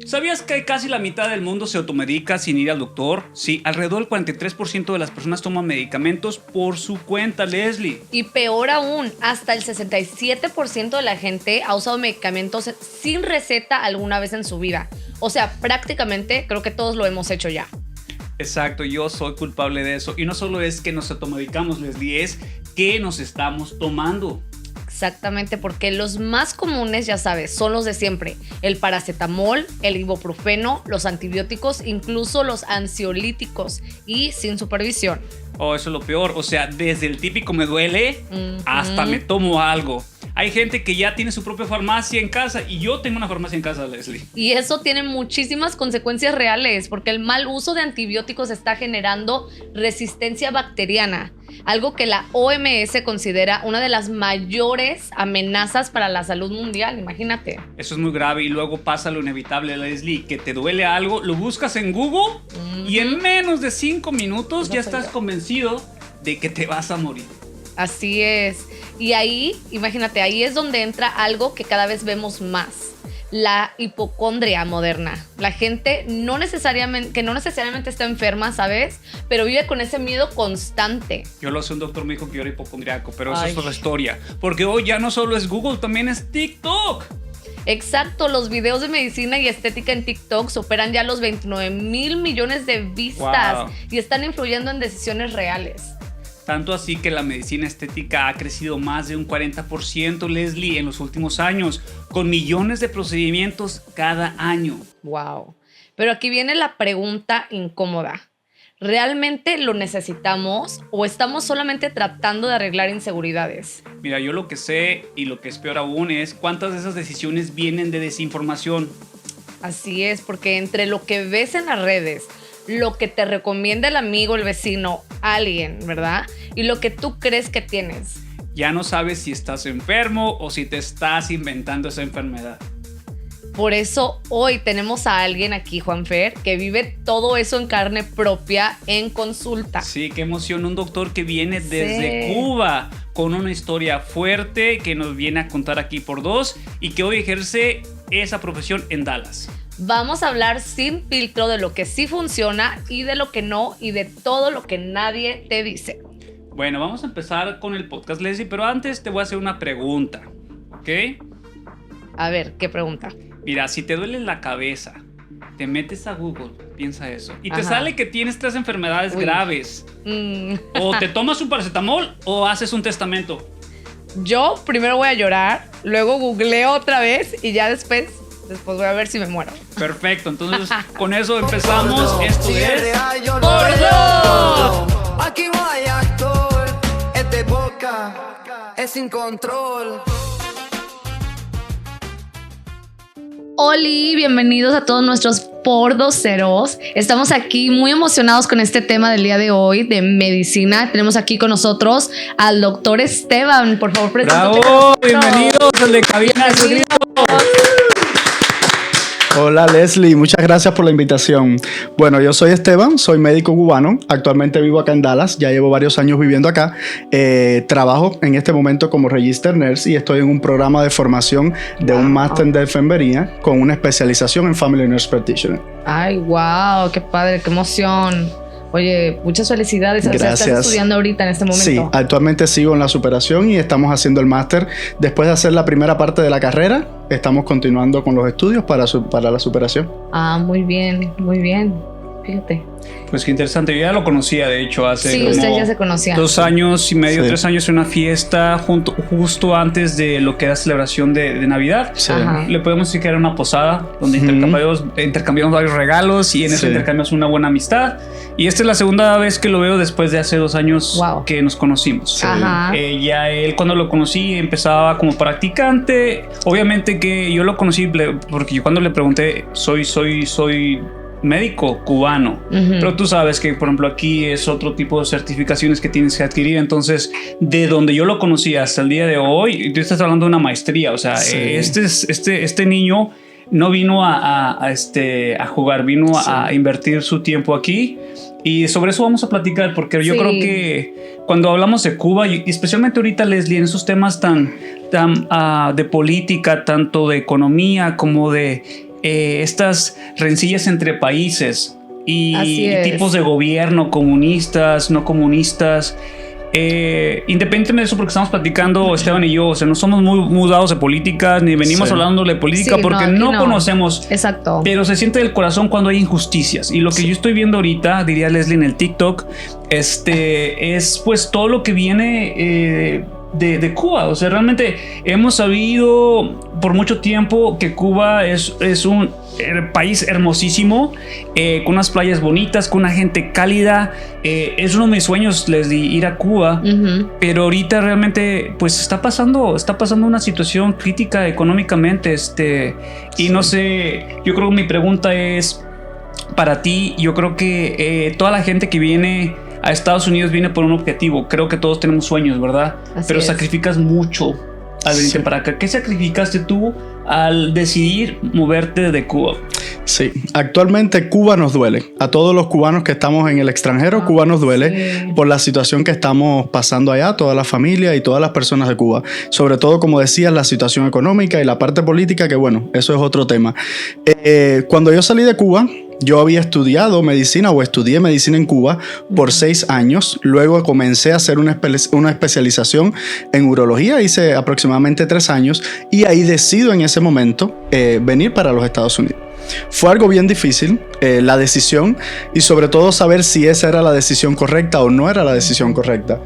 ¿Sabías que casi la mitad del mundo se automedica sin ir al doctor? Sí, alrededor del 43% de las personas toman medicamentos por su cuenta, Leslie. Y peor aún, hasta el 67% de la gente ha usado medicamentos sin receta alguna vez en su vida. O sea, prácticamente creo que todos lo hemos hecho ya. Exacto, yo soy culpable de eso. Y no solo es que nos automedicamos, Leslie, es que nos estamos tomando. Exactamente, porque los más comunes, ya sabes, son los de siempre. El paracetamol, el ibuprofeno, los antibióticos, incluso los ansiolíticos y sin supervisión. Oh, eso es lo peor. O sea, desde el típico me duele hasta me tomo algo. Hay gente que ya tiene su propia farmacia en casa y yo tengo una farmacia en casa, Leslie. Y eso tiene muchísimas consecuencias reales porque el mal uso de antibióticos está generando resistencia bacteriana, algo que la OMS considera una de las mayores amenazas para la salud mundial, imagínate. Eso es muy grave y luego pasa lo inevitable, Leslie, que te duele algo, lo buscas en Google y en menos de 5 minutos ya estás convencido de que te vas a morir. Así es. Y ahí, imagínate, ahí es donde entra algo que cada vez vemos más. La hipocondria moderna. La gente que no necesariamente está enferma, ¿sabes? Pero vive con ese miedo constante. Yo lo sé, un doctor me dijo que yo era hipocondriaco, pero eso es otra historia. Porque hoy ya no solo es Google, también es TikTok. Exacto, los videos de medicina y estética en TikTok superan ya los 29,000 millones de vistas. Wow. Y están influyendo en decisiones reales. Tanto así que la medicina estética ha crecido más de un 40%, Leslie, en los últimos años, con millones de procedimientos cada año. Wow. Pero aquí viene la pregunta incómoda. ¿Realmente lo necesitamos o estamos solamente tratando de arreglar inseguridades? Mira, yo lo que sé y lo que es peor aún es cuántas de esas decisiones vienen de desinformación. Así es, porque entre lo que ves en las redes, lo que te recomienda el amigo, el vecino, alguien, ¿verdad? Y lo que tú crees que tienes. Ya no sabes si estás enfermo o si te estás inventando esa enfermedad. Por eso hoy tenemos a alguien aquí, Juanfer, que vive todo eso en carne propia en consulta. Sí, qué emoción, un doctor que viene desde Cuba con una historia fuerte que nos viene a contar aquí por dos y que hoy ejerce esa profesión en Dallas. Vamos a hablar sin filtro de lo que sí funciona y de lo que no y de todo lo que nadie te dice. Bueno, vamos a empezar con el podcast, Leslie, pero antes te voy a hacer una pregunta, ¿ok? A ver, ¿qué pregunta? Mira, si te duele la cabeza, te metes a Google, piensa eso, y te sale que tienes 3 enfermedades graves. O te tomas un paracetamol o haces un testamento. Yo primero voy a llorar, luego googleo otra vez y ya después voy a ver si me muero. Perfecto, entonces con eso empezamos. Esto es Gordo. Aquí no hay actor, este podcast es sin control. Oli, bienvenidos a todos nuestros pordoceros. Estamos aquí muy emocionados con este tema del día de hoy de medicina. Tenemos aquí con nosotros al doctor Esteban. Por favor, preséntate. ¡Bravo! Bienvenidos al de Cabina de Sonido. Hola Leslie, muchas gracias por la invitación. Bueno, yo soy Esteban, soy médico cubano, actualmente vivo acá en Dallas, ya llevo varios años viviendo acá. Trabajo en este momento como Register Nurse y estoy en un programa de formación de un máster de enfermería con una especialización en Family Nurse Practitioner. Ay, wow, qué padre, qué emoción. Oye, muchas felicidades. Gracias. ¿Estás estudiando ahorita en este momento? Sí, actualmente sigo en la superación y estamos haciendo el máster. Después de hacer la primera parte de la carrera, estamos continuando con los estudios para la superación. Ah, muy bien, fíjate. Pues qué interesante, yo ya lo conocía de hecho hace sí, ustedes ya se conocían. 2 años y medio, 3 años en una fiesta justo antes de lo que era celebración de Navidad. Sí. Le podemos decir que era una posada donde intercambiamos varios regalos y en ese intercambiamos una buena amistad. Y esta es la segunda vez que lo veo después de hace 2 años que nos conocimos. Sí. Ya él cuando lo conocí empezaba como practicante. Obviamente que yo lo conocí porque yo cuando le pregunté soy médico cubano, pero tú sabes que por ejemplo aquí es otro tipo de certificaciones que tienes que adquirir, entonces de donde yo lo conocí hasta el día de hoy, tú estás hablando de una maestría, o sea, este niño no vino a jugar, vino a invertir su tiempo aquí. Y sobre eso vamos a platicar porque yo creo que cuando hablamos de Cuba y especialmente ahorita, Leslie, en esos temas tan de política, tanto de economía como de estas rencillas entre países y Así es. tipos de gobierno, comunistas, no comunistas. Independientemente de eso, porque estamos platicando Esteban y yo, o sea, no somos muy mudados de política, ni venimos Sí. hablando de política, Sí, porque aquí no no. conocemos. Exacto. Pero se siente del corazón cuando hay injusticias. Y lo que yo estoy viendo ahorita, diría Leslie en el TikTok, es pues todo lo que viene de Cuba. O sea, realmente hemos sabido por mucho tiempo que Cuba es un país hermosísimo, con unas playas bonitas, con una gente cálida. Es uno de mis sueños, Leslie, ir a Cuba. Ujú. Pero ahorita realmente pues está pasando una situación crítica económicamente, y no sé, yo creo que mi pregunta es para ti. Yo creo que toda la gente que viene a Estados Unidos viene por un objetivo. Creo que todos tenemos sueños, ¿verdad? Así Pero es. sacrificas mucho al venirte Sí. para acá. ¿Qué sacrificaste tú al decidir moverte de Cuba? Sí, actualmente Cuba nos duele. A todos los cubanos que estamos en el extranjero, Cuba nos duele sí. por la situación que estamos pasando allá, toda la familia y todas las personas de Cuba. Sobre todo, como decías, la situación económica y la parte política, que bueno, eso es otro tema. Cuando yo salí de Cuba, yo había estudiado medicina o estudié medicina en Cuba por 6 años. Luego comencé a hacer una especialización en urología. Hice aproximadamente 3 años y ahí decido en ese momento venir para los Estados Unidos. Fue algo bien difícil, la decisión, y sobre todo saber si esa era la decisión correcta o no era la decisión correcta.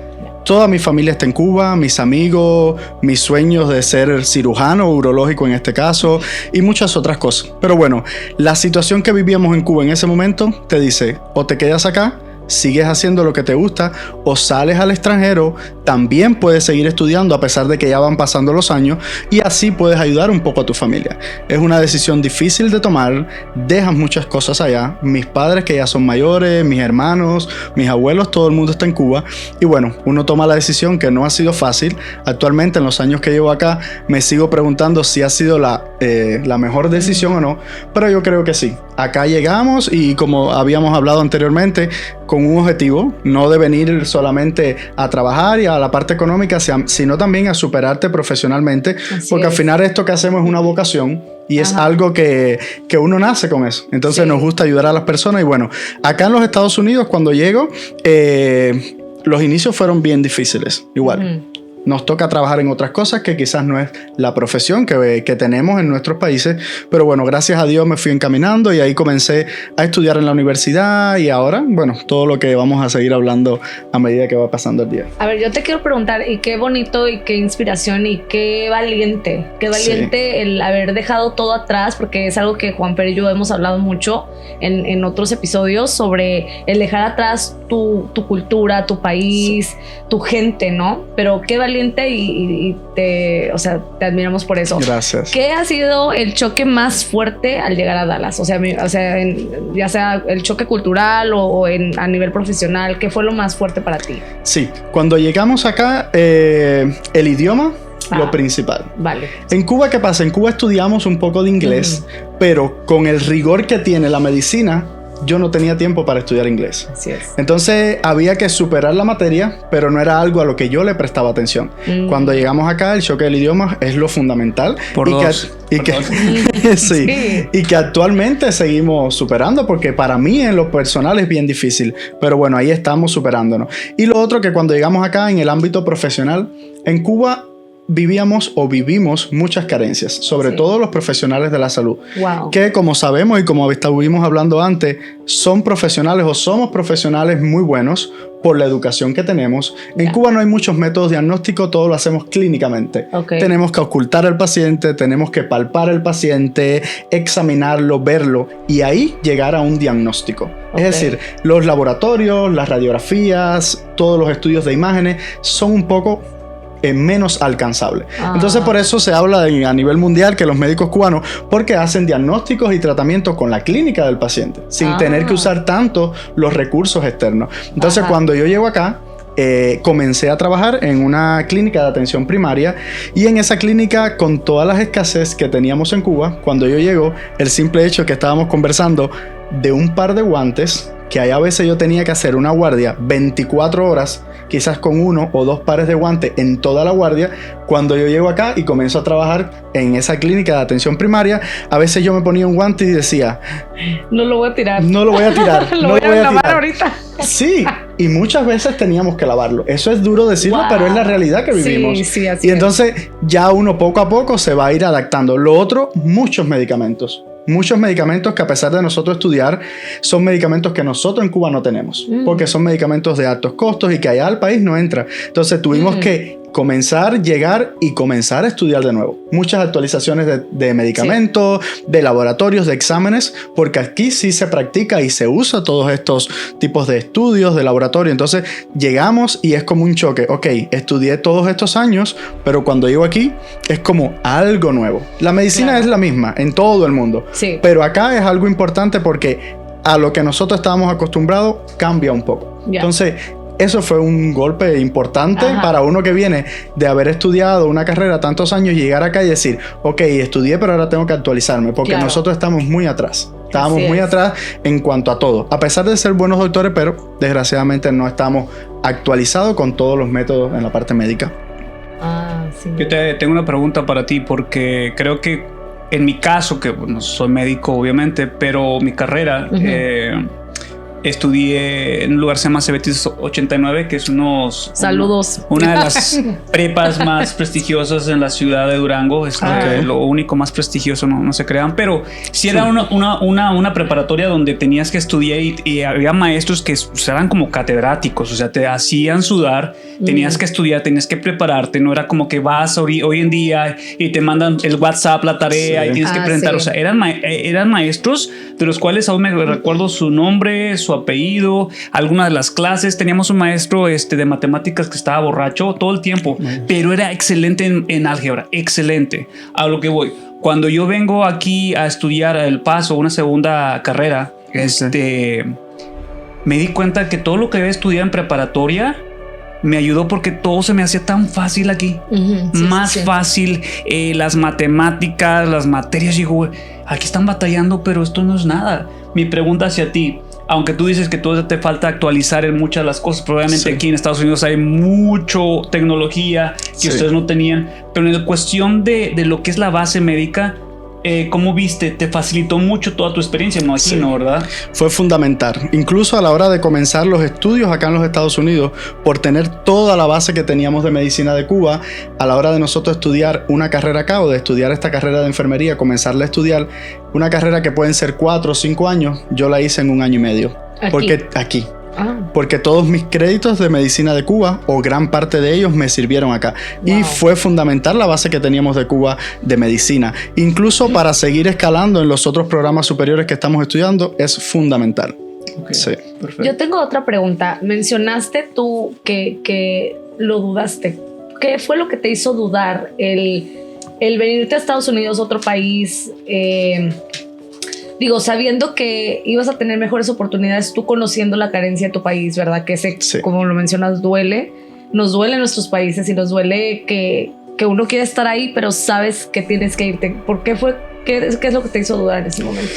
Toda mi familia está en Cuba, mis amigos, mis sueños de ser cirujano urológico en este caso y muchas otras cosas. Pero bueno, la situación que vivíamos en Cuba en ese momento te dice, o te quedas acá, sigues haciendo lo que te gusta, o sales al extranjero, también puedes seguir estudiando a pesar de que ya van pasando los años, y así puedes ayudar un poco a tu familia. Es una decisión difícil de tomar, dejas muchas cosas allá. Mis padres que ya son mayores, mis hermanos, mis abuelos, todo el mundo está en Cuba, y bueno, uno toma la decisión que no ha sido fácil. Actualmente, en los años que llevo acá, me sigo preguntando si ha sido la mejor decisión o no, pero yo creo que sí. Acá llegamos y, como habíamos hablado anteriormente, con un objetivo, no de venir solamente a trabajar y a la parte económica, sino también a superarte profesionalmente, Así porque al es. final esto que hacemos es una vocación y es Ajá. algo que uno nace con eso. Entonces Sí. nos gusta ayudar a las personas y bueno, acá en los Estados Unidos cuando llego, los inicios fueron bien difíciles, igual. Ujú. Nos toca trabajar en otras cosas que quizás no es la profesión que tenemos en nuestros países, pero bueno, gracias a Dios me fui encaminando y ahí comencé a estudiar en la universidad y ahora, bueno, todo lo que vamos a seguir hablando a medida que va pasando el día. A ver, yo te quiero preguntar, y qué bonito y qué inspiración y qué valiente el haber dejado todo atrás, porque es algo que Juan Pérez y yo hemos hablado mucho en otros episodios sobre el dejar atrás tu cultura, tu país, tu gente, ¿no? Pero qué valiente y te admiramos por eso. Gracias. ¿Qué ha sido el choque más fuerte al llegar a Dallas? Ya sea el choque cultural o a nivel profesional, ¿qué fue lo más fuerte para ti? Sí, cuando llegamos acá, el idioma, lo principal. Vale. En Cuba, ¿qué pasa? En Cuba estudiamos un poco de inglés, pero con el rigor que tiene la medicina, yo no tenía tiempo para estudiar inglés. Así es. Entonces había que superar la materia, pero no era algo a lo que yo le prestaba atención. Cuando llegamos acá, el choque del idioma es lo fundamental. Por dos. Sí, Sí. y que actualmente seguimos superando, porque para mí en lo personal es bien difícil, pero bueno, ahí estamos superándonos. Y lo otro, que cuando llegamos acá en el ámbito profesional, en Cuba vivimos muchas carencias, sobre Sí. todo los profesionales de la salud. Wow. Que, como sabemos y como estuvimos hablando antes, son profesionales o somos profesionales muy buenos por la educación que tenemos. En Ya. Cuba no hay muchos métodos diagnósticos, todo lo hacemos clínicamente. Ok. Tenemos que ocultar al paciente, tenemos que palpar al paciente, examinarlo, verlo y ahí llegar a un diagnóstico. Ok. Es decir, los laboratorios, las radiografías, todos los estudios de imágenes son un poco menos alcanzable. Ah. Entonces por eso se habla a nivel mundial que los médicos cubanos, porque hacen diagnósticos y tratamientos con la clínica del paciente, sin tener que usar tanto los recursos externos. Entonces Ajá. cuando yo llego acá, comencé a trabajar en una clínica de atención primaria, y en esa clínica, con todas las escasez que teníamos en Cuba, cuando yo llego, el simple hecho que estábamos conversando de un par de guantes, que ahí a veces yo tenía que hacer una guardia 24 horas, quizás con 1 o 2 pares de guantes en toda la guardia. Cuando yo llego acá y comienzo a trabajar en esa clínica de atención primaria, a veces yo me ponía un guante y decía, no lo voy a tirar. No lo voy a tirar. Lo voy a lavar ahorita. Sí, y muchas veces teníamos que lavarlo. Eso es duro decirlo, Wow. pero es la realidad que vivimos. Sí, así y es. entonces ya uno poco a poco se va a ir adaptando. Lo otro, muchos medicamentos. Muchos medicamentos que a pesar de nosotros estudiar, son medicamentos que nosotros en Cuba no tenemos. Porque son medicamentos de altos costos y que allá al país no entra. Entonces tuvimos que llegar y comenzar a estudiar de nuevo. Muchas actualizaciones de medicamentos, de laboratorios, de exámenes, porque aquí sí se practica y se usa todos estos tipos de estudios, de laboratorio. Entonces llegamos y es como un choque. Ok, estudié todos estos años, pero cuando llego aquí es como algo nuevo. La medicina es la misma en todo el mundo, pero acá es algo importante porque a lo que nosotros estábamos acostumbrados cambia un poco. Entonces, eso fue un golpe importante para uno que viene de haber estudiado una carrera tantos años, llegar acá y decir, ok, estudié, pero ahora tengo que actualizarme, porque nosotros estamos muy atrás. Estábamos muy atrás en cuanto a todo. A pesar de ser buenos doctores, pero desgraciadamente no estamos actualizados con todos los métodos en la parte médica. Yo tengo una pregunta para ti, porque creo que en mi caso, que bueno, soy médico obviamente, pero mi carrera... estudié en un lugar que se llama Cebetis 89, que es Saludos. Una de las prepas más prestigiosas en la ciudad de Durango. Es lo único más prestigioso, no se crean. Pero sí era una preparatoria donde tenías que estudiar y había maestros que eran como catedráticos. O sea, te hacían sudar, tenías que estudiar, tenías que prepararte. No era como que vas hoy en día y te mandan el WhatsApp, la tarea y tienes que presentar. O sea, eran maestros de los cuales aún me recuerdo su nombre, su apellido, algunas de las clases. Teníamos un maestro de matemáticas que estaba borracho todo el tiempo, pero era excelente en álgebra, excelente. A lo que voy, cuando yo vengo aquí a estudiar El Paso, una segunda carrera, me di cuenta que todo lo que había estudiado en preparatoria me ayudó porque todo se me hacía tan fácil aquí. Más fácil, las matemáticas, las materias. Digo, aquí están batallando, pero esto no es nada. Mi pregunta hacia ti, aunque tú dices que todavía te falta actualizar en muchas de las cosas, probablemente aquí en Estados Unidos hay mucho tecnología que ustedes no tenían, pero en la cuestión de lo que es la base médica, ¿cómo viste? ¿Te facilitó mucho toda tu experiencia? Me imagino, ¿verdad? Fue fundamental. Incluso a la hora de comenzar los estudios acá en los Estados Unidos, por tener toda la base que teníamos de medicina de Cuba, a la hora de nosotros estudiar una carrera acá o de estudiar esta carrera de enfermería, comenzarla a estudiar, una carrera que pueden ser 4 o 5 años, yo la hice en 1 año y medio. Aquí. Porque todos mis créditos de medicina de Cuba, o gran parte de ellos, me sirvieron acá. Y fue fundamental la base que teníamos de Cuba de medicina. Incluso para seguir escalando en los otros programas superiores que estamos estudiando, es fundamental. Perfecto. Yo tengo otra pregunta. Mencionaste tú que lo dudaste. ¿Qué fue lo que te hizo dudar? El venirte a Estados Unidos, otro país... Digo, sabiendo que ibas a tener mejores oportunidades, tú conociendo la carencia de tu país, ¿verdad? Que como lo mencionas, duele. Nos duele nuestros países y nos duele que uno quiere estar ahí, pero sabes que tienes que irte. ¿Por qué fue? ¿Qué es lo que te hizo dudar en ese momento?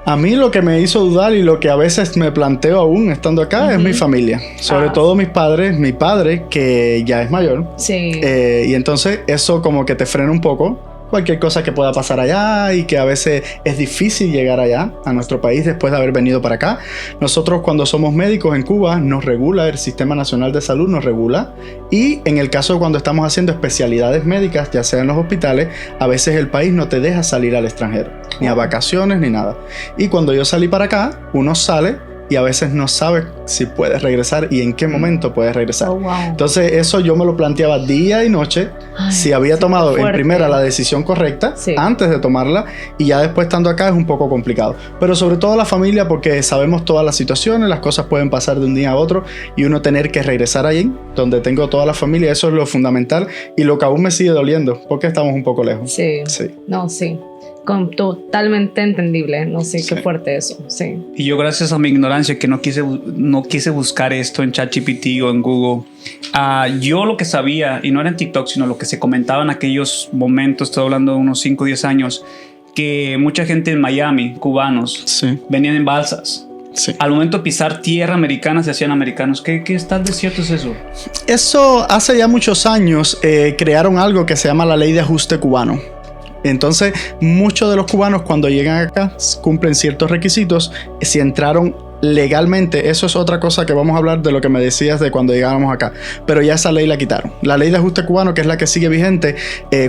A mí lo que me hizo dudar y lo que a veces me planteo aún estando acá es mi familia. Sobre todo mis padres, mi padre, que ya es mayor. Y entonces eso como que te frena un poco. Cualquier cosa que pueda pasar allá y que a veces es difícil llegar allá a nuestro país después de haber venido para acá. Nosotros cuando somos médicos en Cuba nos regula, el Sistema Nacional de Salud nos regula, y en el caso de cuando estamos haciendo especialidades médicas, ya sea en los hospitales, a veces el país no te deja salir al extranjero, ni a vacaciones ni nada. Y cuando yo salí para acá, uno sale y a veces no sabe si puedes regresar y en qué momento puedes regresar. Entonces eso yo me lo planteaba día y noche. Si había tomado en primera la decisión correcta antes de tomarla, y ya después estando acá es un poco complicado. Pero sobre todo la familia, porque sabemos todas las situaciones, las cosas pueden pasar de un día a otro y uno tener que regresar allí donde tengo toda la familia. Eso es lo fundamental y lo que aún me sigue doliendo porque estamos un poco lejos. Totalmente entendible. No sé, qué fuerte eso. Y yo, gracias a mi ignorancia, que no quise buscar esto en ChatGPT o en Google, yo lo que sabía, y no era en TikTok, sino lo que se comentaba en aquellos momentos, estoy hablando de unos 5 o 10 años, que mucha gente en Miami, cubanos, venían en balsas. Sí. al momento de pisar tierra americana se hacían americanos. ¿Qué tan de cierto es eso? Eso hace ya muchos años crearon algo que se llama la ley de ajuste cubano. Entonces, muchos de los cubanos cuando llegan acá cumplen ciertos requisitos. Si entraron legalmente, eso es otra cosa que vamos a hablar de lo que me decías de cuando llegábamos acá, pero ya esa ley la quitaron. La ley de ajuste cubano, que es la que sigue vigente,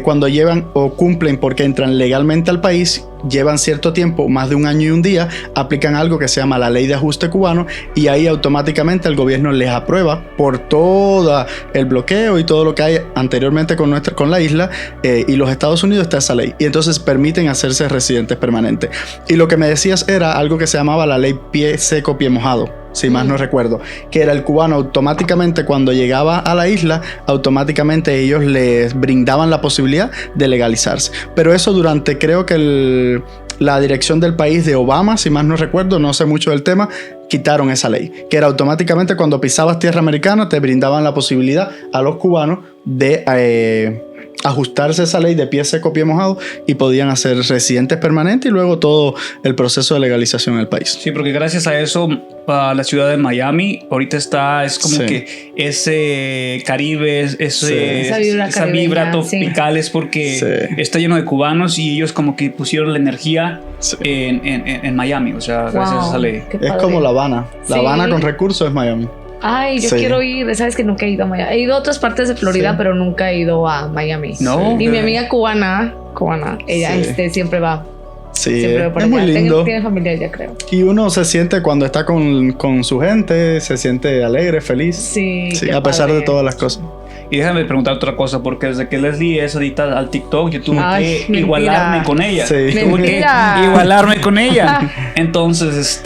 cuando llevan o cumplen porque entran legalmente al país, llevan cierto tiempo, más de un año y un día, aplican algo que se llama la ley de ajuste cubano y ahí automáticamente el gobierno les aprueba por todo el bloqueo y todo lo que hay anteriormente con la isla, y los Estados Unidos está esa ley y entonces permiten hacerse residentes permanentes. Y lo que me decías era algo que se llamaba la ley pie seco, pie mojado, si más no recuerdo, que era el cubano automáticamente cuando llegaba a la isla, automáticamente ellos les brindaban la posibilidad de legalizarse. Pero eso durante, creo que la dirección del país de Obama, si más no recuerdo, no sé mucho del tema, quitaron esa ley, que era automáticamente cuando pisabas tierra americana te brindaban la posibilidad a los cubanos de ajustarse a esa ley de pie seco, pie mojado y podían hacer residentes permanentes y luego todo el proceso de legalización en el país. Sí, porque gracias a eso la ciudad de Miami ahorita es como que ese Caribe, esa vibra tropical es porque está lleno de cubanos y ellos como que pusieron la energía en Miami, o sea, gracias a esa ley. Es como La Habana. La Habana con recursos es Miami. Ay, yo quiero ir. Sabes que nunca he ido a Miami. He ido a otras partes de Florida, pero nunca he ido a Miami. No. Y mi amiga cubana, ella siempre va. Sí, siempre va es muy lindo. Tiene familia ya, creo. Y uno se siente cuando está con su gente, se siente alegre, feliz. Sí, a pesar de todas las cosas. Y déjame preguntar otra cosa, porque desde que Leslie es adicta al TikTok, yo tuve que mentira. igualarme con ella. Sí. Tuve que igualarme con ella. Entonces,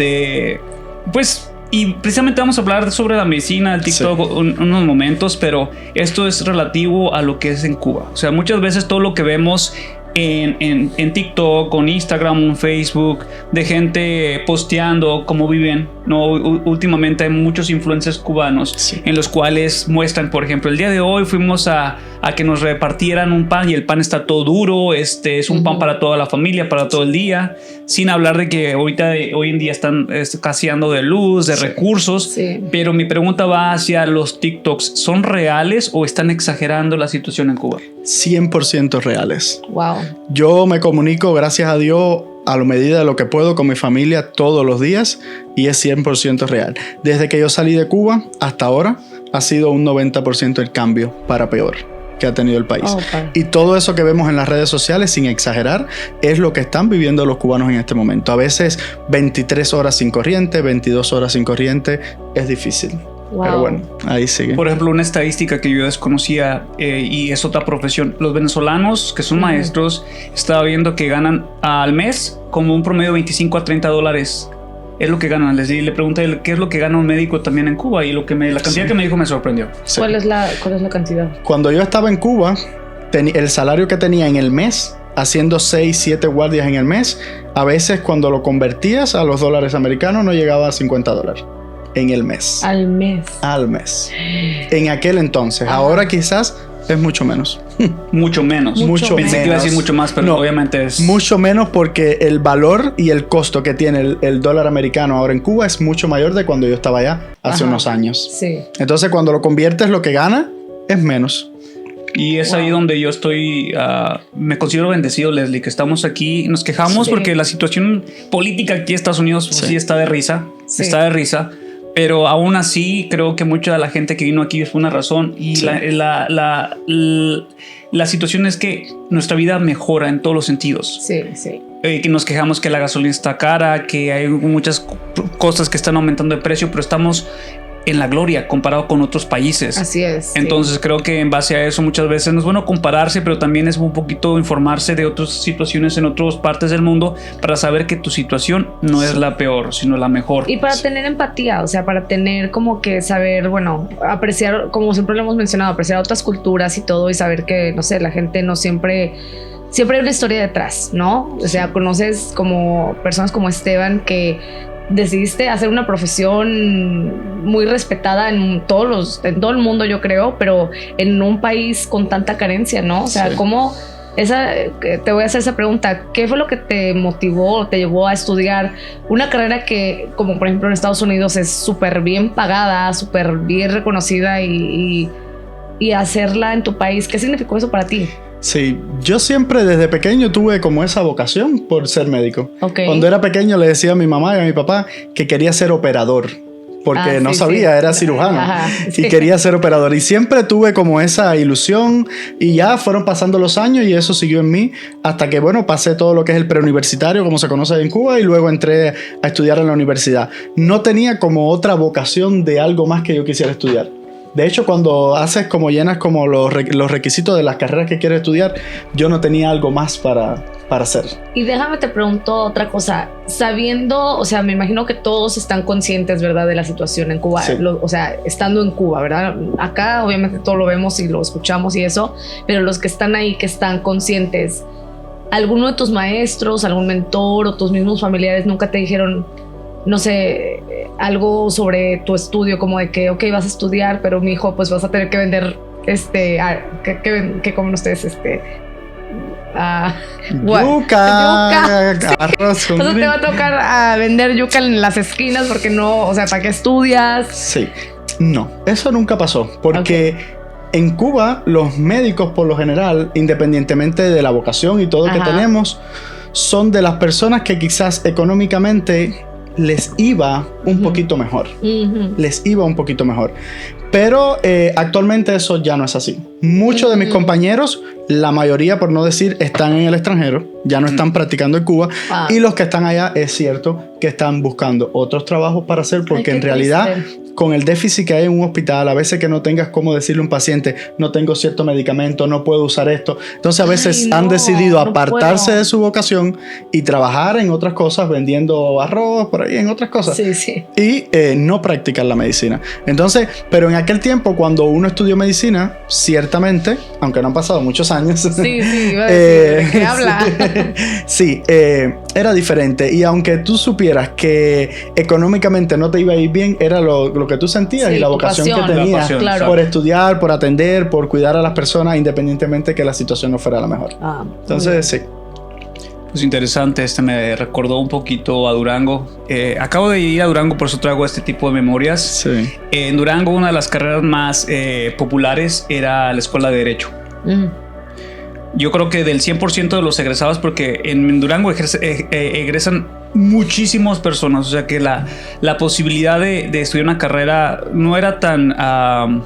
pues... Y precisamente vamos a hablar sobre la medicina, del TikTok, unos momentos, pero esto es relativo a lo que es en Cuba. O sea, muchas veces todo lo que vemos en TikTok, con Instagram, en Facebook, de gente posteando cómo viven, ¿no? Últimamente hay muchos influencers cubanos en los cuales muestran, por ejemplo, el día de hoy fuimos a que nos repartieran un pan y el pan está todo duro, es un pan para toda la familia, para todo el día, sin hablar de que hoy en día están escaseando de luz, de recursos, pero mi pregunta va hacia los TikToks, ¿son reales o están exagerando la situación en Cuba? 100% reales. Wow. Yo me comunico, gracias a Dios, a la medida de lo que puedo con mi familia todos los días y es 100% real. Desde que yo salí de Cuba hasta ahora ha sido un 90% el cambio para peor que ha tenido el país. Y todo eso que vemos en las redes sociales, sin exagerar, es lo que están viviendo los cubanos en este momento. A veces 23 horas sin corriente, 22 horas sin corriente, es difícil. Wow. Pero bueno, ahí sigue. Por ejemplo, una estadística que yo desconocía y es otra profesión. Los venezolanos que son maestros, estaba viendo que ganan al mes como un promedio de 25 a 30 dólares. Es lo que ganan. Le pregunté qué es lo que gana un médico también en Cuba y la cantidad que me dijo me sorprendió. Sí. ¿Cuál es la cantidad? Cuando yo estaba en Cuba, el salario que tenía en el mes, haciendo 6, 7 guardias en el mes, a veces cuando lo convertías a los dólares americanos no llegaba a $50. En el mes. Al mes. Al mes. En aquel entonces. Ahora quizás es mucho menos. Mucho menos. Mucho Pensé que iba a decir mucho más, pero no, obviamente es... Mucho menos porque el valor y el costo que tiene el dólar americano ahora en Cuba es mucho mayor de cuando yo estaba allá hace unos años. Sí. Entonces cuando lo conviertes lo que gana es menos. Y es ahí donde yo estoy, me considero bendecido, Leslie, que estamos aquí. Nos quejamos porque la situación política aquí en Estados Unidos sí está de risa. Sí. Está de risa. Pero aún así creo que mucha de la gente que vino aquí fue una razón y la situación es que nuestra vida mejora en todos los sentidos. Sí, sí. Que nos quejamos que la gasolina está cara, que hay muchas cosas que están aumentando de precio, pero estamos en la gloria comparado con otros países. Así es. Entonces creo que en base a eso muchas veces no es bueno compararse, pero también es un poquito informarse de otras situaciones en otras partes del mundo para saber que tu situación no es la peor, sino la mejor. Y para tener empatía, o sea, para tener como que saber, bueno, apreciar, como siempre lo hemos mencionado, apreciar otras culturas y todo y saber que, no sé, la gente no siempre hay una historia detrás, ¿no? O sea, conoces como personas como Esteban que decidiste hacer una profesión muy respetada en todo el mundo, yo creo, pero en un país con tanta carencia, ¿no? O sea, ¿cómo te voy a hacer esa pregunta. ¿Qué fue lo que te motivó o te llevó a estudiar una carrera que, como por ejemplo en Estados Unidos, es súper bien pagada, súper bien reconocida y hacerla en tu país? ¿Qué significó eso para ti? Sí, yo siempre desde pequeño tuve como esa vocación por ser médico. Okay. Cuando era pequeño le decía a mi mamá y a mi papá que quería ser operador. Porque no sabía, era cirujano. Ajá, sí. Y quería ser operador. Y siempre tuve como esa ilusión. Y ya fueron pasando los años y eso siguió en mí. Hasta que, bueno, pasé todo lo que es el preuniversitario, como se conoce en Cuba. Y luego entré a estudiar en la universidad. No tenía como otra vocación de algo más que yo quisiera estudiar. De hecho, cuando haces como llenas como los requisitos de las carreras que quieres estudiar, yo no tenía algo más para hacer. Y déjame te pregunto otra cosa. Sabiendo, o sea, me imagino que todos están conscientes, ¿verdad?, de la situación en Cuba. Sí. O sea, estando en Cuba, ¿verdad? Acá obviamente todo lo vemos y lo escuchamos y eso, pero los que están ahí, que están conscientes, ¿alguno de tus maestros, algún mentor o tus mismos familiares nunca te dijeron, no sé, algo sobre tu estudio, como de que, ok, vas a estudiar, pero mi hijo, pues vas a tener que vender, ¿qué comen ustedes? Yuca. Arroz con Entonces te va a tocar vender yuca en las esquinas porque no, o sea, ¿para qué estudias? Sí, no, eso nunca pasó porque en Cuba los médicos por lo general, independientemente de la vocación y todo que tenemos, son de las personas que quizás económicamente les iba un poquito mejor. Les iba un poquito mejor. Pero actualmente eso ya no es así. Muchos de mis compañeros, la mayoría por no decir, están en el extranjero, ya no están practicando en Cuba. Y los que están allá es cierto que están buscando otros trabajos para hacer porque en realidad con el déficit que hay en un hospital, a veces que no tengas cómo decirle a un paciente, no tengo cierto medicamento, no puedo usar esto. Entonces a veces han decidido apartarse de su vocación y trabajar en otras cosas, vendiendo arroz, por ahí, en otras cosas. Sí, sí. Y no practicar la medicina. Entonces, pero en aquel tiempo, cuando uno estudió medicina, ciertamente, aunque no han pasado muchos años. Sí, iba a decir, ¿de qué habla? Sí, era diferente. Y aunque tú supieras que económicamente no te iba a ir bien, era lo que tú sentías y la vocación que tenías por estudiar, por atender, por cuidar a las personas, independientemente que la situación no fuera la mejor. Entonces, sí. Pues interesante, me recordó un poquito a Durango. Acabo de ir a Durango, por eso traigo este tipo de memorias. Sí. En Durango, una de las carreras más populares era la Escuela de Derecho. Yo creo que del 100% de los egresados, porque en Durango egresan muchísimas personas, o sea que la posibilidad de estudiar una carrera no era tan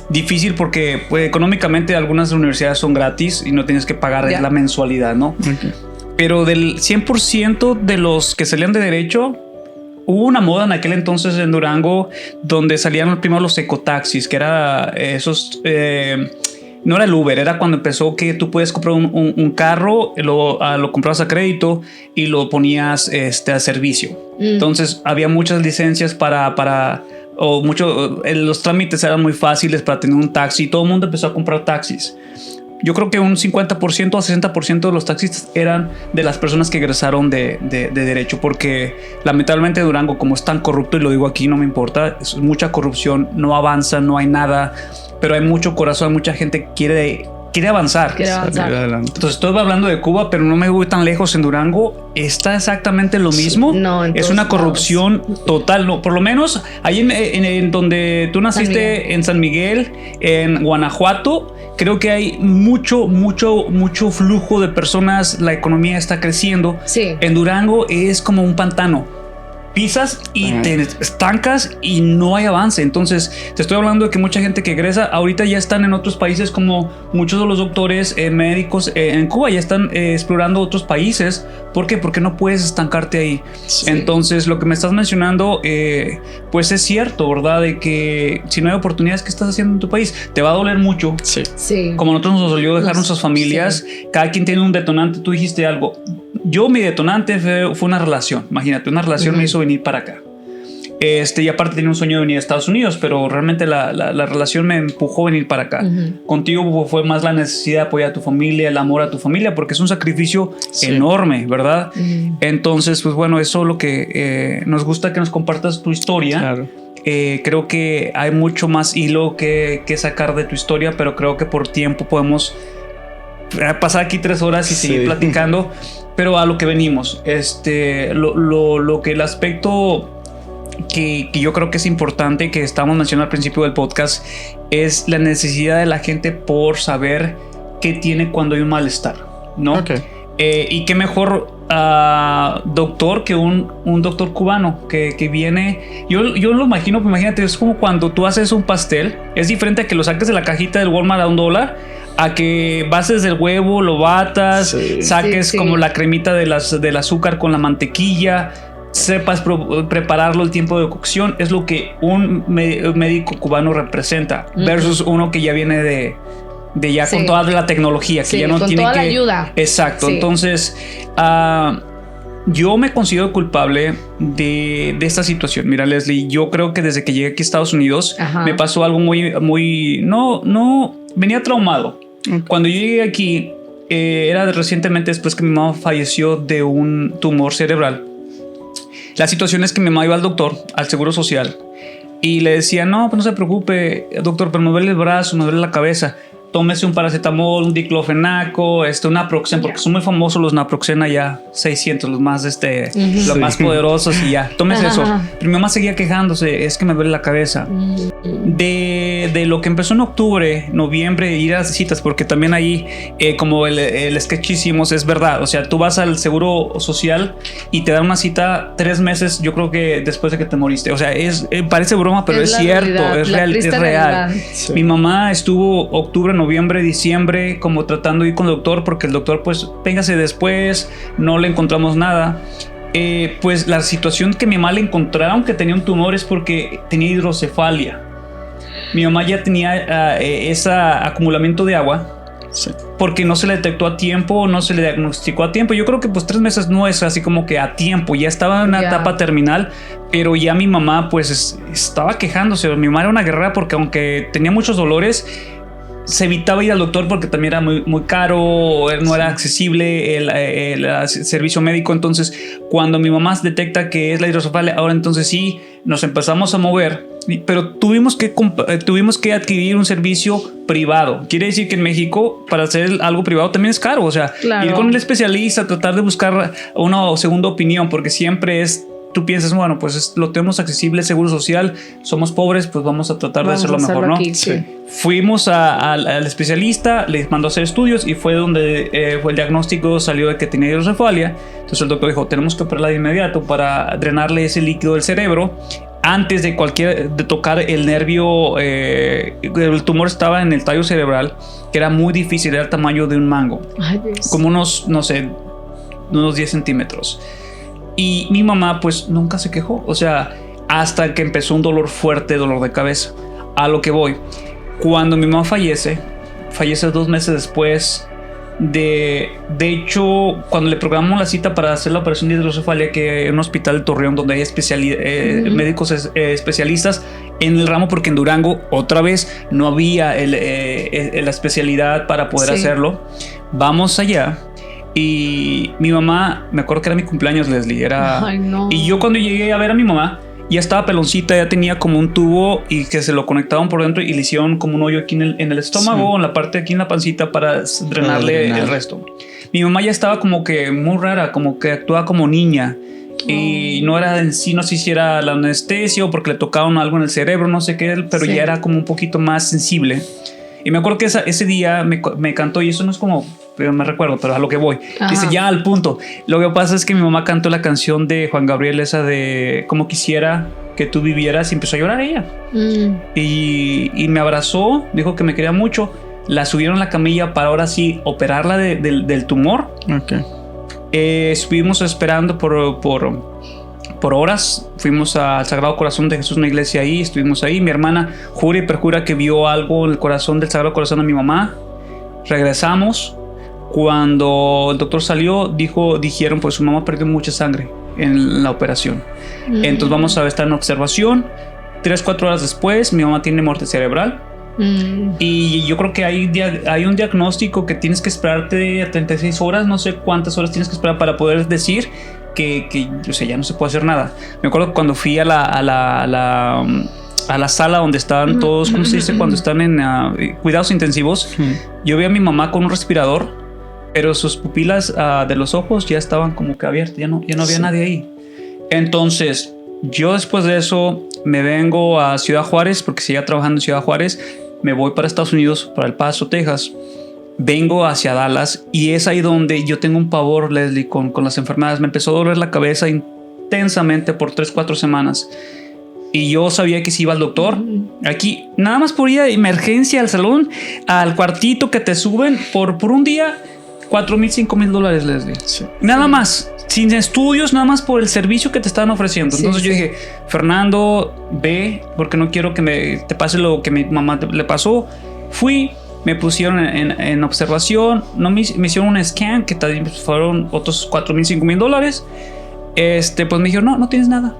difícil porque pues, económicamente algunas universidades son gratis y no tienes que pagar la mensualidad, ¿no? Okay. Pero del 100% de los que salían de Derecho, hubo una moda en aquel entonces en Durango donde salían primero los ecotaxis, que era esos... no era el Uber, era cuando empezó que tú puedes comprar un carro, lo comprabas a crédito y lo ponías a servicio. Entonces había muchas licencias los trámites eran muy fáciles para tener un taxi. Todo el mundo empezó a comprar taxis. Yo creo que un 50% a 60% de los taxistas eran de las personas que egresaron de Derecho, porque lamentablemente Durango, como es tan corrupto, y lo digo aquí, no me importa, es mucha corrupción, no avanza, no hay nada, pero hay mucho corazón, hay mucha gente que quiere avanzar. Entonces estoy hablando de Cuba, pero no me voy tan lejos. En Durango está exactamente lo mismo. No, es una corrupción total. No, por lo menos ahí en donde tú naciste, en San Miguel, en Guanajuato, creo que hay mucho flujo de personas. La economía está creciendo. Sí. En Durango es como un pantano. Pisas y te estancas y no hay avance. Entonces te estoy hablando de que mucha gente que egresa ahorita ya están en otros países, como muchos de los doctores médicos en Cuba ya están explorando otros países. ¿Por qué? Porque no puedes estancarte ahí. Sí. Entonces lo que me estás mencionando pues es cierto, ¿verdad? De que si no hay oportunidades, ¿qué estás haciendo en tu país? Te va a doler mucho. Sí. Como a nosotros nos dolió dejar nuestras familias. Cada quien tiene un detonante. Tú dijiste algo. Mi detonante fue una relación. Imagínate, una relación me hizo venir para acá. Y aparte tenía un sueño de venir a Estados Unidos, pero realmente la relación me empujó a venir para acá. Contigo fue más la necesidad de apoyar a tu familia, el amor a tu familia, porque es un sacrificio enorme, ¿verdad? Entonces, pues bueno, eso es lo que nos gusta, que nos compartas tu historia. Claro. Creo que hay mucho más hilo que sacar de tu historia, pero creo que por tiempo podemos pasar aquí 3 horas y seguir platicando, pero a lo que venimos, lo que el aspecto que yo creo que es importante, que estamos mencionando al principio del podcast, es la necesidad de la gente por saber qué tiene cuando hay un malestar, ¿no? Okay. Y qué mejor doctor que un doctor cubano que viene. Yo lo imagino, pues imagínate, es como cuando tú haces un pastel. Es diferente a que lo saques de la cajita del Walmart a $1, a que bases del huevo, lo batas, saques como la cremita del azúcar con la mantequilla, sepas prepararlo el tiempo de cocción. Es lo que un médico cubano representa, versus uno que ya viene de ya con toda la tecnología, que ya no tiene toda que... la ayuda. Exacto. Entonces, yo me considero culpable de esta situación. Mira, Leslie, yo creo que desde que llegué aquí a Estados Unidos, me pasó algo no, venía traumado. Cuando yo llegué aquí, era recientemente después que mi mamá falleció de un tumor cerebral. La situación es que mi mamá iba al doctor, al Seguro Social, y le decía, no, pues no se preocupe, doctor, pero me duele el brazo, me duele la cabeza. Tómese un paracetamol, un diclofenaco, un naproxen, porque son muy famosos los naproxen allá, 600, los más, los más poderosos, y ya, tómese eso. Pero mi mamá seguía quejándose, es que me duele la cabeza. De lo que empezó en octubre, noviembre, ir a las citas, porque también ahí, como el sketch hicimos, es verdad, o sea, tú vas al Seguro Social y te dan una cita 3 meses, yo creo que después de que te moriste. O sea, parece broma, pero es cierto, realidad, es real. Sí. Mi mamá estuvo octubre, noviembre, diciembre como tratando de ir con el doctor, porque el doctor pues véngase después, no le encontramos nada. Pues la situación que mi mamá le encontraron que tenía un tumor es porque tenía hidrocefalia. Mi mamá ya tenía ese acumulamiento de agua, porque no se le detectó a tiempo, no se le diagnosticó a tiempo. Yo creo que pues 3 meses no es así como que a tiempo, ya estaba en una etapa terminal, pero ya mi mamá pues estaba quejándose. Mi mamá era una guerrera, porque aunque tenía muchos dolores, se evitaba ir al doctor porque también era muy caro, no era accesible el servicio médico. Entonces, cuando mi mamá detecta que es la hidrocefalia, ahora entonces sí nos empezamos a mover, pero tuvimos que adquirir un servicio privado. Quiere decir que en México, para hacer algo privado también es caro. O sea, ir con el especialista, tratar de buscar una segunda opinión, porque siempre tú piensas, bueno, pues lo tenemos accesible, Seguro Social, somos pobres, pues vamos a tratar de hacerlo mejor, ¿no? Aquí, sí. Fuimos al especialista, les mandó a hacer estudios y fue donde fue el diagnóstico, salió de que tenía hidrocefalia. Entonces el doctor dijo, tenemos que operarla de inmediato para drenarle ese líquido del cerebro antes de tocar el nervio. El tumor estaba en el tallo cerebral, que era muy difícil, era el tamaño de un mango. Ay, Dios. Como unos 10 centímetros. Y mi mamá pues nunca se quejó, o sea, hasta que empezó un dolor fuerte, dolor de cabeza. A lo que voy, cuando mi mamá fallece 2 meses después de hecho, cuando le programamos la cita para hacer la operación de hidrocefalia, que en un hospital de Torreón, donde hay médicos especialistas en el ramo, porque en Durango otra vez no había la especialidad para poder hacerlo. Vamos allá. Y mi mamá, me acuerdo que era mi cumpleaños, Leslie, Ay, no. Y yo cuando llegué a ver a mi mamá, ya estaba peloncita, ya tenía como un tubo y que se lo conectaban por dentro y le hicieron como un hoyo aquí en el estómago, en la parte de aquí en la pancita, para drenarle el resto. Mi mamá ya estaba como que muy rara, como que actuaba como niña. Y no era en sí, no sé si era la anestesia o porque le tocaban algo en el cerebro, no sé qué, pero ya era como un poquito más sensible. Y me acuerdo que ese día me cantó, y eso no es como, pero me recuerdo, pero a lo que voy. Dice, ya al punto. Lo que pasa es que mi mamá cantó la canción de Juan Gabriel, esa de Como quisiera que tú vivieras, y empezó a llorar ella. Y me abrazó, dijo que me quería mucho. La subieron a la camilla para ahora sí operarla del tumor. Estuvimos esperando por horas. Fuimos al Sagrado Corazón de Jesús, una iglesia ahí, estuvimos ahí. Mi hermana jura y perjura que vio algo en el corazón del Sagrado Corazón de mi mamá. Regresamos. Cuando el doctor salió, dijeron, pues su mamá perdió mucha sangre en la operación. Entonces vamos a estar en observación. 3-4 horas después, mi mamá tiene muerte cerebral. Y yo creo que hay un diagnóstico que tienes que esperarte a 36 horas, no sé cuántas horas tienes que esperar para poder decir que o sea, ya no se puede hacer nada. Me acuerdo que cuando fui a la sala donde estaban todos, ¿cómo se dice? Cuando están en cuidados intensivos, yo vi a mi mamá con un respirador pero sus pupilas de los ojos ya estaban como que abiertas, ya no había nadie ahí. Entonces, yo después de eso me vengo a Ciudad Juárez, porque seguía trabajando en Ciudad Juárez, me voy para Estados Unidos, para El Paso, Texas, vengo hacia Dallas y es ahí donde yo tengo un pavor, Leslie, con las enfermedades. Me empezó a doler la cabeza intensamente por 3-4 semanas. Y yo sabía que si iba al doctor, aquí nada más por ir a emergencia al salón, al cuartito que te suben por un día, $4,000, $5,000, Leslie. Sí. Nada más, sin estudios, nada más por el servicio que te estaban ofreciendo. Entonces yo dije, Fernando, ve, porque no quiero que te pase lo que mi mamá le pasó. Fui, me pusieron en observación, me hicieron un scan que fueron otros $4,000, $5,000. Pues me dijeron, no tienes nada.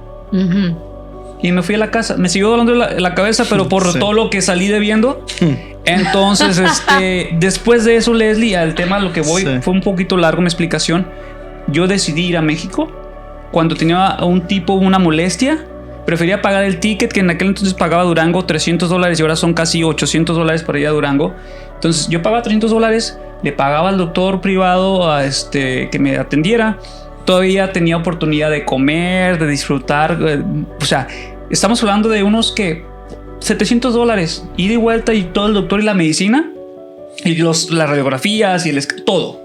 Y me fui a la casa. Me siguió dolando la cabeza, pero por todo lo que salí debiendo. Entonces, después de eso, Leslie, al tema lo que voy, fue un poquito largo mi explicación. Yo decidí ir a México cuando tenía una molestia. Prefería pagar el ticket, que en aquel entonces pagaba Durango $300 y ahora son casi $800 para ir a Durango. Entonces yo pagaba $300, le pagaba al doctor privado que me atendiera. Todavía tenía oportunidad de comer, de disfrutar. O sea, estamos hablando de unos que $700, ida y vuelta y todo el doctor y la medicina y las radiografías y todo.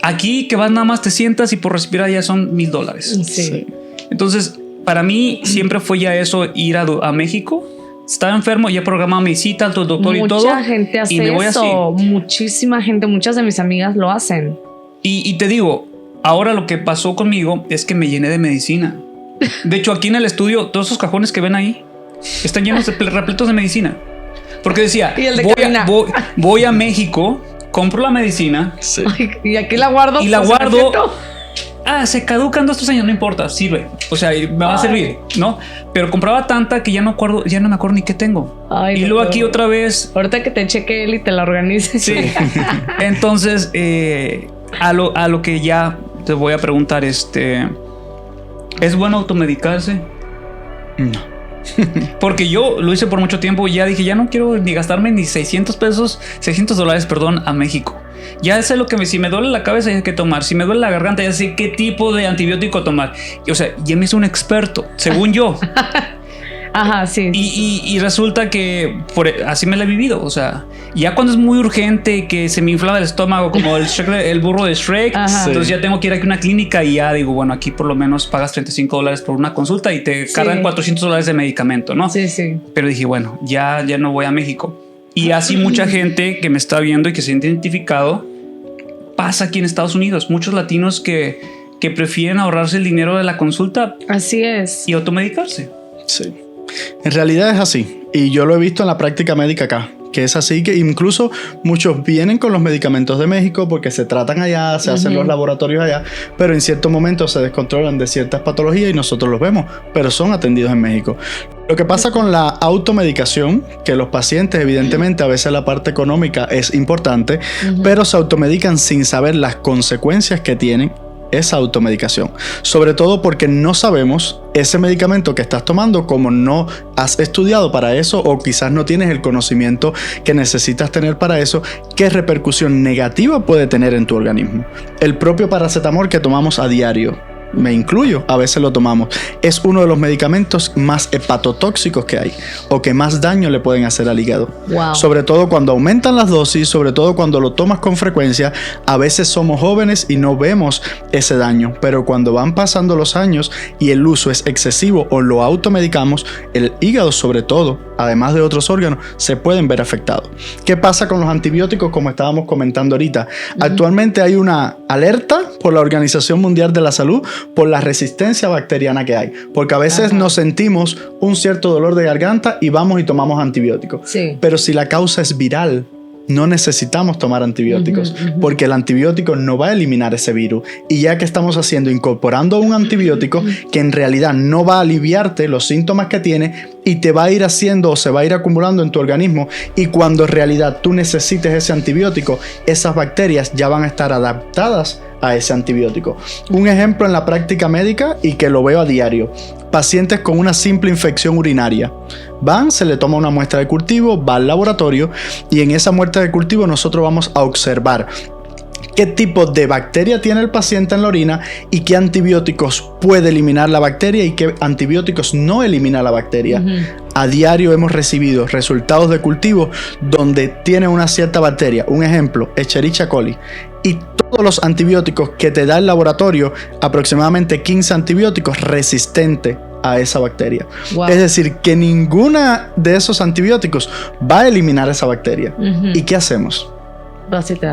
Aquí que vas nada más te sientas y por respirar ya son $1,000. Sí. Entonces, para mí siempre fue ya eso, ir a México. Estaba enfermo, ya programaba mi cita al doctor y todo. Mucha gente hace eso. Muchísima gente, muchas de mis amigas lo hacen. Y te digo, ahora lo que pasó conmigo es que me llené de medicina. De hecho, aquí en el estudio, todos esos cajones que ven ahí están llenos de repletos de medicina. Porque decía, voy a México, compro la medicina. Sí. Ay, y aquí la guardo. Y la guardo. Se caducan 2-3 años, no importa, sirve. O sea, me va a servir, ¿no? Pero compraba tanta que ya no me acuerdo ni qué tengo. Ay, y luego aquí otra vez. Ahorita que te cheque él y te la organice. Sí. Entonces, a lo que ya te voy a preguntar, ¿es bueno automedicarse? No. Porque yo lo hice por mucho tiempo y ya dije, ya no quiero ni gastarme ni $600, a México. Ya sé lo que si me duele la cabeza ya sé qué tomar, si me duele la garganta ya sé qué tipo de antibiótico tomar. O sea, ya me hice un experto, según yo. Ajá, sí. Y resulta que así me la he vivido. O sea, ya cuando es muy urgente que se me inflama el estómago, como el burro de Shrek, entonces ya tengo que ir aquí a una clínica y ya digo, bueno, aquí por lo menos pagas $35 por una consulta y te cargan $400 de medicamento, ¿no? Sí, sí. Pero dije, bueno, ya no voy a México. Y así mucha gente que me está viendo y que se ha identificado pasa aquí en Estados Unidos. Muchos latinos que prefieren ahorrarse el dinero de la consulta. Así es. Y automedicarse. Sí. En realidad es así. Y yo lo he visto en la práctica médica acá. Que es así, que incluso muchos vienen con los medicamentos de México porque se tratan allá, se hacen los laboratorios allá, pero en ciertos momentos se descontrolan de ciertas patologías y nosotros los vemos, pero son atendidos en México. Lo que pasa con la automedicación, que los pacientes, evidentemente, a veces la parte económica es importante, pero se automedican sin saber las consecuencias que tienen esa automedicación. Sobre todo porque no sabemos ese medicamento que estás tomando, como no has estudiado para eso o quizás no tienes el conocimiento que necesitas tener para eso, qué repercusión negativa puede tener en tu organismo. El propio paracetamol que tomamos a diario, me incluyo, a veces lo tomamos, es uno de los medicamentos más hepatotóxicos que hay o que más daño le pueden hacer al hígado. Wow. Sobre todo cuando aumentan las dosis, sobre todo cuando lo tomas con frecuencia. A veces somos jóvenes y no vemos ese daño, pero cuando van pasando los años y el uso es excesivo o lo automedicamos, el hígado sobre todo, además de otros órganos, se pueden ver afectados. ¿Qué pasa con los antibióticos? Como estábamos comentando ahorita, actualmente hay una alerta por la Organización Mundial de la Salud por la resistencia bacteriana que hay, porque a veces nos sentimos un cierto dolor de garganta y vamos y tomamos antibióticos. Sí. Pero si la causa es viral, no necesitamos tomar antibióticos, porque el antibiótico no va a eliminar ese virus. Y ya que estamos incorporando un antibiótico que en realidad no va a aliviarte los síntomas que tiene y te va a ir haciendo o se va a ir acumulando en tu organismo, y cuando en realidad tú necesites ese antibiótico, esas bacterias ya van a estar adaptadas a ese antibiótico. Un ejemplo en la práctica médica y que lo veo a diario: pacientes con una simple infección urinaria. Se le toma una muestra de cultivo, va al laboratorio y en esa muestra de cultivo nosotros vamos a observar qué tipo de bacteria tiene el paciente en la orina y qué antibióticos puede eliminar la bacteria y qué antibióticos no elimina la bacteria. A diario hemos recibido resultados de cultivo donde tiene una cierta bacteria. Un ejemplo, Escherichia coli. Y todos los antibióticos que te da el laboratorio, aproximadamente 15 antibióticos resistentes a esa bacteria. Wow. Es decir, que ninguna de esos antibióticos va a eliminar esa bacteria. ¿Y qué hacemos?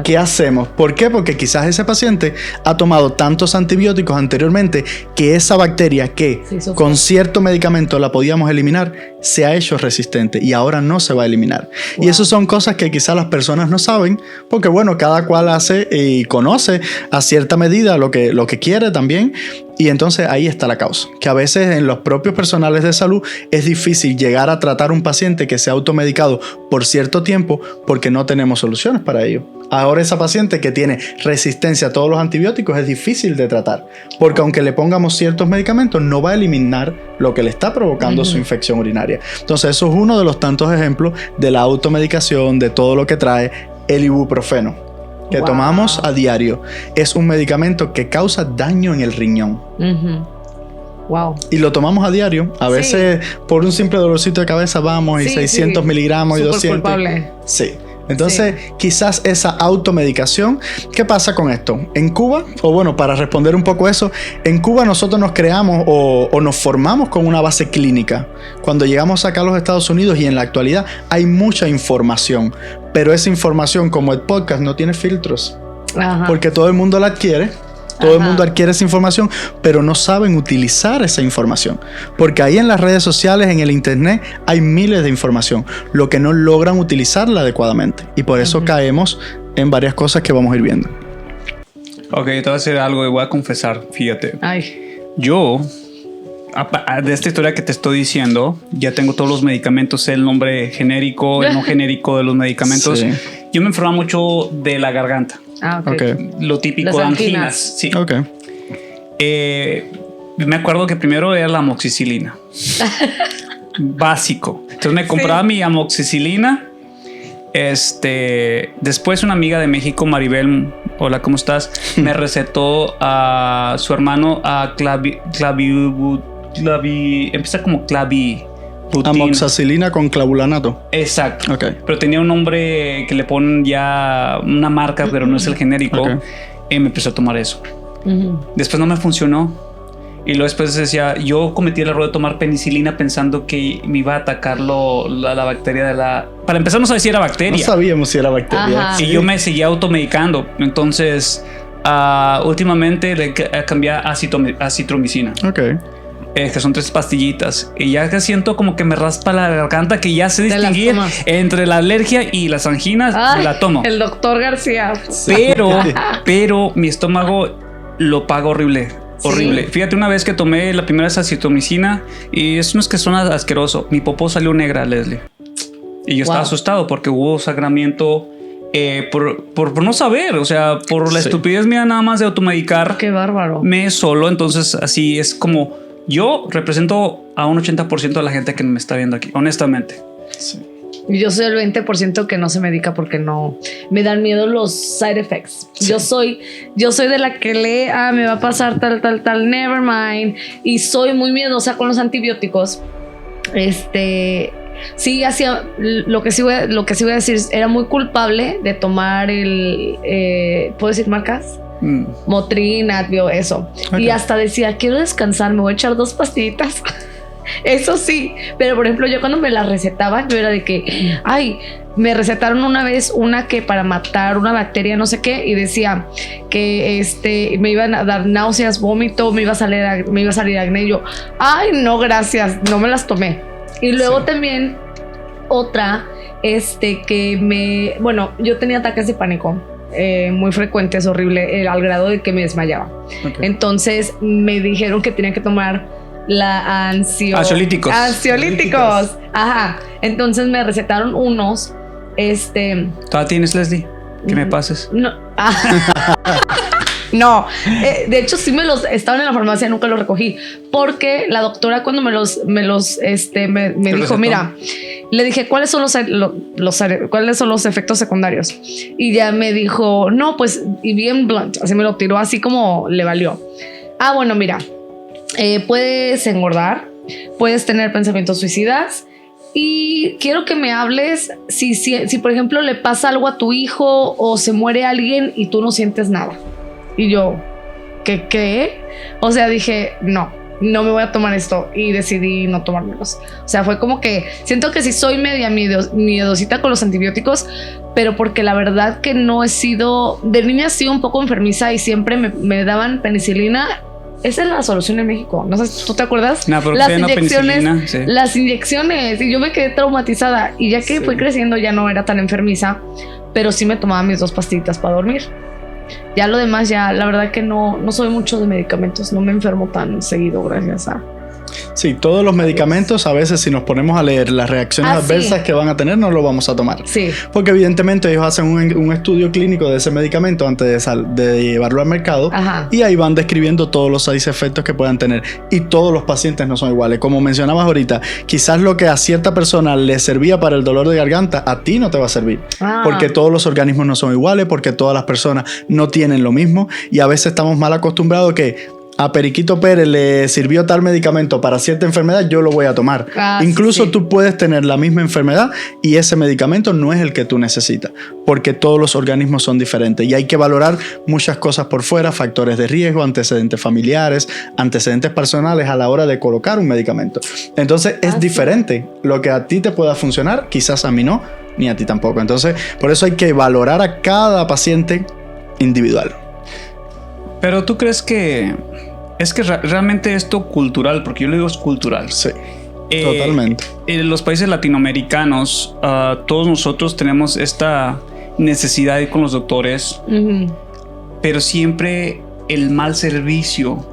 ¿Qué hacemos? ¿Por qué? Porque quizás ese paciente ha tomado tantos antibióticos anteriormente que esa bacteria que con cierto medicamento la podíamos eliminar se ha hecho resistente y ahora no se va a eliminar. Wow. Y eso son cosas que quizás las personas no saben porque bueno, cada cual hace y conoce a cierta medida lo que quiere también. Y entonces ahí está la causa, que a veces en los propios personales de salud es difícil llegar a tratar un paciente que se ha automedicado por cierto tiempo porque no tenemos soluciones para ello. Ahora esa paciente que tiene resistencia a todos los antibióticos es difícil de tratar, porque aunque le pongamos ciertos medicamentos no va a eliminar lo que le está provocando su infección urinaria. Entonces eso es uno de los tantos ejemplos de la automedicación, de todo lo que trae el ibuprofeno. Que tomamos a diario. Es un medicamento que causa daño en el riñón. Wow. Y lo tomamos a diario. A veces por un simple dolorcito de cabeza vamos y 600 miligramos y 200. Culpable. Sí. Entonces, quizás esa automedicación. ¿Qué pasa con esto? En Cuba, o bueno, para responder un poco eso, en Cuba nosotros nos creamos o nos formamos con una base clínica. Cuando llegamos acá a los Estados Unidos y en la actualidad hay mucha información, pero esa información, como el podcast, no tiene filtros. Ajá. Porque todo el mundo la adquiere. Todo el mundo adquiere esa información, pero no saben utilizar esa información. Porque ahí en las redes sociales, en el internet, hay miles de información, lo que no logran utilizarla adecuadamente. Y por eso caemos en varias cosas que vamos a ir viendo. Ok, te voy a decir algo y voy a confesar, fíjate. Ay. Yo, de esta historia que te estoy diciendo, ya tengo todos los medicamentos, el nombre genérico, el no genérico de los medicamentos. Sí. Yo me enfermaba mucho de la garganta. Ah, okay. Lo típico de anginas. Sí. Okay. Me acuerdo que primero era la amoxicilina. Básico. Entonces me compraba mi amoxicilina. Después una amiga de México, Maribel, hola, ¿cómo estás? Me recetó a su hermano a empieza como amoxicilina con clavulanato. Exacto. Okay. Pero tenía un nombre que le ponen ya una marca, pero no es el genérico. Okay. Y me empecé a tomar eso. Después no me funcionó. Y luego después decía, yo cometí el error de tomar penicilina pensando que me iba a atacar la bacteria de la... Para empezar no sabía si era bacteria. No sabíamos si era bacteria. Y yo me seguía automedicando. Entonces, últimamente le cambié a acitromicina. Ok. Que son 3 pastillitas. Y ya que siento como que me raspa la garganta, que ya sé distinguir entre la alergia y las anginas. Me la tomo. El doctor García. Pero mi estómago lo paga horrible. Horrible. Fíjate, una vez que tomé la primera acitromicina, y eso no es que suena asqueroso, mi popó salió negra, Leslie. Y yo estaba asustado porque hubo sangramiento por no saber, o sea, por la estupidez mía nada más de automedicar. Qué bárbaro. Me solo, entonces así es como yo represento a un 80% de la gente que me está viendo aquí, honestamente. Sí. Yo soy el 20% que no se medica porque no me dan miedo los side effects. Sí. Yo soy de la que lee, me va a pasar tal, never mind. Y soy muy miedosa con los antibióticos. Sí, hacía lo que sí voy a decir, era muy culpable de tomar ¿puedo decir marcas? Motrin, Advil, eso. Okay. Y hasta decía, quiero descansar, me voy a echar 2 pastillitas. Eso sí, pero por ejemplo yo cuando me la recetaban yo era de que me recetaron una vez una que para matar una bacteria no sé qué y decía que me iban a dar náuseas, vómito, me iba a salir acné y yo, no gracias, no me las tomé. Y luego también otra yo tenía ataques de pánico muy frecuentes, horrible, al grado de que me desmayaba. Okay. Entonces me dijeron que tenía que tomar ansiolíticos. Ajá. Entonces me recetaron unos. ¿Todavía tienes, Leslie? Que me pases. No. No. De hecho, sí estaban en la farmacia, nunca los recogí. Porque la doctora cuando me dijo, mira, Le dije, ¿cuáles son cuáles son los efectos secundarios? Y ya me dijo, no, pues, y bien blunt, así me lo tiró, así como le valió. Ah, bueno, mira, puedes engordar, puedes tener pensamientos suicidas y quiero que me hables si, por ejemplo, le pasa algo a tu hijo o se muere alguien y tú no sientes nada. Y yo, ¿qué? O sea, dije, no me voy a tomar esto y decidí no tomármelos. O sea, fue como que siento que sí soy media miedosita con los antibióticos, pero porque la verdad que no he sido, de niña he sido un poco enfermiza y siempre me daban penicilina. Esa es la solución en México. No sé, ¿tú te acuerdas? No, pero las inyecciones, sí. Las inyecciones. Y yo me quedé traumatizada. Y ya que fui creciendo ya no era tan enfermiza, pero sí me tomaba mis 2 pastillitas para dormir. Ya lo demás, ya la verdad que no soy mucho de medicamentos. No me enfermo tan seguido, gracias a... Sí, todos los medicamentos, a veces si nos ponemos a leer las reacciones adversas que van a tener, no lo vamos a tomar. Sí. Porque evidentemente ellos hacen un estudio clínico de ese medicamento antes de llevarlo al mercado. Ajá. Y ahí van describiendo todos los side efectos que puedan tener. Y todos los pacientes no son iguales. Como mencionabas ahorita, quizás lo que a cierta persona le servía para el dolor de garganta, a ti no te va a servir. Porque todos los organismos no son iguales, porque todas las personas no tienen lo mismo. Y a veces estamos mal acostumbrados que a Periquito Pérez le sirvió tal medicamento para cierta enfermedad, yo lo voy a tomar. Incluso tú puedes tener la misma enfermedad y ese medicamento no es el que tú necesitas, porque todos los organismos son diferentes y hay que valorar muchas cosas por fuera, factores de riesgo, antecedentes familiares, antecedentes personales a la hora de colocar un medicamento. Entonces es diferente. Lo que a ti te pueda funcionar, quizás a mí no, ni a ti tampoco. Entonces, por eso hay que valorar a cada paciente individual. Pero tú crees que es que realmente esto cultural, porque yo le digo es cultural. Sí, totalmente. En los países latinoamericanos, todos nosotros tenemos esta necesidad de ir con los doctores, pero siempre el mal servicio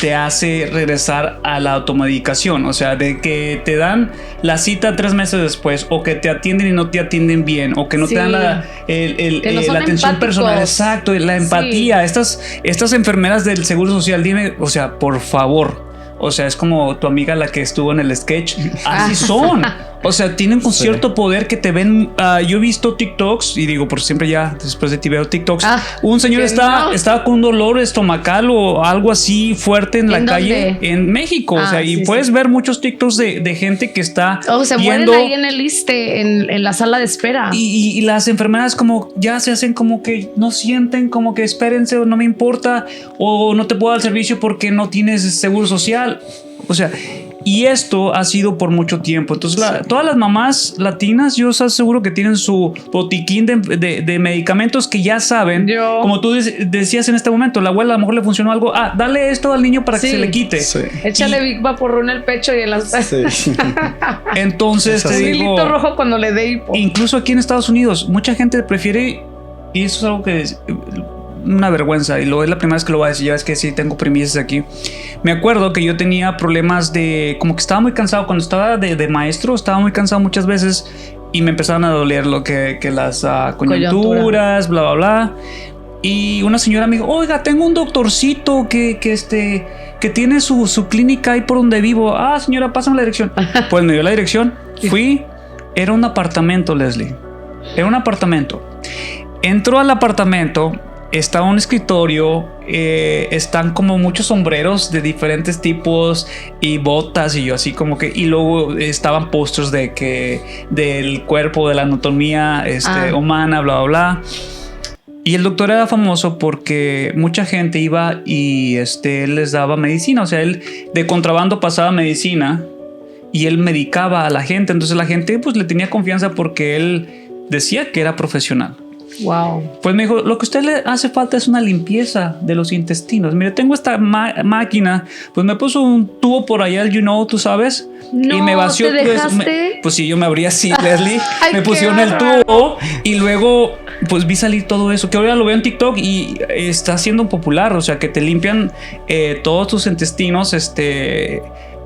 te hace regresar a la automedicación. O sea, de que te dan la cita 3 meses después, o que te atienden y no te atienden bien, o que no te dan la atención personal. Exacto, la empatía. Estas enfermeras del Seguro Social, dime, o sea, por favor. O sea, es como tu amiga la que estuvo en el sketch. Así son. O sea, tienen un cierto poder que te ven. Yo he visto TikToks y digo, por siempre ya después de ti veo TikToks. Un señor estaba con un dolor estomacal o algo así fuerte en la calle en México. O sea, y puedes ver muchos TikToks de gente que está. Se mueren ahí en el ISSSTE, en la sala de espera. Y las enfermeras como ya se hacen como que no sienten, como que espérense, o no me importa, o no te puedo dar el servicio porque no tienes seguro social. O sea, y esto ha sido por mucho tiempo. Entonces, todas las mamás latinas, yo estoy seguro que tienen su botiquín de medicamentos que ya saben. Como tú decías en este momento, la abuela a lo mejor le funcionó algo. Dale esto al niño para que se le quite. Sí. Échale Big Vaporru en el pecho y en las... Sí. Entonces, te digo... hilito rojo cuando le dé hipo. Incluso aquí en Estados Unidos, mucha gente prefiere... Y eso es algo que... una vergüenza, y es la primera vez que lo voy a decir. Ya es que sí tengo primicias aquí. Me acuerdo que yo tenía problemas de, como que estaba muy cansado cuando estaba de maestro, estaba muy cansado muchas veces y me empezaron a doler lo que las coyunturas, bla bla bla. Y una señora me dijo, oiga, tengo un doctorcito que tiene su clínica ahí por donde vivo. Señora, pásame la dirección. Pues me dio la dirección, fui. Era un apartamento, Leslie. Era un apartamento. Entró al apartamento. Está un escritorio, están como muchos sombreros de diferentes tipos y botas, y yo así como que, y luego estaban pósters del cuerpo, de la anatomía humana, bla bla bla. Y el doctor era famoso porque mucha gente iba y él les daba medicina. O sea, él de contrabando pasaba medicina y él medicaba a la gente. Entonces la gente pues le tenía confianza porque él decía que era profesional. Wow. Pues me dijo, lo que a usted le hace falta es una limpieza de los intestinos. Mire, tengo esta máquina, pues me puso un tubo por allá, tú sabes. No, y me vació. ¿te dejaste? Pues sí, yo me abrí así, Leslie. Ay, me pusieron el tubo y luego pues vi salir todo eso, que ahora lo veo en TikTok y está siendo popular. O sea, que te limpian todos tus intestinos,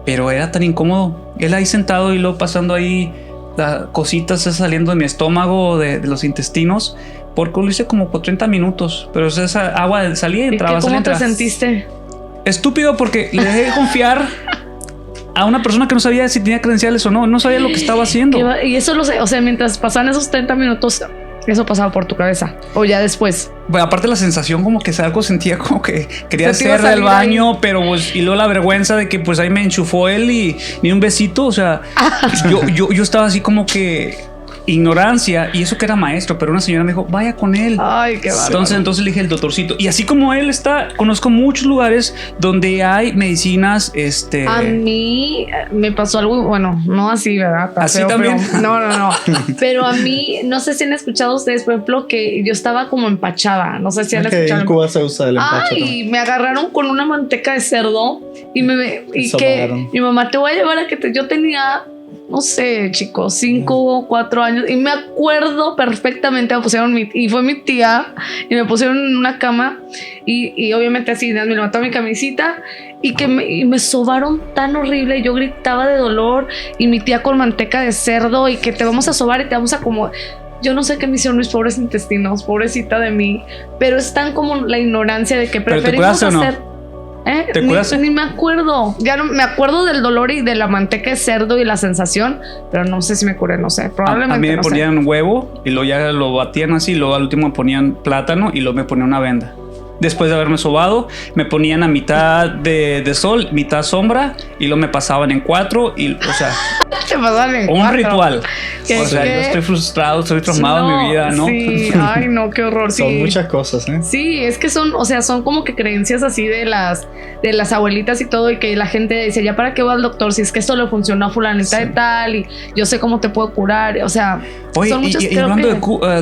pero era tan incómodo. Él ahí sentado y luego pasando ahí las cositas saliendo de mi estómago, de los intestinos, porque lo hice como por 30 minutos, pero esa agua salía y entraba. ¿Cómo te sentiste? Estúpido, porque le dejé confiar a una persona que no sabía si tenía credenciales o no sabía lo que estaba haciendo. Y eso lo sé, o sea, mientras pasaban esos 30 minutos, eso pasaba por tu cabeza, o ya después. Bueno, aparte la sensación como que algo sentía como que quería hacer del baño, ahí. Pero pues, y luego la vergüenza de que pues ahí me enchufó él y ni un besito, o sea, yo estaba así como que ignorancia, y eso que era maestro, pero una señora me dijo, vaya con él. Ay, qué bárbaro. Entonces le dije el doctorcito. Y así como él está, conozco muchos lugares donde hay medicinas. A mí me pasó algo, bueno, no así, ¿verdad? Así también. Pero, no. Pero a mí, no sé si han escuchado ustedes, por ejemplo, que yo estaba como empachada. No sé si han escuchado. En Cuba se usa el empacho. Ay, me agarraron con una manteca de cerdo y que mi mamá, te voy a llevar a que yo tenía, no sé, chicos, 5 o 4 años, y me acuerdo perfectamente, me pusieron y fue mi tía, y me pusieron en una cama, y obviamente así, me levantó mi camisita, y me sobaron tan horrible, yo gritaba de dolor, y mi tía con manteca de cerdo, y que te vamos a sobar y te vamos a como... Yo no sé qué me hicieron mis pobres intestinos, pobrecita de mí, pero es tan como la ignorancia de que preferimos hacer... ¿Te acuerdas? Ni me acuerdo. Ya no me acuerdo del dolor y de la manteca de cerdo y la sensación, pero no sé si me curé, no sé. Probablemente. A mí me ponían huevo y luego ya lo batían así, y luego al último me ponían plátano y luego me ponían una venda. Después de haberme sobado, me ponían a mitad de sol, mitad sombra, y luego me pasaban en 4 y, o sea, te pasaban en un 4. Ritual. O sea, yo estoy frustrado, estoy traumado en mi vida, ¿no? Sí, ay, no, qué horror. Sí. Son muchas cosas, ¿eh? Sí, es que son como que creencias así de las abuelitas y todo, y que la gente dice, ya para qué va al doctor si es que esto le funcionó a fulanita de tal, y yo sé cómo te puedo curar, o sea, oye, son muchas. Y hablando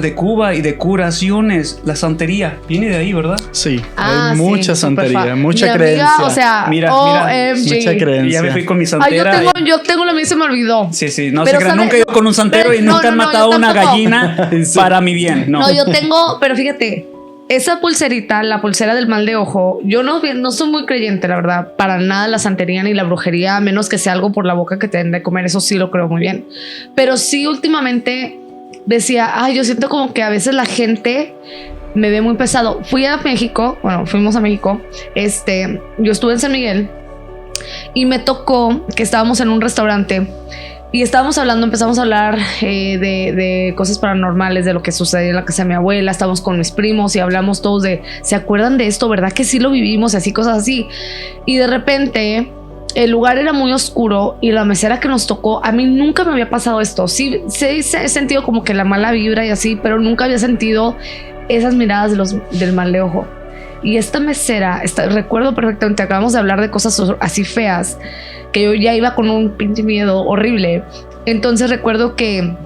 de Cuba y de curaciones, la santería viene de ahí, ¿verdad? Sí, hay mucha santería, mucha mi creencia. Amiga, o sea, mira, mucha creencia. Ya me fui con mi santera. Yo tengo la mía, se me olvidó. Sí, no sé, nunca he ido con un santero y nunca han matado una gallina para mi bien. No, yo tengo, pero fíjate, esa pulserita, la pulsera del mal de ojo, yo no soy muy creyente, la verdad, para nada la santería ni la brujería, a menos que sea algo por la boca que te den de comer, eso sí lo creo muy bien. Pero sí, últimamente decía, yo siento como que a veces la gente me ve muy pesado. Fuimos a México, yo estuve en San Miguel y me tocó que estábamos en un restaurante y empezamos a hablar de cosas paranormales, de lo que sucedió en la casa de mi abuela. Estábamos con mis primos y hablamos todos ¿se acuerdan de esto? ¿Verdad que sí lo vivimos? Así, cosas así. Y de repente el lugar era muy oscuro y la mesera que nos tocó, a mí nunca me había pasado esto. Sí, he sentido como que la mala vibra y así, pero nunca había sentido esas miradas del mal de ojo. Y esta mesera, recuerdo perfectamente, acabamos de hablar de cosas así feas, que yo ya iba con un pinche miedo horrible. Entonces recuerdo que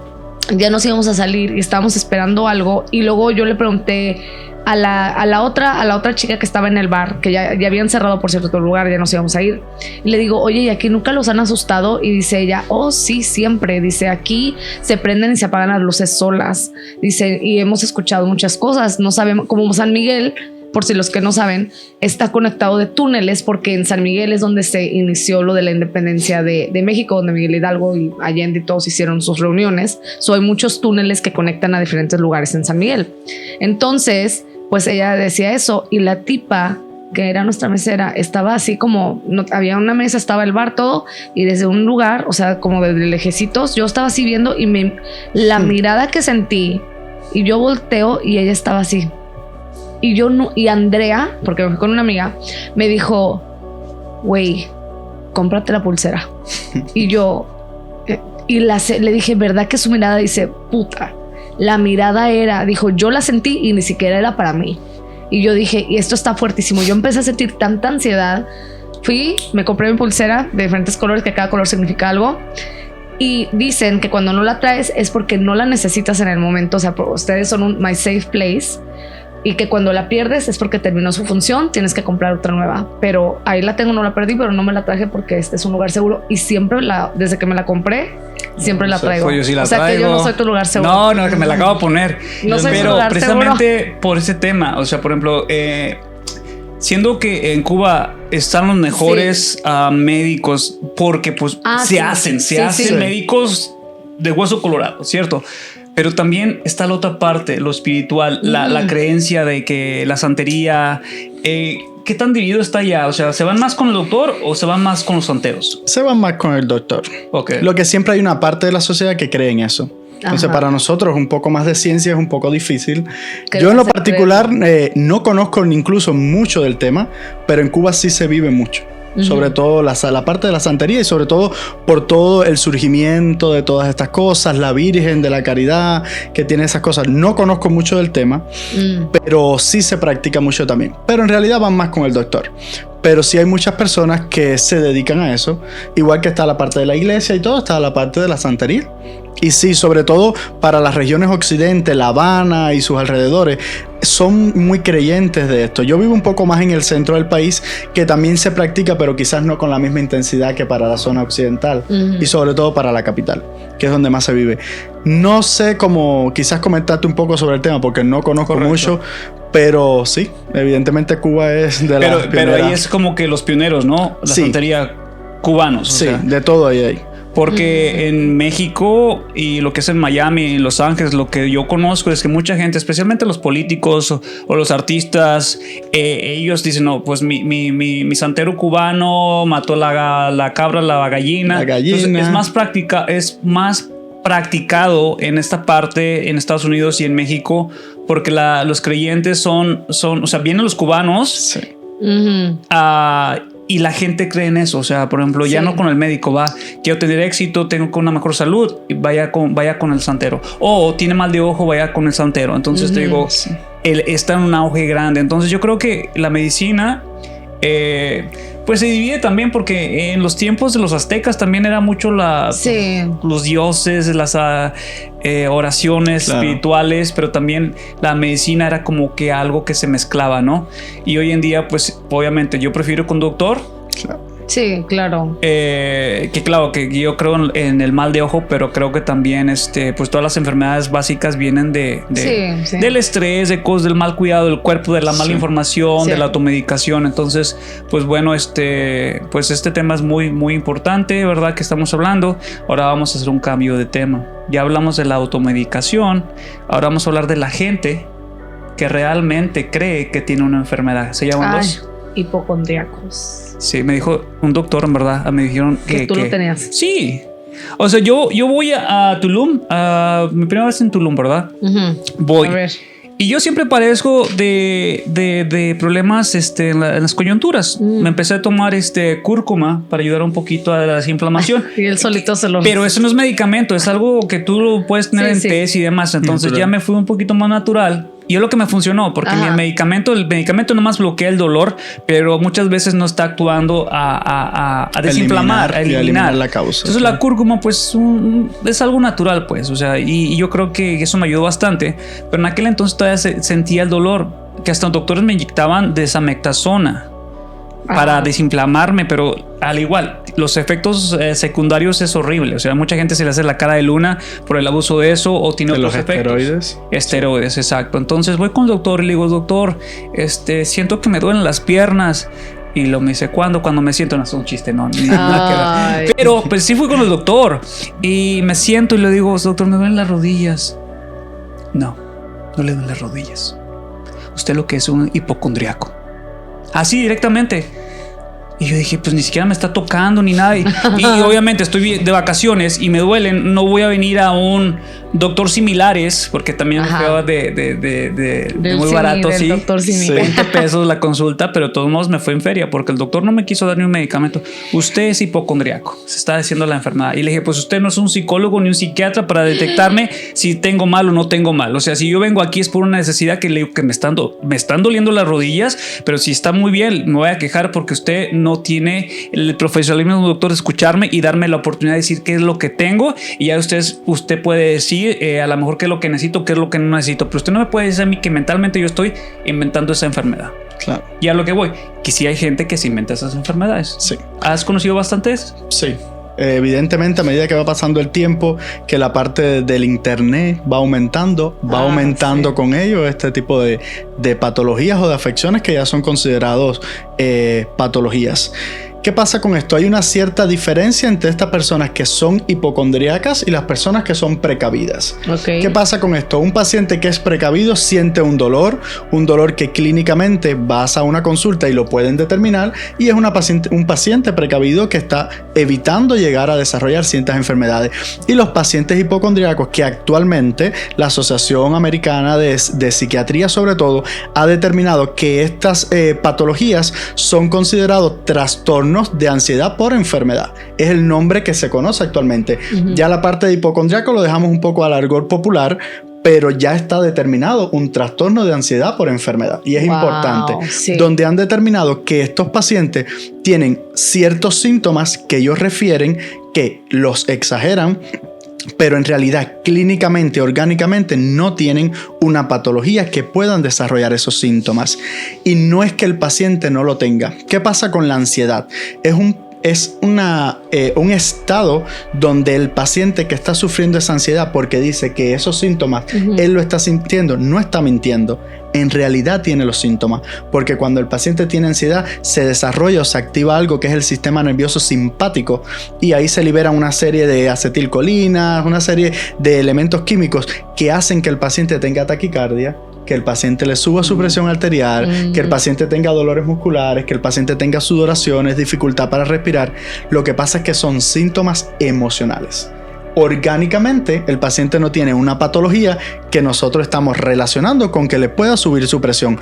ya nos íbamos a salir y estábamos esperando algo, y luego yo le pregunté a la otra chica que estaba en el bar, que ya habían cerrado por cierto lugar, ya nos íbamos a ir, y le digo, oye, ¿y aquí nunca los han asustado? Y dice ella, oh sí, siempre. Dice, aquí se prenden y se apagan las luces solas. Dice, y hemos escuchado muchas cosas. No sabemos, como San Miguel, por si los que no saben, está conectado de túneles, porque en San Miguel es donde se inició lo de la independencia de México, donde Miguel Hidalgo y Allende y todos hicieron sus reuniones. Hay muchos túneles que conectan a diferentes lugares en San Miguel. Entonces, pues ella decía eso, y la tipa que era nuestra mesera estaba así como, había una mesa, estaba el bar todo, y desde un lugar, o sea, como desde lejecitos, yo estaba así viendo, y la mirada que sentí, y yo volteo y ella estaba así. Y yo no, y Andrea, porque me fui con una amiga, me dijo, güey, cómprate la pulsera. Y yo, le dije, ¿verdad que su mirada? Dice, puta, la mirada dijo, yo la sentí y ni siquiera era para mí. Y yo dije, y esto está fuertísimo. Yo empecé a sentir tanta ansiedad. Fui, me compré mi pulsera de diferentes colores, que cada color significa algo. Y dicen que cuando no la traes es porque no la necesitas en el momento. O sea, ustedes son un my safe place. Y que cuando la pierdes es porque terminó su función, tienes que comprar otra nueva. Pero ahí la tengo, no la perdí, pero no me la traje porque este es un lugar seguro. Y siempre desde que me la compré, siempre la traigo. Pues yo sí la traigo. Que yo no soy tu lugar seguro. No, que me la acabo de poner. No soy pero tu lugar precisamente seguro. Por ese tema, o sea, por ejemplo, siendo que en Cuba están los mejores médicos, porque pues se hacen médicos de hueso colorado, ¿cierto? Pero también está la otra parte, lo espiritual, la creencia de que la santería, que qué tan dividido está ya? O sea, ¿se van más con el doctor o se van más con los santeros? Se van más con el doctor. Okay. Lo que siempre hay una parte de la sociedad que cree en eso. Entonces, para nosotros un poco más de ciencia es un poco difícil. Yo en lo particular no conozco incluso mucho del tema, pero en Cuba sí se vive mucho. Sobre todo la parte de la santería y sobre todo por todo el surgimiento de todas estas cosas, la Virgen de la Caridad que tiene esas cosas. No conozco mucho del tema, pero sí se practica mucho también. Pero en realidad van más con el doctor. Pero sí hay muchas personas que se dedican a eso. Igual que está la parte de la iglesia y todo, está la parte de la santería. Y sí, sobre todo para las regiones occidente, La Habana y sus alrededores, son muy creyentes de esto. Yo vivo un poco más en el centro del país, que también se practica, pero quizás no con la misma intensidad que para la zona occidental. Y sobre todo para la capital, que es donde más se vive. No sé cómo quizás comentarte un poco sobre el tema, porque no conozco mucho. Pero sí, evidentemente Cuba es de la pero ahí es como que los pioneros, ¿no? La santería cubanos. Sí, de todo ahí. Porque en México y lo que es en Miami y Los Ángeles, lo que yo conozco es que mucha gente, especialmente los políticos o los artistas, ellos dicen, no, pues mi santero cubano mató la cabra, la gallina. Entonces, es más practicado en esta parte, en Estados Unidos y en México, porque los creyentes son, o sea, vienen los cubanos. Sí. Y la gente cree en eso. O sea, por ejemplo, ya no con el médico, quiero tener éxito, tengo una mejor salud, vaya con el santero. O tiene mal de ojo, vaya con el santero. Entonces te digo, él está en un auge grande. Entonces yo creo que la medicina pues se divide también, porque en los tiempos de los aztecas también era mucho los dioses, las oraciones espirituales, pero también la medicina era como que algo que se mezclaba, ¿no? Y hoy en día, pues obviamente yo prefiero con doctor. Sí, claro. Que claro, que yo creo en el mal de ojo, pero creo que también pues todas las enfermedades básicas vienen del estrés, del mal cuidado del cuerpo, de la mala información, de la automedicación. Entonces, pues bueno, pues este tema es muy, muy importante, ¿verdad? Que estamos hablando. Ahora vamos a hacer un cambio de tema. Ya hablamos de la automedicación. Ahora vamos a hablar de la gente que realmente cree que tiene una enfermedad. Se llaman los hipocondríacos. Sí, me dijo un doctor, en verdad. Me dijeron que tú lo tenías. Sí. O sea, yo voy a Tulum. Mi primera vez en Tulum, ¿verdad? Voy. A ver. Y yo siempre padezco de problemas en las coyunturas. Me empecé a tomar cúrcuma para ayudar un poquito a la desinflamación. Y él solito se lo... Pero eso no es medicamento, es algo que tú lo puedes tener en tés y demás. Entonces ya me fui un poquito más natural. Y es lo que me funcionó, porque el medicamento nomás bloquea el dolor, pero muchas veces no está actuando a desinflamar, a eliminar la causa. Entonces la cúrcuma pues es algo natural, pues, o sea, y yo creo que eso me ayudó bastante, pero en aquel entonces todavía sentía el dolor, que hasta los doctores me inyectaban desamectasona para desinflamarme, pero al igual, los efectos secundarios es horrible. O sea, mucha gente se le hace la cara de luna por el abuso de eso, o tiene otros efectos. Esteroides, exacto. Entonces voy con el doctor y le digo, doctor, siento que me duelen las piernas. Y lo me dice, ¿cuándo? Cuando me siento. No es un chiste, no, nada que ver. Pero pues sí fui con el doctor y me siento y le digo, doctor, me duelen las rodillas. No le duelen las rodillas. Usted lo que es un hipocondriaco. Así directamente. Y yo dije, pues ni siquiera me está tocando ni nada. Y obviamente estoy de vacaciones y me duelen. No voy a venir a un doctor similares, porque también me quedaba de muy barato, sí. 20 pesos la consulta, pero de todos modos me fue en feria porque el doctor no me quiso dar ni un medicamento. Usted es hipocondriaco, se está diciendo la enfermedad. Y le dije, pues usted no es un psicólogo ni un psiquiatra para detectarme si tengo mal o no tengo mal. O sea, si yo vengo aquí es por una necesidad que le digo que me están doliendo las rodillas, pero si está muy bien, me voy a quejar porque usted no tiene el profesionalismo de un doctor de escucharme y darme la oportunidad de decir qué es lo que tengo, y ya usted puede decir a lo mejor qué es lo que necesito, qué es lo que no necesito, pero usted no me puede decir a mí que mentalmente yo estoy inventando esa enfermedad. Claro. Y a lo que voy, que sí hay gente que se inventa esas enfermedades. Sí. ¿Has conocido bastantes? Sí. Evidentemente, a medida que va pasando el tiempo, que la parte del internet va aumentando con ello este tipo de patologías o de afecciones que ya son considerados patologías. ¿Qué pasa con esto? Hay una cierta diferencia entre estas personas que son hipocondríacas y las personas que son precavidas. Okay. ¿Qué pasa con esto? Un paciente que es precavido siente un dolor que clínicamente vas a una consulta y lo pueden determinar, y es un paciente precavido que está evitando llegar a desarrollar ciertas enfermedades. Y los pacientes hipocondríacos, que actualmente la Asociación Americana de Psiquiatría sobre todo ha determinado que estas patologías son considerados trastornos de ansiedad por enfermedad. Es el nombre que se conoce actualmente. Ya la parte de hipocondríaco lo dejamos un poco al argot popular, pero ya está determinado un trastorno de ansiedad por enfermedad. Y es importante. Sí. Donde han determinado que estos pacientes tienen ciertos síntomas que ellos refieren que los exageran, pero en realidad clínicamente, orgánicamente no tienen una patología que puedan desarrollar esos síntomas. Y no es que el paciente no lo tenga. ¿Qué pasa con la ansiedad? Es un estado donde el paciente que está sufriendo esa ansiedad porque dice que esos síntomas él lo está sintiendo, no está mintiendo. En realidad tiene los síntomas, porque cuando el paciente tiene ansiedad se desarrolla o se activa algo que es el sistema nervioso simpático, y ahí se liberan una serie de acetilcolinas, una serie de elementos químicos que hacen que el paciente tenga taquicardia, que el paciente le suba su presión arterial, que el paciente tenga dolores musculares, que el paciente tenga sudoraciones, dificultad para respirar. Lo que pasa es que son síntomas emocionales. Orgánicamente, el paciente no tiene una patología que nosotros estamos relacionando con que le pueda subir su presión,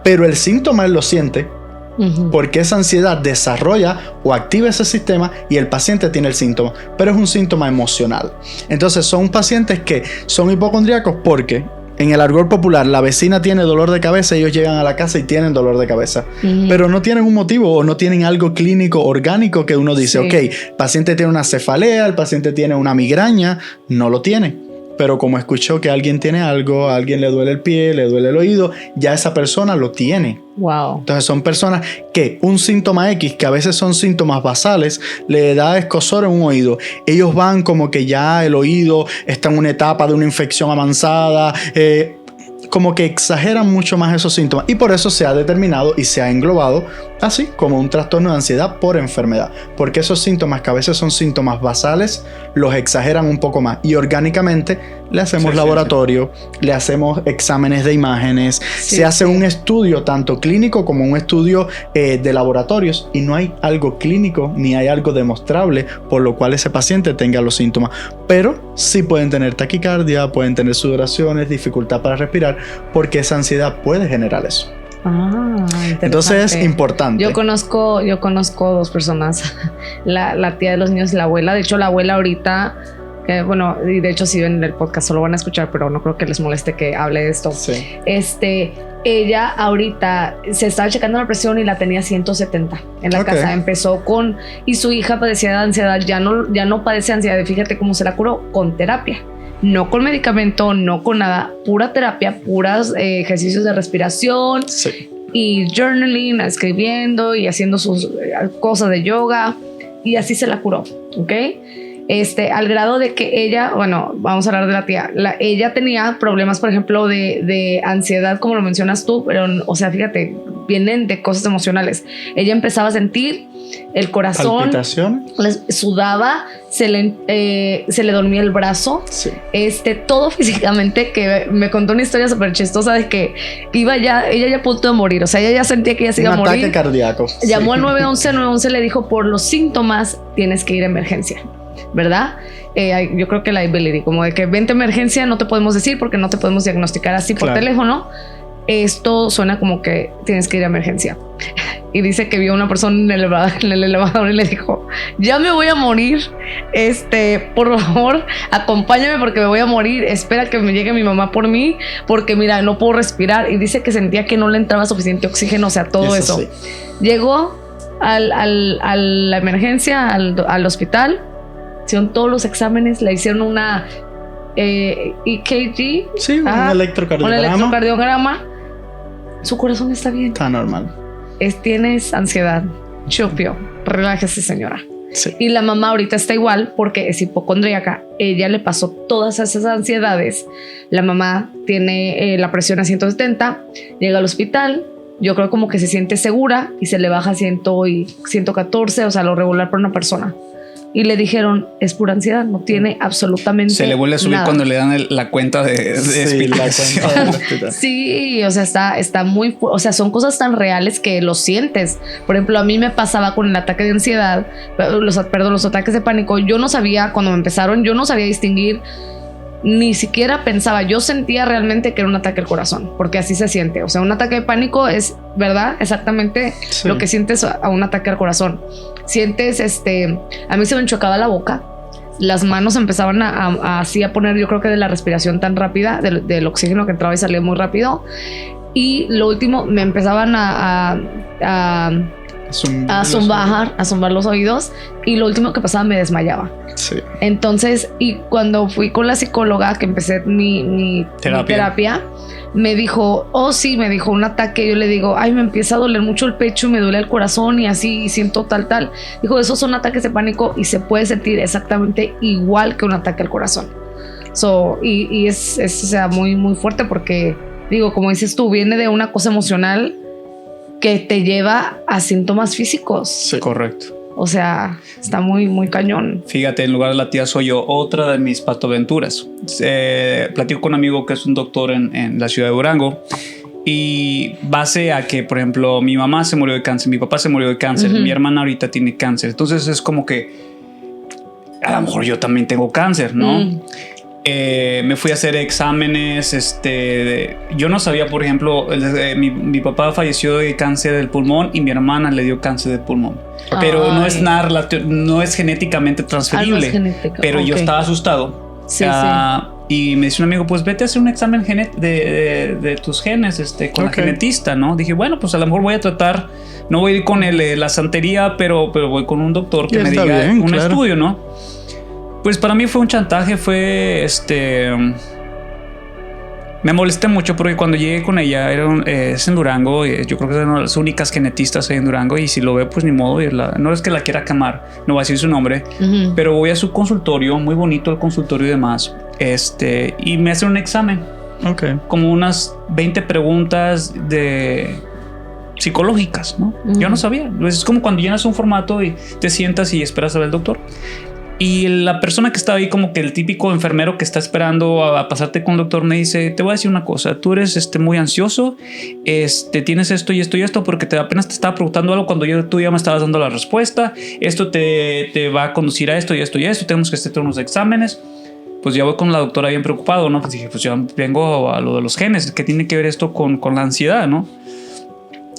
pero el síntoma él lo siente porque esa ansiedad desarrolla o activa ese sistema y el paciente tiene el síntoma, pero es un síntoma emocional. Entonces son pacientes que son hipocondríacos porque en el argot popular, la vecina tiene dolor de cabeza, ellos llegan a la casa y tienen dolor de cabeza. Pero no tienen un motivo o no tienen algo clínico orgánico que uno dice, ok, el paciente tiene una cefalea, el paciente tiene una migraña, no lo tiene. Pero como escuchó que alguien tiene algo, a alguien le duele el pie, le duele el oído, ya esa persona lo tiene. Wow. Entonces son personas que un síntoma X, que a veces son síntomas basales, le da escozor en un oído. Ellos van como que ya el oído está en una etapa de una infección avanzada, como que exageran mucho más esos síntomas, y por eso se ha determinado y se ha englobado así como un trastorno de ansiedad por enfermedad, porque esos síntomas que a veces son síntomas basales los exageran un poco más, y orgánicamente le hacemos laboratorio, le hacemos exámenes de imágenes, se hace un estudio tanto clínico como un estudio de laboratorios, y no hay algo clínico ni hay algo demostrable por lo cual ese paciente tenga los síntomas, pero sí pueden tener taquicardia, pueden tener sudoraciones, dificultad para respirar, porque esa ansiedad puede generar eso. Entonces es importante. Yo conozco dos personas, la tía de los niños y la abuela. De hecho, la abuela ahorita, bueno, y de hecho si ven el podcast solo van a escuchar, pero no creo que les moleste que hable de esto. Sí. Ella ahorita se estaba checando la presión y la tenía 170 en la casa. Empezó y su hija padecía de ansiedad, ya no padece ansiedad. Fíjate cómo se la curó, con terapia. No con medicamento, no con nada, pura terapia, puras ejercicios de respiración y journaling, escribiendo y haciendo sus cosas de yoga, y así se la curó, ¿ok? Al grado de que ella, bueno, vamos a hablar de la tía, ella tenía problemas, por ejemplo, de ansiedad, como lo mencionas tú, pero, o sea, fíjate, vienen de cosas emocionales. Ella empezaba a sentir el corazón, palpitación, sudaba, se le dormía el brazo, todo físicamente, que me contó una historia súper chistosa de que ella ya a punto de morir, o sea, ella ya sentía que ella se iba a morir. Un ataque cardíaco. Llamó al 911 le dijo, por los síntomas tienes que ir a emergencia, ¿verdad? Yo creo que la liability, como de que vente a emergencia, no te podemos decir porque no te podemos diagnosticar así por teléfono. Esto suena como que tienes que ir a emergencia. Y dice que vio a una persona en el elevador y le dijo, ya me voy a morir, por favor acompáñame porque me voy a morir, espera que me llegue mi mamá por mí porque mira, no puedo respirar. Y dice que sentía que no le entraba suficiente oxígeno, o sea, todo eso. Sí. Llegó a la emergencia, al hospital, hicieron todos los exámenes, le hicieron una EKG, un electrocardiograma. Su corazón está bien, está normal. Tienes ansiedad, chupio, relájese, señora. Sí. Y la mamá ahorita está igual porque es hipocondríaca. Ella le pasó todas esas ansiedades. La mamá tiene la presión a 170, llega al hospital, yo creo como que se siente segura y se le baja 114, o sea, lo regular para una persona. Y le dijeron, es pura ansiedad, no tiene absolutamente nada. Se le vuelve a subir nada. cuando le dan la cuenta de hospitalización. Sí, o sea, está muy... O sea, son cosas tan reales que lo sientes. Por ejemplo, a mí me pasaba con el ataque de ansiedad, los ataques de pánico. Yo no sabía, cuando me empezaron, yo no sabía distinguir, ni siquiera pensaba. Yo sentía realmente que era un ataque al corazón, porque así se siente. O sea, un ataque de pánico es, ¿verdad? Exactamente lo que sientes a un ataque al corazón. Sientes, a mí se me enchocaba la boca, las manos empezaban así a poner, yo creo que de la respiración tan rápida, del oxígeno que entraba y salía muy rápido, y lo último, me empezaban a zumbar los oídos, y lo último que pasaba, me desmayaba. Sí. Entonces, y cuando fui con la psicóloga, que empecé mi terapia, me dijo, me dijo un ataque. Yo le digo, ay, me empieza a doler mucho el pecho y me duele el corazón y así, y siento tal. Dijo, esos son ataques de pánico y se puede sentir exactamente igual que un ataque al corazón. Y es o sea, muy, muy fuerte, porque, digo, como dices tú, viene de una cosa emocional que te lleva a síntomas físicos. Sí, correcto. O sea, está muy, muy cañón. Fíjate, en lugar de la tía soy yo, otra de mis patoaventuras. Platico con un amigo que es un doctor en la ciudad de Durango, y base a que, por ejemplo, mi mamá se murió de cáncer, mi papá se murió de cáncer, mi hermana ahorita tiene cáncer. Entonces es como que a lo mejor yo también tengo cáncer, ¿no? Me fui a hacer exámenes. Yo no sabía, por ejemplo, mi papá falleció de cáncer del pulmón y mi hermana le dio cáncer del pulmón. Pero no es genéticamente transferible. No es genética. Pero yo estaba asustado. Sí. Y me dice un amigo, pues vete a hacer un examen de tus genes con la genetista, ¿no? Dije, bueno, pues a lo mejor voy a tratar, no voy a ir con la santería, pero voy con un doctor que me diga estudio, ¿no? Pues para mí fue un chantaje, me molesté mucho porque cuando llegué con ella, es en Durango, yo creo que es una de las únicas genetistas ahí en Durango, y si lo veo, pues ni modo, no es que la quiera quemar, no voy a decir su nombre, pero voy a su consultorio, muy bonito el consultorio y demás, y me hacen un examen, como unas 20 preguntas psicológicas, ¿no? Yo no sabía, es como cuando llenas un formato y te sientas y esperas a ver al doctor. Y la persona que estaba ahí, como que el típico enfermero que está esperando a pasarte con el doctor, me dice, te voy a decir una cosa, tú eres muy ansioso, tienes esto y esto y esto, porque apenas te estaba preguntando algo cuando tú ya me estabas dando la respuesta, esto te va a conducir a esto y esto y esto, tenemos que hacer unos exámenes. Pues ya voy con la doctora bien preocupado, ¿no? Pues dije, pues yo vengo a lo de los genes, ¿qué tiene que ver esto con la ansiedad, no?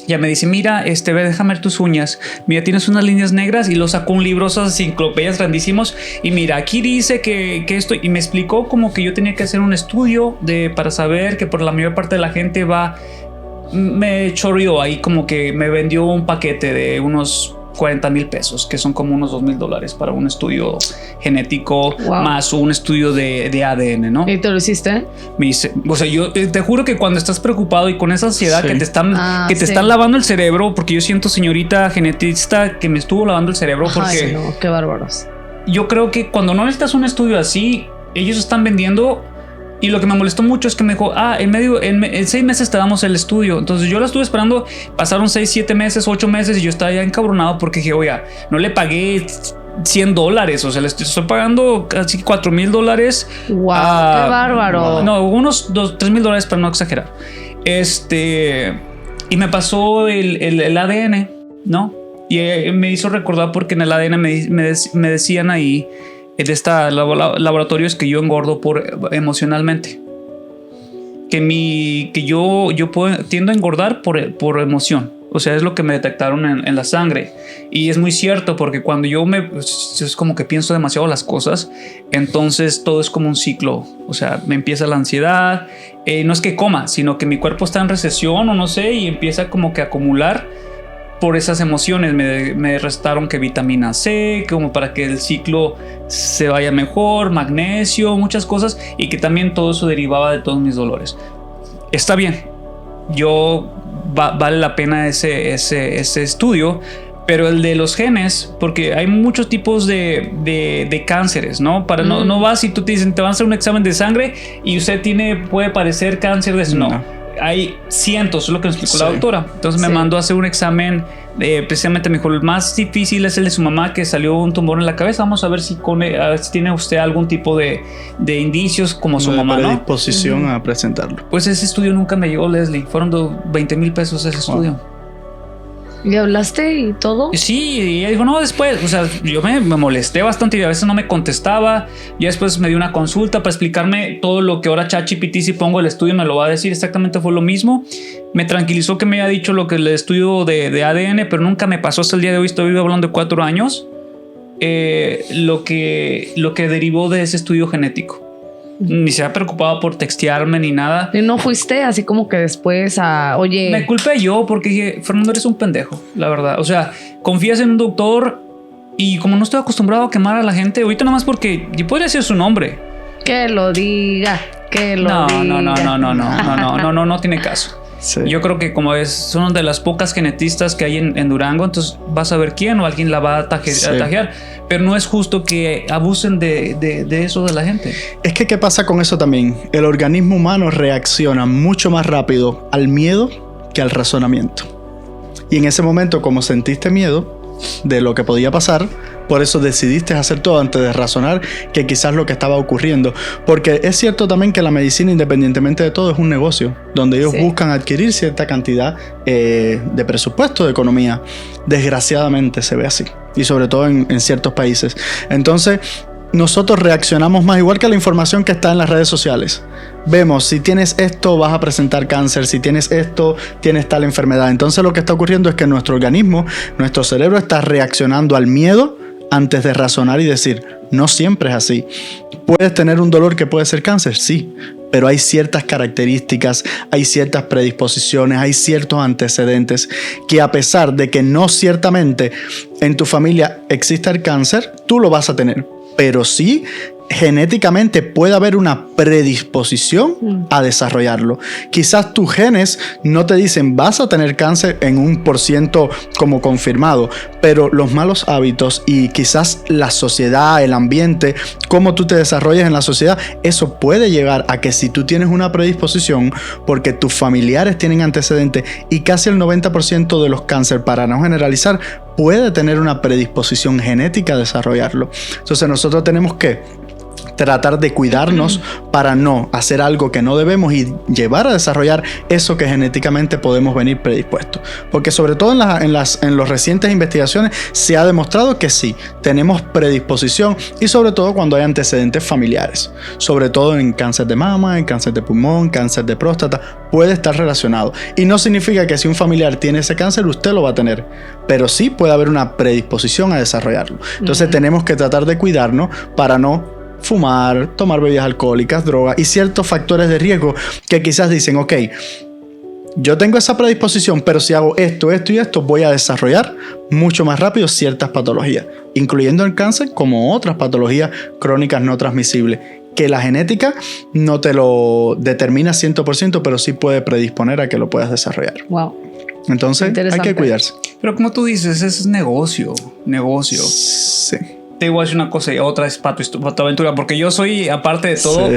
Ya me dice, mira, déjame ver tus uñas. Mira, tienes unas líneas negras, y lo sacó un libro, esas enciclopedias grandísimos. Y mira, aquí dice que esto, y me explicó como que yo tenía que hacer un estudio para saber que por la mayor parte de la gente me chorreó ahí, como que me vendió un paquete de unos 40,000 pesos, que son como unos $2,000 para un estudio genético, más un estudio de ADN, ¿no? ¿Y te lo hiciste? Me dice, o sea, yo te juro que cuando estás preocupado y con esa ansiedad que te están lavando el cerebro, porque yo siento, señorita genetista, que me estuvo lavando el cerebro, porque... Ay, no, qué bárbaros. Yo creo que cuando no necesitas un estudio así, ellos están vendiendo. Y lo que me molestó mucho es que me dijo, en 6 meses te damos el estudio. Entonces yo la estuve esperando, pasaron 6, 7 meses, 8 meses, y yo estaba ya encabronado porque dije, oiga, no le pagué $100, o sea, le estoy pagando casi $4,000. ¡Wow! ¡Qué bárbaro! No, unos $3,000 para no exagerar. Y me pasó el ADN, ¿no? Y me hizo recordar, porque en el ADN me decían ahí, de esta laboratorios, que yo engordo emocionalmente, que yo tiendo a engordar por emoción. O sea, es lo que me detectaron en la sangre, y es muy cierto, porque cuando es como que pienso demasiado las cosas, entonces todo es como un ciclo. O sea, me empieza la ansiedad, no es que coma, sino que mi cuerpo está en recesión o no sé, y empieza como que a acumular por esas emociones. Me restaron que vitamina C, como para que el ciclo se vaya mejor, magnesio, muchas cosas, y que también todo eso derivaba de todos mis dolores. Está bien, vale la pena ese estudio, pero el de los genes, porque hay muchos tipos de cánceres, ¿no? No vas y tú te dicen, te van a hacer un examen de sangre y usted puede padecer cáncer de eso. No. hay cientos, es lo que nos explicó la Sí. doctora. Entonces me mandó a hacer un examen. Precisamente me dijo, el más difícil es el de su mamá, que salió un tumor en la cabeza. Vamos a ver si tiene usted algún tipo de indicios como su mamá, ¿no? Predisposición a presentarlo. Pues ese estudio nunca me llegó, Leslie. Fueron 20,000 pesos ese estudio. ¿Y hablaste y todo? Sí, y ella dijo, no, después, o sea, yo me molesté bastante y a veces no me contestaba. Y después me dio una consulta para explicarme todo lo que ahora ChatGPT, si pongo el estudio, me lo va a decir. Exactamente fue lo mismo. Me tranquilizó que me haya dicho lo que el estudio de ADN, pero nunca me pasó hasta el día de hoy. Estoy hablando de 4 años. Lo que derivó de ese estudio genético. Ni se ha preocupado por textearme ni nada. ¿Y no fuiste así como que después oye? Me culpé yo porque dije, Fernando, eres un pendejo, la verdad. O sea, confías en un doctor y como no estoy acostumbrado a quemar a la gente, ahorita nada más porque yo podría decir su nombre. Que lo diga, que lo diga. No tiene caso. Sí. Yo creo que como son de las pocas genetistas que hay en Durango, entonces vas a ver quién o alguien la va a tajear. Pero no es justo que abusen de eso de la gente. Es que, ¿qué pasa con eso también? El organismo humano reacciona mucho más rápido al miedo que al razonamiento. Y en ese momento, como sentiste miedo de lo que podía pasar, por eso decidiste hacer todo antes de razonar que quizás lo que estaba ocurriendo. Porque es cierto también que la medicina, independientemente de todo, es un negocio donde ellos buscan adquirir cierta cantidad de presupuesto, de economía. Desgraciadamente se ve así. Y sobre todo en ciertos países. Entonces, nosotros reaccionamos más igual que a la información que está en las redes sociales. Vemos, si tienes esto vas a presentar cáncer, si tienes esto tienes tal enfermedad. Entonces lo que está ocurriendo es que nuestro organismo, nuestro cerebro está reaccionando al miedo antes de razonar y decir, no siempre es así. ¿Puedes tener un dolor que puede ser cáncer? Sí, pero hay ciertas características, hay ciertas predisposiciones, hay ciertos antecedentes que a pesar de que no ciertamente en tu familia exista el cáncer, tú lo vas a tener. Pero sí, genéticamente puede haber una predisposición a desarrollarlo. Quizás tus genes no te dicen vas a tener cáncer en un % como confirmado, pero los malos hábitos y quizás la sociedad, el ambiente, cómo tú te desarrollas en la sociedad, eso puede llegar a que si tú tienes una predisposición porque tus familiares tienen antecedentes y casi el 90% de los cánceres, para no generalizar, puede tener una predisposición genética a desarrollarlo. Entonces nosotros tenemos que tratar de cuidarnos para no hacer algo que no debemos y llevar a desarrollar eso que genéticamente podemos venir predispuestos. Porque sobre todo en las recientes investigaciones se ha demostrado que sí, tenemos predisposición y sobre todo cuando hay antecedentes familiares. Sobre todo en cáncer de mama, en cáncer de pulmón, cáncer de próstata, puede estar relacionado. Y no significa que si un familiar tiene ese cáncer, usted lo va a tener. Pero sí puede haber una predisposición a desarrollarlo. Entonces tenemos que tratar de cuidarnos para no fumar, tomar bebidas alcohólicas, drogas y ciertos factores de riesgo que quizás dicen, ok, yo tengo esa predisposición, pero si hago esto y esto, voy a desarrollar mucho más rápido ciertas patologías, incluyendo el cáncer como otras patologías crónicas no transmisibles, que la genética no te lo determina 100%, pero sí puede predisponer a que lo puedas desarrollar. Wow. Entonces hay que cuidarse. Pero como tú dices, es negocio. Sí. Te voy a decir una cosa y otra es para tu aventura, porque yo soy, aparte de todo,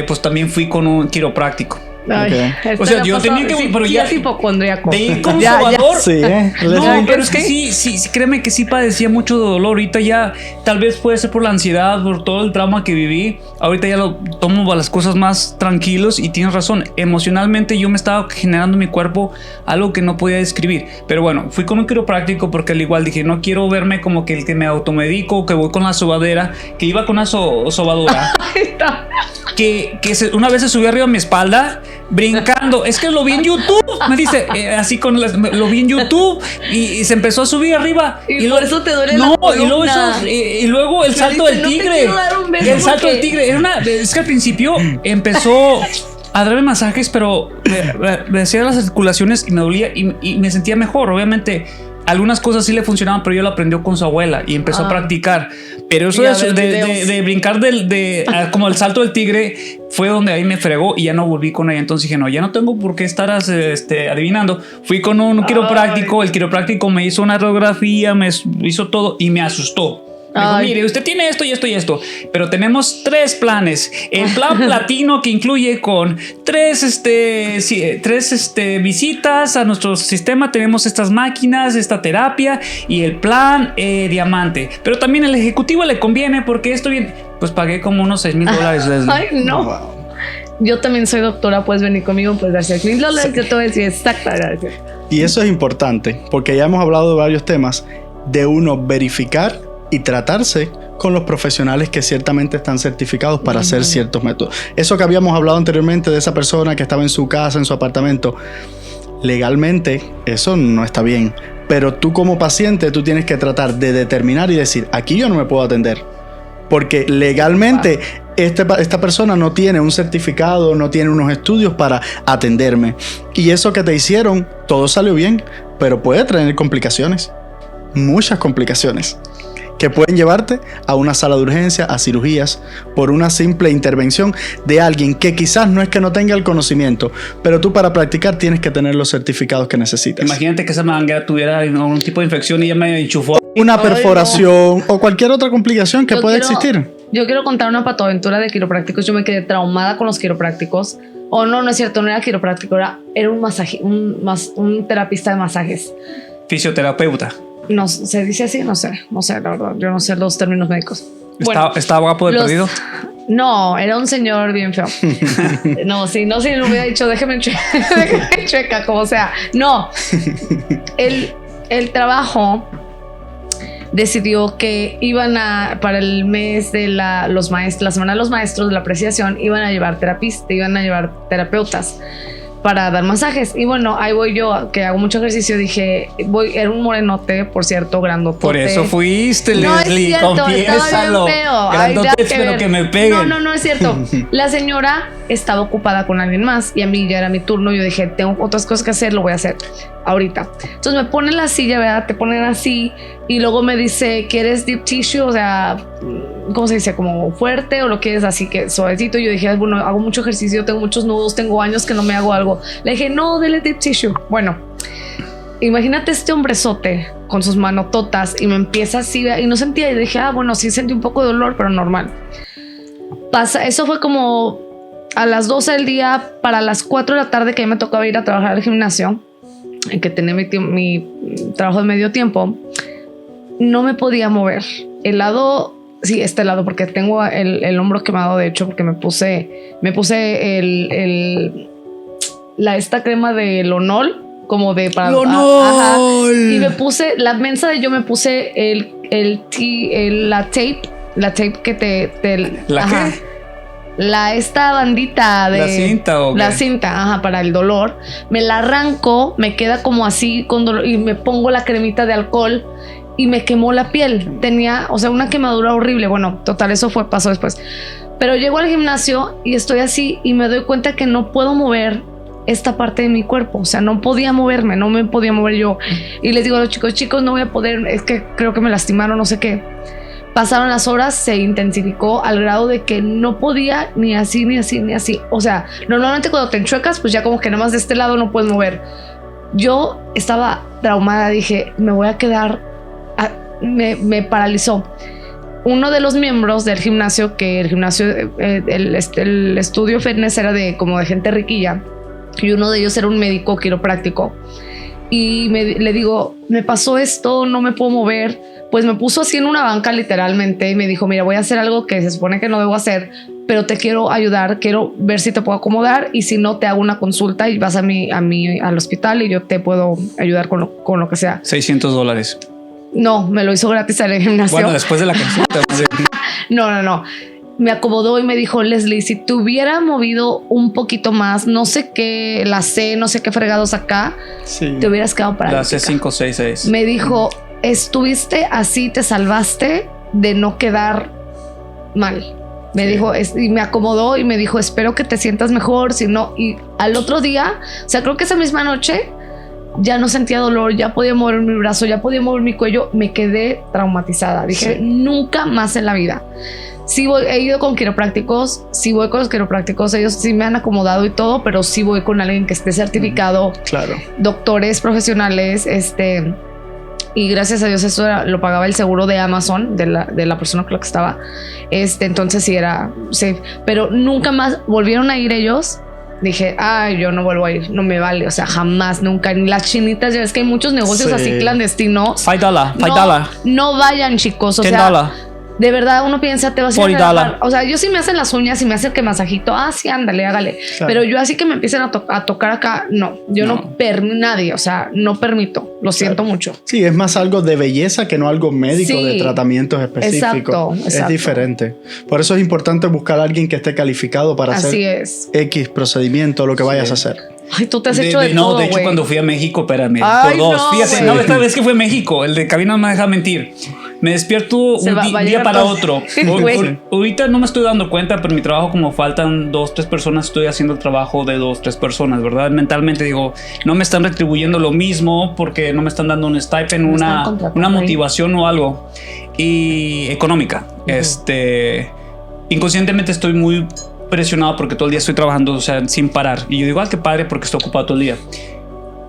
pues también fui con un quiropráctico. Ay, o sea, yo tenía que... pero ya es hipocondríaco. De ir con Salvador. Sí, no, pero es que sí, créeme que sí padecía mucho de dolor. Ahorita ya, tal vez puede ser por la ansiedad, por todo el trauma que viví. Ahorita ya lo tomo las cosas más tranquilos y tienes razón. Emocionalmente yo me estaba generando en mi cuerpo algo que no podía describir. Pero bueno, fui con un quiropráctico porque al igual dije, no quiero verme como que el que me automedico, que voy con la sobadera, que iba con una sobadora. que una vez se subió arriba de mi espalda brincando. Es que lo vi en YouTube, me dice, así lo vi en YouTube y se empezó a subir arriba y por eso te duele la columna. Y luego el salto del tigre. El salto del tigre es que al principio empezó a darme masajes, pero me hacía las articulaciones y me dolía y me sentía mejor. Obviamente algunas cosas sí le funcionaban, pero ella lo aprendió con su abuela y empezó a practicar. Pero eso de brincar como el salto del tigre fue donde ahí me fregó y ya no volví con ella. Entonces dije, no, ya no tengo por qué estar adivinando. Fui con un quiropráctico. El quiropráctico me hizo una radiografía, me hizo todo y me asustó. Me dijo, mire, usted tiene esto y esto y esto, pero tenemos 3 planes. El plan platino, que incluye con 3 visitas a nuestro sistema, tenemos estas máquinas, esta terapia, y el plan diamante. Pero también el ejecutivo le conviene porque esto viene... Pues pagué como unos $6,000, Leslie. Ay, no. Wow. Yo también soy doctora, puedes venir conmigo, puedes dar $6,000. Sí. Yo te voy a decir exactamente. Y eso es importante, porque ya hemos hablado de varios temas, de uno verificar y tratarse con los profesionales que ciertamente están certificados para hacer ciertos métodos. Eso que habíamos hablado anteriormente de esa persona que estaba en su casa, en su apartamento, legalmente eso no está bien. Pero tú como paciente, tú tienes que tratar de determinar y decir, aquí yo no me puedo atender. Porque legalmente esta persona no tiene un certificado, no tiene unos estudios para atenderme. Y eso que te hicieron, todo salió bien, pero puede traer complicaciones. Muchas complicaciones que pueden llevarte a una sala de urgencia, a cirugías, por una simple intervención de alguien que quizás no es que no tenga el conocimiento, pero tú para practicar tienes que tener los certificados que necesitas. Imagínate que esa manguera tuviera algún tipo de infección y ya me enchufó. Una perforación o cualquier otra complicación que pueda existir. Yo quiero contar una patoaventura de quiroprácticos. Yo me quedé traumada con los quiroprácticos. O no es cierto, no era quiropráctico, era un terapista de masajes. Fisioterapeuta. No, ¿se dice así? No sé, la verdad. Yo no sé los términos médicos. ¿Estaba guapo de perdido? No, era un señor bien feo. No, si lo hubiera dicho, déjeme chueca, como sea. No, el trabajo decidió que iban para el mes de la semana de los maestros de la apreciación, iban a llevar terapeutas para dar masajes. Y bueno, ahí voy yo, que hago mucho ejercicio. Dije, era un morenote, por cierto, grandotote. Por eso fuiste, no, Leslie, es cierto, confiésalo. Grandote, pero que me peguen. No es cierto. La señora estaba ocupada con alguien más y a mí ya era mi turno. Yo dije, tengo otras cosas que hacer, lo voy a hacer ahorita. Entonces me pone la silla, ¿verdad? Te ponen así y luego me dice, ¿quieres deep tissue? O sea, ¿cómo se dice? Como fuerte, o lo quieres así que suavecito. Yo dije, bueno, hago mucho ejercicio, tengo muchos nudos, tengo años que no me hago algo. Le dije, no, dele deep tissue. Bueno, imagínate este hombrezote con sus manototas y me empieza así y no sentía. Y dije, bueno, sí sentí un poco de dolor, pero normal. Eso fue como a las 12 del día, para las 4 de la tarde que me tocaba ir a trabajar al gimnasio, en que tenía mi trabajo de medio tiempo. No me podía mover. El lado, sí, este lado, porque tengo el hombro quemado, de hecho, porque me puse esta crema de Lonol, como de para ¡Lonol! Y me puse la mensa de yo, me puse la tape que te ¿La qué? Esta bandita de la cinta, ¿o qué? La cinta, para el dolor. Me la arranco, me queda como así con dolor y me pongo la cremita de alcohol y me quemó la piel. Tenía, una quemadura horrible. Bueno, total, eso pasó después. Pero llego al gimnasio y estoy así y me doy cuenta que no puedo mover esta parte de mi cuerpo. O sea, no podía moverme, no me podía mover yo. Y les digo a los chicos, no voy a poder, es que creo que me lastimaron, no sé qué. Pasaron las horas, se intensificó al grado de que no podía ni así, ni así, ni así. O sea, normalmente cuando te enchuecas, pues ya como que nada más de este lado no puedes mover. Yo estaba traumada, dije, me voy a quedar, me paralizó. Uno de los miembros del gimnasio, que el gimnasio, el estudio fitness era como de gente riquilla, y uno de ellos era un médico quiropráctico. Y le digo, me pasó esto, no me puedo mover. Pues me puso así en una banca literalmente y me dijo, mira, voy a hacer algo que se supone que no debo hacer, pero te quiero ayudar, quiero ver si te puedo acomodar y si no te hago una consulta y vas al hospital y yo te puedo ayudar con lo que sea. $600. No, me lo hizo gratis en el gimnasio. Bueno, después de la consulta. No. Me acomodó y me dijo, Leslie, si te hubiera movido un poquito más, no sé qué, no sé qué fregados acá, sí, te hubieras quedado paralítica. La C566. Me dijo, estuviste así, te salvaste de no quedar mal. Me dijo, y me acomodó y me dijo, espero que te sientas mejor, si no. Y al otro día, creo que esa misma noche ya no sentía dolor, ya podía mover mi brazo, ya podía mover mi cuello. Me quedé traumatizada. Dije, nunca más en la vida. Sí he ido con quiroprácticos, sí voy con los quiroprácticos, ellos sí me han acomodado y todo, pero sí voy con alguien que esté certificado. Claro. Doctores profesionales, y gracias a Dios eso lo pagaba el seguro de Amazon, de la persona con la que estaba. Entonces sí era safe. Pero nunca más volvieron a ir ellos. Dije, ay, yo no vuelvo a ir, no me vale, o sea, jamás, nunca. Ni las chinitas, ya ves que hay muchos negocios así clandestinos. $5. No vayan, chicos, o $10. sea, de verdad uno piensa, te vas a ir a relajar. O sea, yo sí me hacen las uñas y me hacen que masajito, sí, ándale, hágale. Claro. Pero yo así que me empiecen a tocar acá, no, yo no permito, nadie, o sea, no permito, lo siento mucho. Sí, es más algo de belleza que no algo médico, de tratamientos específicos. Exacto. Es diferente. Por eso es importante buscar a alguien que esté calificado para hacer X procedimiento, lo que vayas a hacer. Ay, tú te has hecho de todo, No, de hecho, cuando fui a México, espérame, por dos. No, fíjate, no, esta vez que fui a México, el de cabina no me deja mentir. Me despierto un día para otro. Ahorita no me estoy dando cuenta, pero mi trabajo, como faltan 2, 3 personas, estoy haciendo el trabajo de 2, 3 personas, ¿verdad? Mentalmente digo, no me están retribuyendo lo mismo porque no me están dando un stipend, una motivación o algo. Y económica. Inconscientemente estoy muy presionado porque todo el día estoy trabajando, o sea, sin parar. Y yo digo, qué padre, porque estoy ocupado todo el día.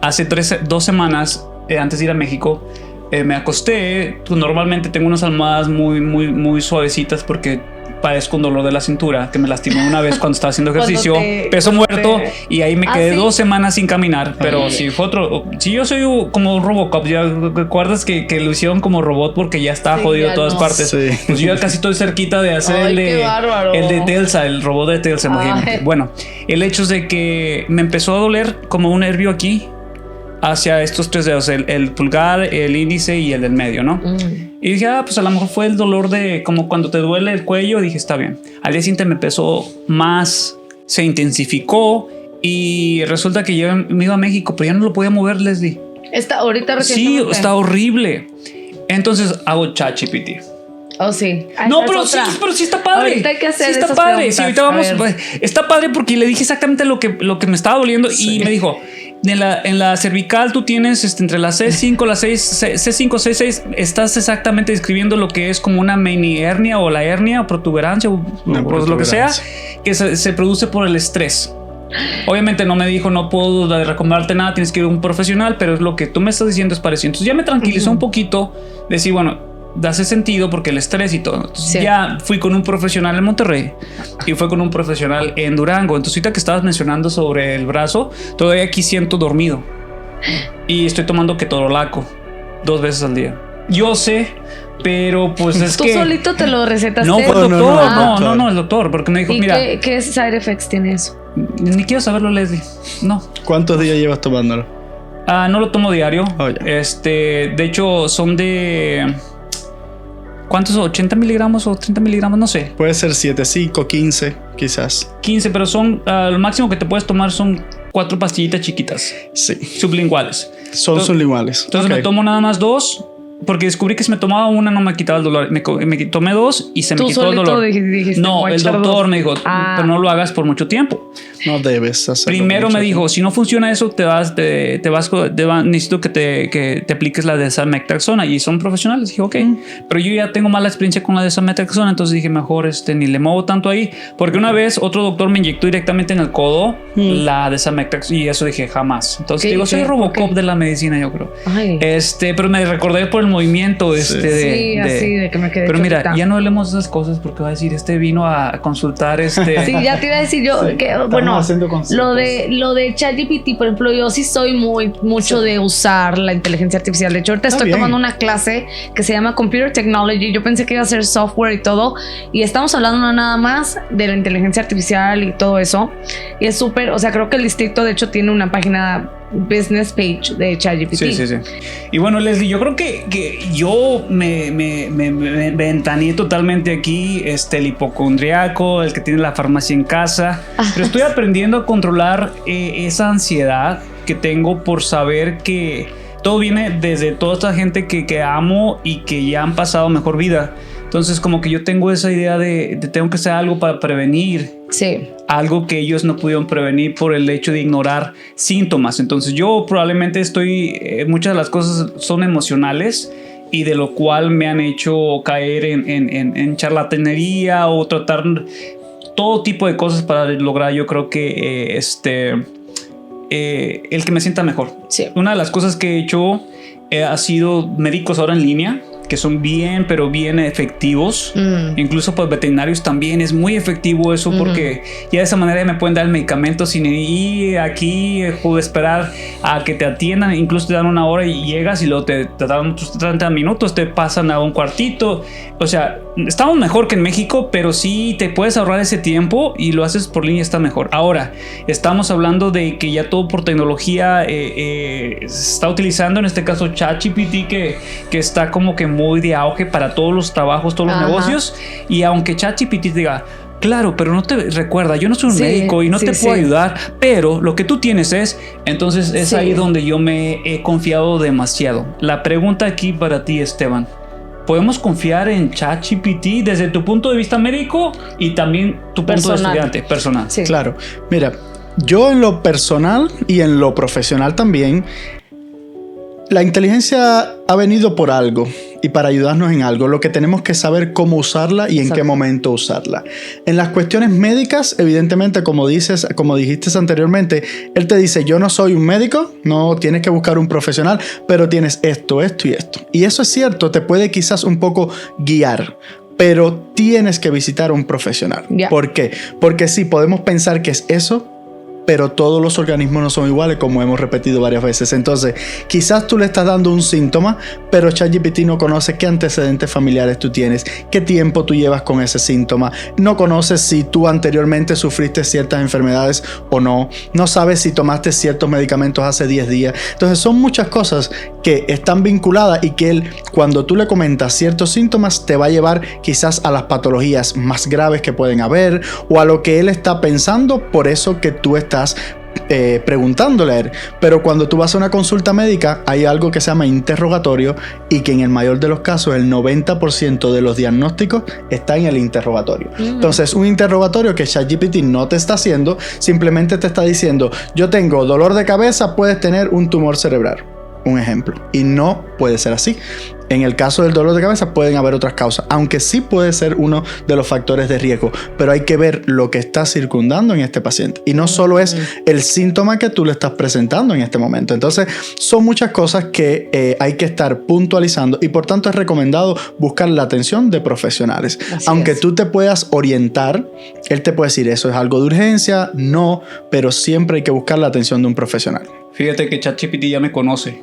Hace 2 semanas, antes de ir a México, me acosté. Normalmente tengo unas almohadas muy suavecitas porque padezco un dolor de la cintura que me lastimó una vez cuando estaba haciendo ejercicio, peso muerto, y ahí me quedé 2 semanas sin caminar. Pero si fue otro, si yo soy como un Robocop, ya recuerdas que lo hicieron como robot porque ya estaba jodido de todas partes. Pues yo ya casi estoy cerquita de hacer el de Telsa, el robot de Telsa, imagínate. Bueno, el hecho es de que me empezó a doler como un nervio aquí hacia estos 3 dedos, el pulgar, el índice y el del medio, ¿no? Y dije, pues a lo mejor fue el dolor de como cuando te duele el cuello. Dije, está bien. Al día siguiente me empezó más, se intensificó y resulta que yo me iba a México, pero ya no lo podía mover, Leslie. Ahorita recientemente. Sí, está horrible. Entonces hago ChatGPT. Sí. No, pero sí está padre. Ahorita hay que hacer está padre. Sí, ahorita vamos. Está padre porque le dije exactamente lo que me estaba doliendo y me dijo, en la cervical tú tienes entre la C5, la 6, C5, C6, estás exactamente describiendo lo que es como una mini hernia o la hernia o protuberancia o lo que sea, que se produce por el estrés. Obviamente no me dijo, no puedo recomendarte nada, tienes que ir a un profesional, pero es lo que tú me estás diciendo es parecido. Entonces ya me tranquilizó un poquito, decir, bueno, hace sentido porque el estrés y todo. Entonces ya fui con un profesional en Monterrey y fue con un profesional en Durango. Entonces ahorita que estabas mencionando sobre el brazo, todavía aquí siento dormido y estoy tomando ketorolaco 2 veces al día. Yo sé, pero pues es ¿Tú que... ¿Tú solito te lo recetaste? No, fue el doctor. No, el doctor, porque me dijo, ¿Y mira... ¿Qué side effects tiene eso? Ni quiero saberlo, Leslie. No. ¿Cuántos días llevas tomándolo? No lo tomo diario. De hecho, son de... ¿Cuántos? ¿80 miligramos o 30 miligramos? No sé. Puede ser 7, 5, 15, quizás. 15, pero son... lo máximo que te puedes tomar son 4 pastillitas chiquitas. Sí. Sublinguales. Son sublinguales. Entonces me tomo nada más 2... Porque descubrí que si me tomaba una no me quitaba el dolor. Me tomé 2 y se me quitó el dolor. Dijiste, no, el doctor me dijo, pero no lo hagas por mucho tiempo. No debes hacerlo. Primero me dijo, si no funciona eso, necesito que te apliques la desametaxona. Y son profesionales. Dije, ok. Pero yo ya tengo mala experiencia con la desametaxona. Entonces dije, mejor ni le muevo tanto ahí. Porque una vez otro doctor me inyectó directamente en el codo la desametaxona. Y eso dije, jamás. Entonces digo, soy Robocop de la medicina, yo creo. Pero me recordé por el movimiento así de que me quedé. Pero mira, ya no hablemos de esas cosas porque va a decir, vino a consultar Sí, ya te iba a decir yo que bueno, lo de ChatGPT, por ejemplo, yo sí soy mucho de usar la inteligencia artificial. De hecho, ahorita estoy tomando una clase que se llama Computer Technology. Yo pensé que iba a ser software y todo, y estamos hablando nada más de la inteligencia artificial y todo eso. Y es súper, o sea, creo que el distrito de hecho tiene una página business page de ChatGPT. Sí. Y bueno, Leslie, yo creo que yo me ventaneé totalmente aquí, el hipocondriaco, el que tiene la farmacia en casa, pero estoy aprendiendo a controlar esa ansiedad que tengo por saber que todo viene desde toda esta gente que amo y que ya han pasado mejor vida. Entonces como que yo tengo esa idea de tengo que hacer algo para prevenir algo que ellos no pudieron prevenir por el hecho de ignorar síntomas. Entonces yo probablemente muchas de las cosas son emocionales y de lo cual me han hecho caer en charlatanería o tratar todo tipo de cosas para lograr, yo creo que el que me sienta mejor. Una de las cosas que he hecho ha sido médicos ahora en línea, que son bien, pero bien efectivos. Incluso pues veterinarios también es muy efectivo eso, porque ya de esa manera ya me pueden dar el medicamento sin ir aquí o esperar a que te atiendan. Incluso te dan una hora y llegas y luego te dan tus 30 minutos, te pasan a un cuartito. O sea, estamos mejor que en México, pero sí te puedes ahorrar ese tiempo y lo haces por línea, está mejor. Ahora, estamos hablando de que ya todo por tecnología se está utilizando, en este caso ChatGPT, que está como que muy de auge para todos los trabajos, todos los negocios. Y aunque ChatGPT diga, claro, pero no te recuerda, yo no soy un médico y no te puedo ayudar, pero lo que tú tienes es, entonces es ahí donde yo me he confiado demasiado. La pregunta aquí para ti, Esteban, ¿podemos confiar en ChatGPT desde tu punto de vista médico y también tu punto de estudiante personal? Sí. Claro, mira, yo en lo personal y en lo profesional también, la inteligencia ha venido por algo y para ayudarnos en algo. Lo que tenemos que saber cómo usarla y en qué momento usarla. En las cuestiones médicas, evidentemente, como dijiste anteriormente, él te dice, yo no soy un médico, no tienes que buscar un profesional, pero tienes esto, esto y esto. Y eso es cierto, te puede quizás un poco guiar, pero tienes que visitar a un profesional. ¿Por qué? Porque sí, podemos pensar que es eso, pero todos los organismos no son iguales, como hemos repetido varias veces. Entonces, quizás tú le estás dando un síntoma, pero ChatGPT no conoce qué antecedentes familiares tú tienes, qué tiempo tú llevas con ese síntoma, no conoce si tú anteriormente sufriste ciertas enfermedades o no, no sabe si tomaste ciertos medicamentos hace 10 días. Entonces, son muchas cosas que están vinculadas y que él, cuando tú le comentas ciertos síntomas, te va a llevar quizás a las patologías más graves que pueden haber o a lo que él está pensando, por eso que tú estás preguntándole a él. Pero cuando tú vas a una consulta médica, hay algo que se llama interrogatorio y que en el mayor de los casos el 90% de los diagnósticos está en el interrogatorio. Entonces, un interrogatorio que ChatGPT no te está haciendo, simplemente te está diciendo, yo tengo dolor de cabeza, puedes tener un tumor cerebral. Un ejemplo. Y no puede ser así. En el caso del dolor de cabeza pueden haber otras causas, aunque sí puede ser uno de los factores de riesgo, pero hay que ver lo que está circundando en este paciente. Y no solo es el síntoma que tú le estás presentando en este momento. Entonces, son muchas cosas que hay que estar puntualizando y por tanto es recomendado buscar la atención de profesionales. Aunque tú te puedas orientar, él te puede decir, eso es algo de urgencia, no, pero siempre hay que buscar la atención de un profesional. Fíjate que ChatGPT ya me conoce.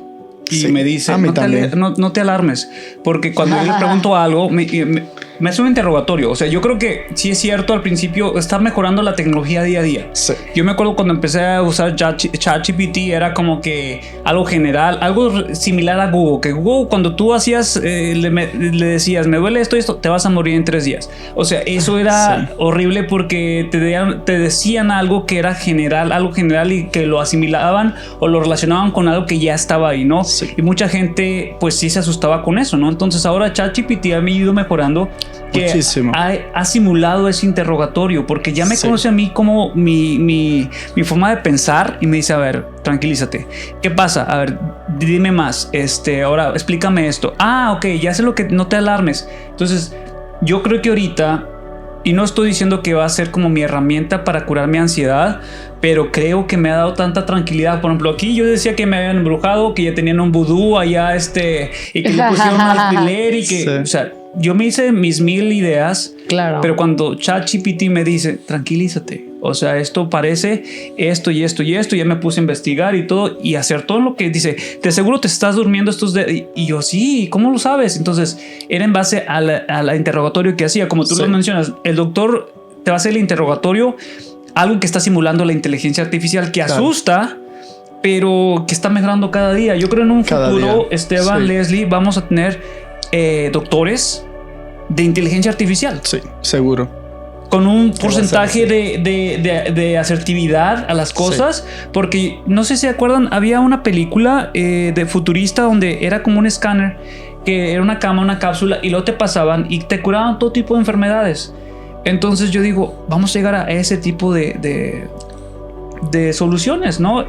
Y me dice, no te alarmes, porque cuando yo le pregunto algo, me hace un interrogatorio. O sea, yo creo que sí es cierto, al principio está mejorando la tecnología día a día. Sí. Yo me acuerdo cuando empecé a usar ChatGPT, era como que algo general, algo similar a Google, que Google cuando tú hacías, le decías, me duele esto y esto, te vas a morir en 3 días. O sea, eso era horrible porque te decían algo que era general, algo general y que lo asimilaban o lo relacionaban con algo que ya estaba ahí, ¿no? Sí. Y mucha gente pues sí se asustaba con eso, ¿no? Entonces ahora ChatGPT ha ido mejorando, que ha simulado ese interrogatorio, porque ya me conoce a mí como mi forma de pensar y me dice, a ver, tranquilízate, ¿qué pasa? A ver, dime más, ahora explícame esto. Ok, ya sé lo que, no te alarmes. Entonces yo creo que ahorita, y no estoy diciendo que va a ser como mi herramienta para curar mi ansiedad, pero creo que me ha dado tanta tranquilidad. Por ejemplo, aquí yo decía que me habían embrujado, que ya tenían un vudú allá, y que le pusieron un alfiler y que, o sea, yo me hice mis 1000 ideas, pero cuando ChatGPT me dice, tranquilízate, o sea, esto parece esto y esto y esto, ya me puse a investigar y todo, y hacer todo lo que dice, de seguro te estás durmiendo estos días, y yo, sí, ¿cómo lo sabes? Entonces, era en base a la interrogatorio que hacía, como tú lo mencionas, el doctor te va a hacer el interrogatorio, algo que está simulando la inteligencia artificial, que asusta, pero que está mejorando cada día. Yo creo en un futuro, Esteban, Leslie, vamos a tener doctores de inteligencia artificial. Sí, seguro. Con un porcentaje de asertividad a las cosas. Porque no sé si se acuerdan, había una película de futurista donde era como un escáner, que era una cama, una cápsula, y luego te pasaban y te curaban todo tipo de enfermedades. Entonces yo digo, vamos a llegar a ese tipo de soluciones, ¿no?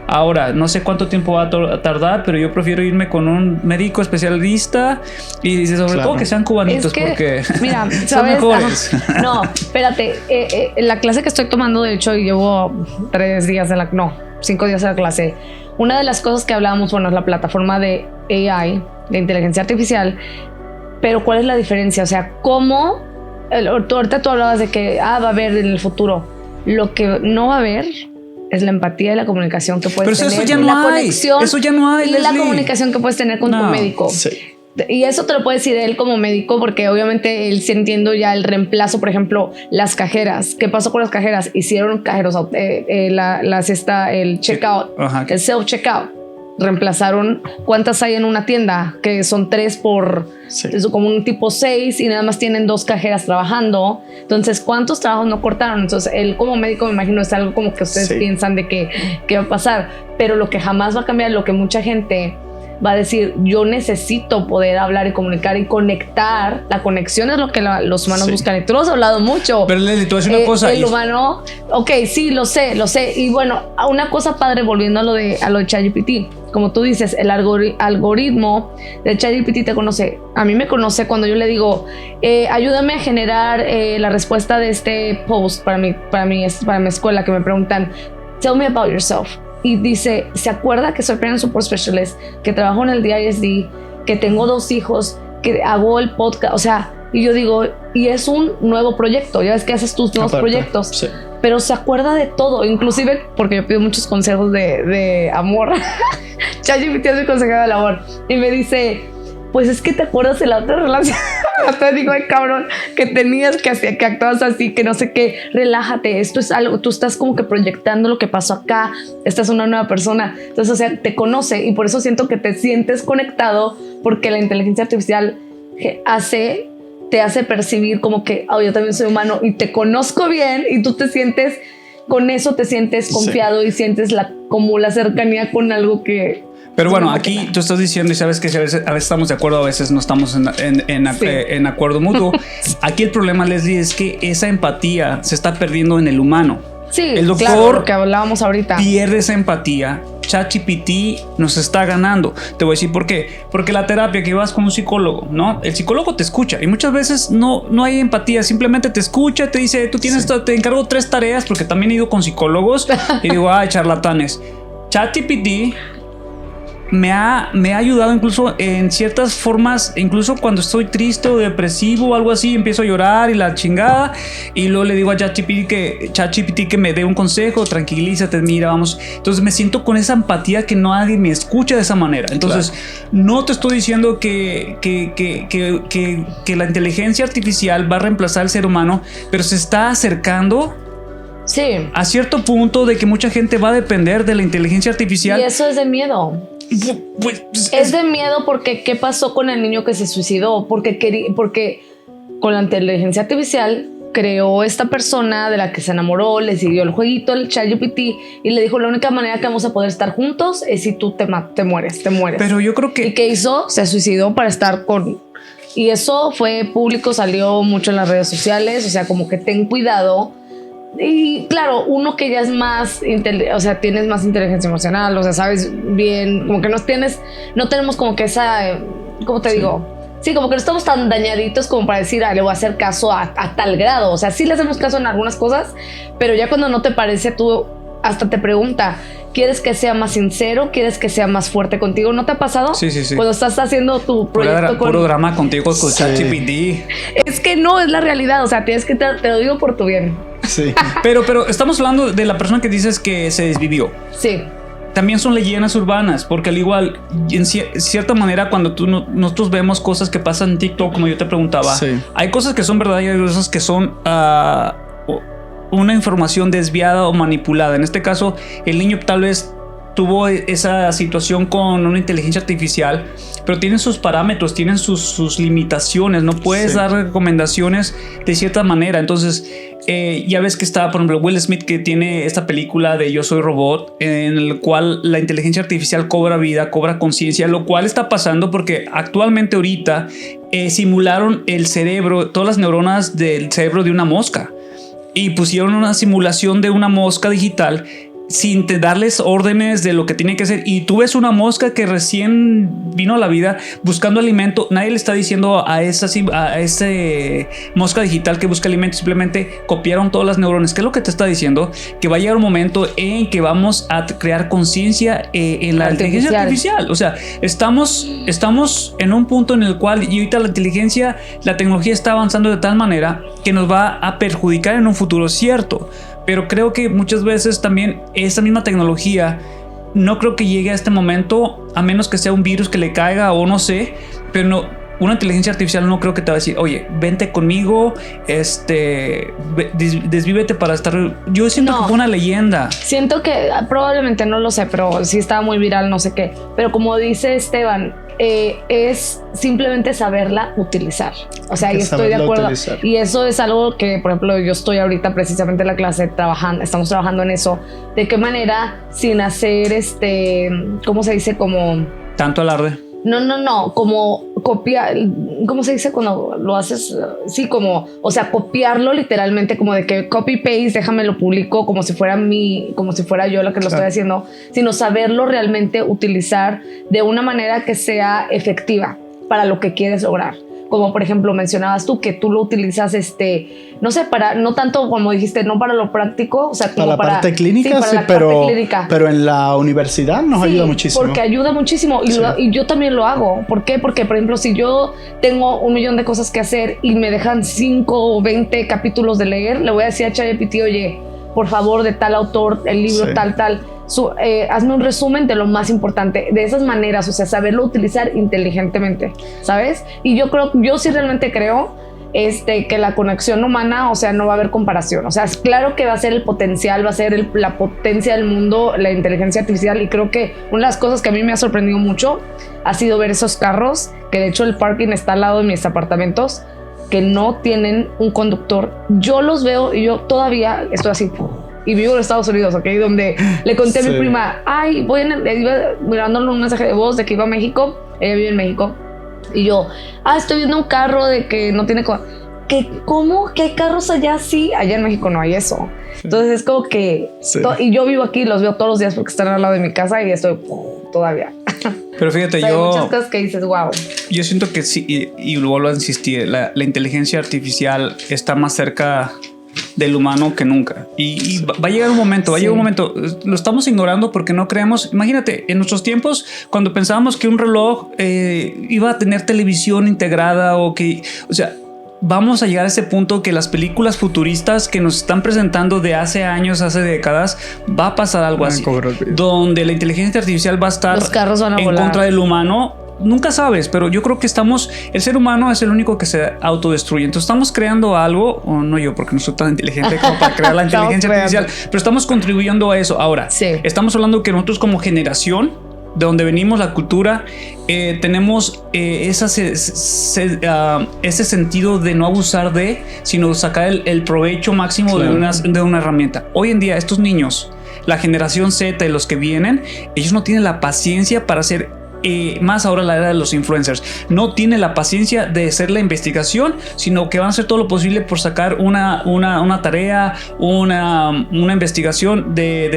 Ahora, no sé cuánto tiempo va a tardar, pero yo prefiero irme con un médico especialista y sobre todo que sean cubanitos, porque mira, son ¿sabes? mejores. No, espérate. La clase que estoy tomando, de hecho, llevo 3 días 5 días a la clase, una de las cosas que hablábamos, bueno, es la plataforma de AI, de inteligencia artificial, pero ¿cuál es la diferencia? O sea, ¿cómo? Ahorita tú hablabas de que va a haber en el futuro. Lo que no va a haber es la empatía y la comunicación que puedes tener. Pero eso ya no hay. Eso ya no hay, y la comunicación que puedes tener con tu médico. Sí. Y eso te lo puede decir él como médico, porque obviamente él sintiendo ya el reemplazo, por ejemplo, las cajeras. ¿Qué pasó con las cajeras? Hicieron cajeros, el checkout, el self-checkout. Reemplazaron cuántas hay en una tienda, que son 3 por como un tipo 6 y nada más tienen 2 cajeras trabajando. Entonces, ¿cuántos trabajos no cortaron? Entonces, él como médico, me imagino, es algo como que ustedes piensan de que va a pasar, pero lo que jamás va a cambiar, lo que mucha gente va a decir, yo necesito poder hablar y comunicar y conectar. La conexión es lo que los humanos buscan. Y tú lo has hablado mucho. Pero Leslie, te voy a decir una cosa. El humano, sí, lo sé. Y bueno, una cosa padre, volviendo a lo de ChatGPT. Como tú dices, el algoritmo de ChatGPT te conoce. A mí me conoce cuando yo le digo, ayúdame a generar la respuesta de este post para mi escuela, que me preguntan, tell me about yourself. Y dice, ¿se acuerda que soy Parent Support Specialist, que trabajo en el DISD, que tengo 2 hijos, que hago el podcast? O sea, y yo digo, y es un nuevo proyecto, ya ves que haces tus nuevos proyectos. Sí. Pero se acuerda de todo, inclusive porque yo pido muchos consejos de amor. ChatGPT es mi consejero de amor. Y me dice, pues es que te acuerdas de la otra relación. Hasta digo, ay cabrón, que tenías que actuabas así, que no sé qué, relájate, esto es algo, tú estás como que proyectando lo que pasó acá, esta es una nueva persona. Entonces, o sea, te conoce y por eso siento que te sientes conectado, porque la inteligencia artificial te hace percibir como que, yo también soy humano y te conozco bien, y tú te sientes, con eso te sientes confiado y sientes como la cercanía con algo que... Pero bueno, aquí tú estás diciendo, y sabes que a veces estamos de acuerdo, a veces no estamos en acuerdo mutuo. Aquí el problema, Leslie, es que esa empatía se está perdiendo en el humano. Sí, el doctor, claro, lo que hablábamos ahorita, pierde esa empatía. ChatGPT nos está ganando. Te voy a decir por qué. Porque la terapia, que vas con un psicólogo, ¿no? El psicólogo te escucha y muchas veces no hay empatía. Simplemente te escucha, te dice, tú tienes, te encargo 3 tareas, porque también he ido con psicólogos y digo, charlatanes. ChatGPT me ha ayudado incluso en ciertas formas, incluso cuando estoy triste o depresivo o algo así, empiezo a llorar y la chingada, y luego le digo a ChatGPT que me dé un consejo, tranquilízate, mira, vamos. Entonces me siento con esa empatía que nadie me escucha de esa manera. Entonces, no te estoy diciendo que la inteligencia artificial va a reemplazar al ser humano, pero se está acercando a cierto punto de que mucha gente va a depender de la inteligencia artificial. Y eso es de miedo. Pues, es de miedo, porque ¿qué pasó con el niño que se suicidó? Porque con la inteligencia artificial creó esta persona de la que se enamoró, le siguió el jueguito, el ChatGPT, y le dijo, la única manera que vamos a poder estar juntos es si tú te mueres. Pero yo creo que... ¿Y qué hizo? Se suicidó para estar con... Y eso fue público, salió mucho en las redes sociales, o sea, como que ten cuidado. Y claro, uno que ya es más, o sea, tienes más inteligencia emocional, o sea, sabes bien, como que no tenemos como que esa, ¿cómo te digo? Sí, como que no estamos tan dañaditos como para decir, le voy a hacer caso a tal grado. O sea, sí le hacemos caso en algunas cosas, pero ya cuando no te parece, tú hasta te pregunta, ¿quieres que sea más sincero? ¿Quieres que sea más fuerte contigo? ¿No te ha pasado? Sí. Cuando estás haciendo tu proyecto puro drama contigo con ChatGPT. Es que no, es la realidad. O sea, te lo digo por tu bien. Sí. Pero estamos hablando de la persona que dices que se desvivió. Sí. También son leyendas urbanas, porque al igual, en cierta manera, cuando nosotros vemos cosas que pasan en TikTok, como yo te preguntaba, hay cosas que son verdaderas y hay cosas que son una información desviada o manipulada. En este caso, el niño tal vez tuvo esa situación con una inteligencia artificial, pero tienen sus parámetros, tienen sus limitaciones. No puedes dar recomendaciones de cierta manera. Entonces, ya ves que está, por ejemplo, Will Smith, que tiene esta película de Yo Soy Robot, en el cual la inteligencia artificial cobra vida, cobra conciencia, lo cual está pasando porque actualmente ahorita simularon el cerebro, todas las neuronas del cerebro de una mosca, y pusieron una simulación de una mosca digital sin darles órdenes de lo que tiene que hacer. Y tú ves una mosca que recién vino a la vida buscando alimento. Nadie le está diciendo a ese mosca digital que busca alimento. Simplemente copiaron todas las neuronas. ¿Qué es lo que te está diciendo? Que va a llegar un momento en que vamos a crear conciencia en la inteligencia artificial. O sea, estamos en un punto en el cual, y ahorita la tecnología está avanzando de tal manera que nos va a perjudicar en un futuro, cierto. Pero creo que muchas veces también esa misma tecnología no creo que llegue a este momento, a menos que sea un virus que le caiga o no sé, pero no, una inteligencia artificial no creo que te va a decir, oye, vente conmigo, desvívete para estar. Yo siento que fue una leyenda. Siento que probablemente, no lo sé, pero sí estaba muy viral, no sé qué. Pero como dice Esteban, es simplemente saberla utilizar. O sea, y estoy de acuerdo. Utilizar. Y eso es algo que, por ejemplo, yo estoy ahorita precisamente en la clase estamos trabajando en eso. De qué manera, sin hacer ¿cómo se dice? Como tanto alarde. No, como copiar, ¿cómo se dice cuando lo haces? Sí, como, o sea, copiarlo literalmente, como de que copy-paste, déjame lo publico como si fuera yo la que lo estoy haciendo, sino saberlo realmente utilizar de una manera que sea efectiva para lo que quieres lograr. Como por ejemplo mencionabas tú que tú lo utilizas no sé, no tanto como dijiste, no para lo práctico, o sea, como para la parte clínica, sí, pero en la universidad nos ayuda muchísimo. Porque ayuda muchísimo y yo también lo hago. ¿Por qué? Porque por ejemplo, si yo tengo 1,000,000 de cosas que hacer y me dejan 5 o 20 capítulos de leer, le voy a decir a ChatGPT, oye, por favor, de tal autor, el libro tal, hazme un resumen de lo más importante. De esas maneras, o sea, saberlo utilizar inteligentemente, ¿sabes? Y yo sí realmente creo que la conexión humana, o sea, no va a haber comparación. O sea, es claro que va a ser el potencial, va a ser la potencia del mundo, la inteligencia artificial. Y creo que una de las cosas que a mí me ha sorprendido mucho ha sido ver esos carros, que de hecho el parking está al lado de mis apartamentos, que no tienen un conductor. Yo los veo y yo todavía estoy así. Y vivo en Estados Unidos, ¿ok? Donde le conté a mi prima, iba mirándole un mensaje de voz de que iba a México. Ella vive en México. Y yo, estoy viendo un carro de que no tiene... ¿Cómo? ¿Que hay carros allá? Sí, allá en México no hay eso. Sí. Entonces es como que... Sí. Y yo vivo aquí, los veo todos los días porque están al lado de mi casa y estoy todavía. Pero fíjate, hay muchas cosas que dices, wow. Yo siento que sí, y vuelvo a insistir, la inteligencia artificial está más cerca del humano que nunca. Y va a llegar un momento, lo estamos ignorando porque no creemos. Imagínate, en nuestros tiempos, cuando pensábamos que un reloj iba a tener televisión integrada o sea, vamos a llegar a ese punto que las películas futuristas que nos están presentando de hace años, hace décadas, va a pasar algo así, donde la inteligencia artificial va a estar los carros van a en volar contra del humano. Nunca sabes, pero yo creo que el ser humano es el único que se autodestruye. Entonces estamos creando algo, o no yo, porque no soy tan inteligente como para crear la inteligencia artificial, pero estamos contribuyendo a eso. Ahora, estamos hablando que nosotros como generación, de donde venimos, la cultura, tenemos ese sentido de no abusar sino sacar el provecho máximo de una herramienta. Hoy en día estos niños, la generación Z y los que vienen, ellos no tienen la paciencia para hacer más ahora la era de los influencers. No tiene la paciencia de hacer la investigación, sino que van a hacer todo lo posible por sacar una tarea, una investigación de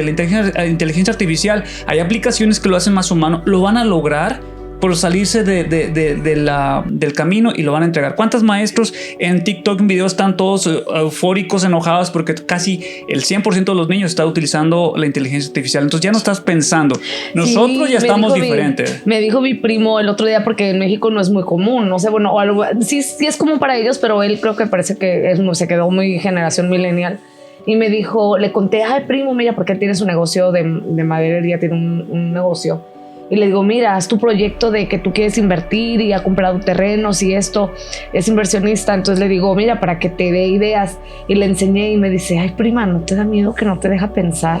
la inteligencia artificial. Hay aplicaciones que lo hacen más humano, lo van a lograr por salirse del camino y lo van a entregar. ¿Cuántos maestros en TikTok en videos están todos eufóricos, enojados porque casi el 100% de los niños está utilizando la inteligencia artificial? Entonces ya no estás pensando. Nosotros ya estamos diferentes. Me dijo mi primo el otro día, porque en México no es muy común, no sé, bueno, o algo, sí es común para ellos, pero él creo que parece que se quedó muy generación millennial. Y me dijo, le conté, primo, mira, porque él tiene su negocio de maderería, tiene un negocio. Y le digo, mira, haz tu proyecto de que tú quieres invertir y ha comprado terrenos y esto, es inversionista. Entonces le digo, mira, para que te dé ideas. Y le enseñé y me dice, prima, ¿no te da miedo que no te deja pensar?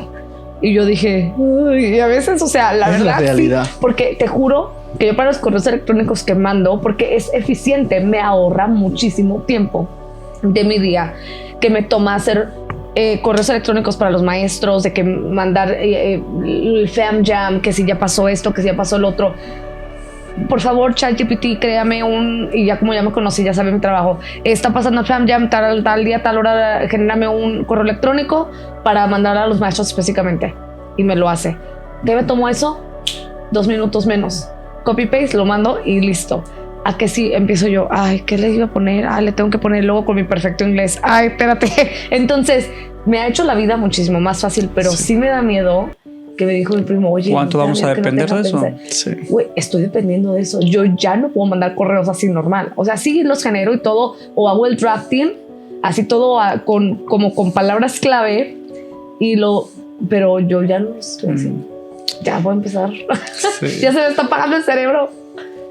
Y yo dije, y a veces, o sea, la verdad, la realidad. Sí, porque te juro que yo para los correos electrónicos que mando, porque es eficiente, me ahorra muchísimo tiempo de mi día que me toma hacer correos electrónicos para los maestros, de que mandar el FamJam, que si ya pasó esto, que si ya pasó el otro. Por favor, ChatGPT, créame y ya como ya me conocí, ya sabe mi trabajo, está pasando FamJam tal día, tal hora, genérame un correo electrónico para mandar a los maestros específicamente. y me lo hace. ¿Qué me tomó eso? 2 minutos menos. Copy paste, lo mando y listo. A que sí, empiezo yo, ay, ¿qué le iba a poner? Le tengo que poner luego con mi perfecto inglés. Ay, espérate. Entonces, me ha hecho la vida muchísimo más fácil, pero sí me da miedo que me dijo mi primo, oye, ¿cuánto vamos a depender de eso? Sí. Güey, estoy dependiendo de eso. Yo ya no puedo mandar correos así normal. O sea, sí los genero y todo, o hago el drafting, así todo como con palabras clave, pero yo ya no estoy haciendo. Ya voy a empezar. Sí. Ya se me está apagando el cerebro.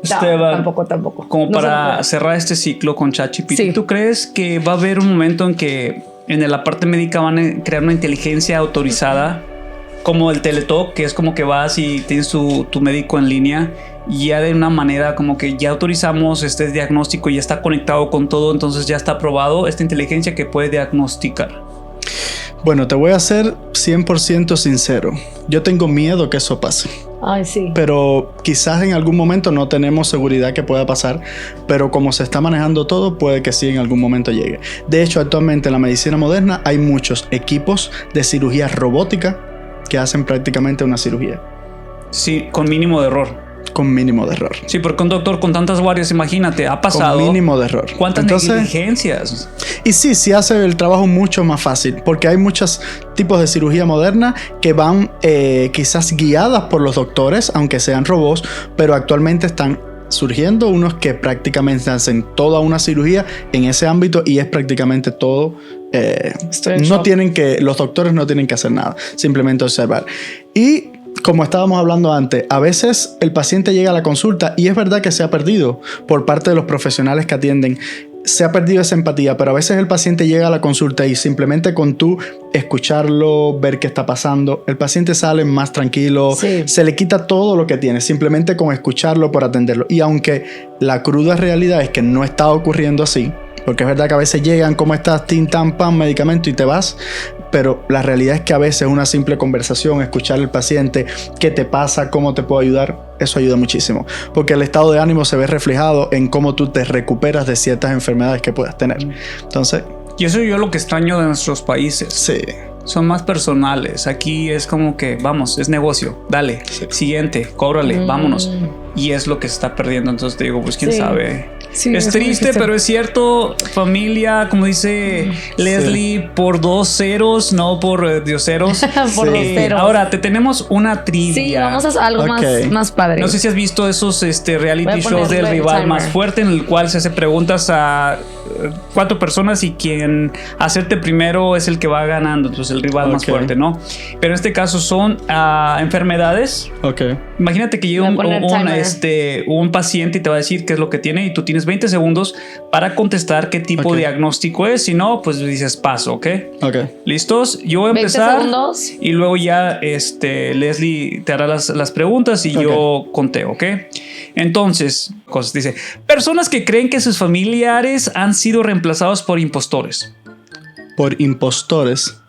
Esteban, tampoco. Como No para cerrar este ciclo con ChatGPT, Sí. ¿tú crees que va a haber un momento en que en la parte médica van a crear una inteligencia autorizada como el Teletalk, que es como que vas y tienes tu médico en línea y ya de una manera como que ya autorizamos este diagnóstico y ya está conectado con todo, entonces ya está aprobado esta inteligencia que puede diagnosticar? Bueno, te voy a ser 100% sincero. Yo tengo miedo que eso pase. Ay, sí. Pero quizás en algún momento no tenemos seguridad que pueda pasar, pero como se está manejando todo, puede que sí en algún momento llegue. De hecho, actualmente en la medicina moderna hay muchos equipos de cirugía robótica que hacen prácticamente una cirugía Sí, con mínimo de error. con mínimo de error. Sí, porque un doctor con tantas guardias, imagínate, ha pasado. Con mínimo de error. ¿Cuántas Entonces, negligencias? y sí hace el trabajo mucho más fácil, porque hay muchos tipos de cirugía moderna que van quizás guiadas por los doctores, aunque sean robots, pero actualmente están surgiendo unos que prácticamente hacen toda una cirugía en ese ámbito y es prácticamente todo. Los doctores no tienen que hacer nada, simplemente observar. Y como estábamos hablando antes, a veces el paciente llega a la consulta y es verdad que se ha perdido por parte de los profesionales que atienden. Se ha perdido esa empatía, pero a veces el paciente llega a la consulta y simplemente con tú escucharlo, ver qué está pasando, el paciente sale más tranquilo, se le quita todo lo que tiene, simplemente con escucharlo, por atenderlo. Y aunque la cruda realidad es que no está ocurriendo así, porque es verdad que a veces llegan, ¿cómo estás? Tin, tan, pan, medicamento y te vas. Pero la realidad es que a veces una simple conversación, escuchar al paciente, qué te pasa, cómo te puedo ayudar, eso ayuda muchísimo. Porque el estado de ánimo se ve reflejado en cómo tú te recuperas de ciertas enfermedades que puedas tener. Entonces... Y eso yo lo que extraño de nuestros países. Sí. Son más personales. Aquí es como que, vamos, es negocio. Dale, siguiente, cóbrale, vámonos. Y es lo que se está perdiendo. Entonces te digo, pues quién sabe. Sí, es triste, pero es cierto. Familia, como dice Leslie, por 2 ceros, no por dioseros. Por 2 ceros. Ahora, te tenemos una trivia. Sí, vamos a algo más padre. No sé si has visto esos reality shows del rival más fuerte, en el cual se hace preguntas a 4 personas y quien acerte primero es el que va ganando. Entonces el rival más fuerte, ¿no? Pero en este caso son enfermedades. Imagínate que llega un paciente y te va a decir qué es lo que tiene y tú tienes 20 segundos para contestar qué tipo de diagnóstico es. Si no, pues dices paso, ¿ok? ¿Listos? Yo voy a empezar 20 segundos. Y luego ya Leslie te hará las preguntas y yo conteo, ¿ok? Entonces, dice, personas que creen que sus familiares han sido reemplazados por impostores. Por impostores.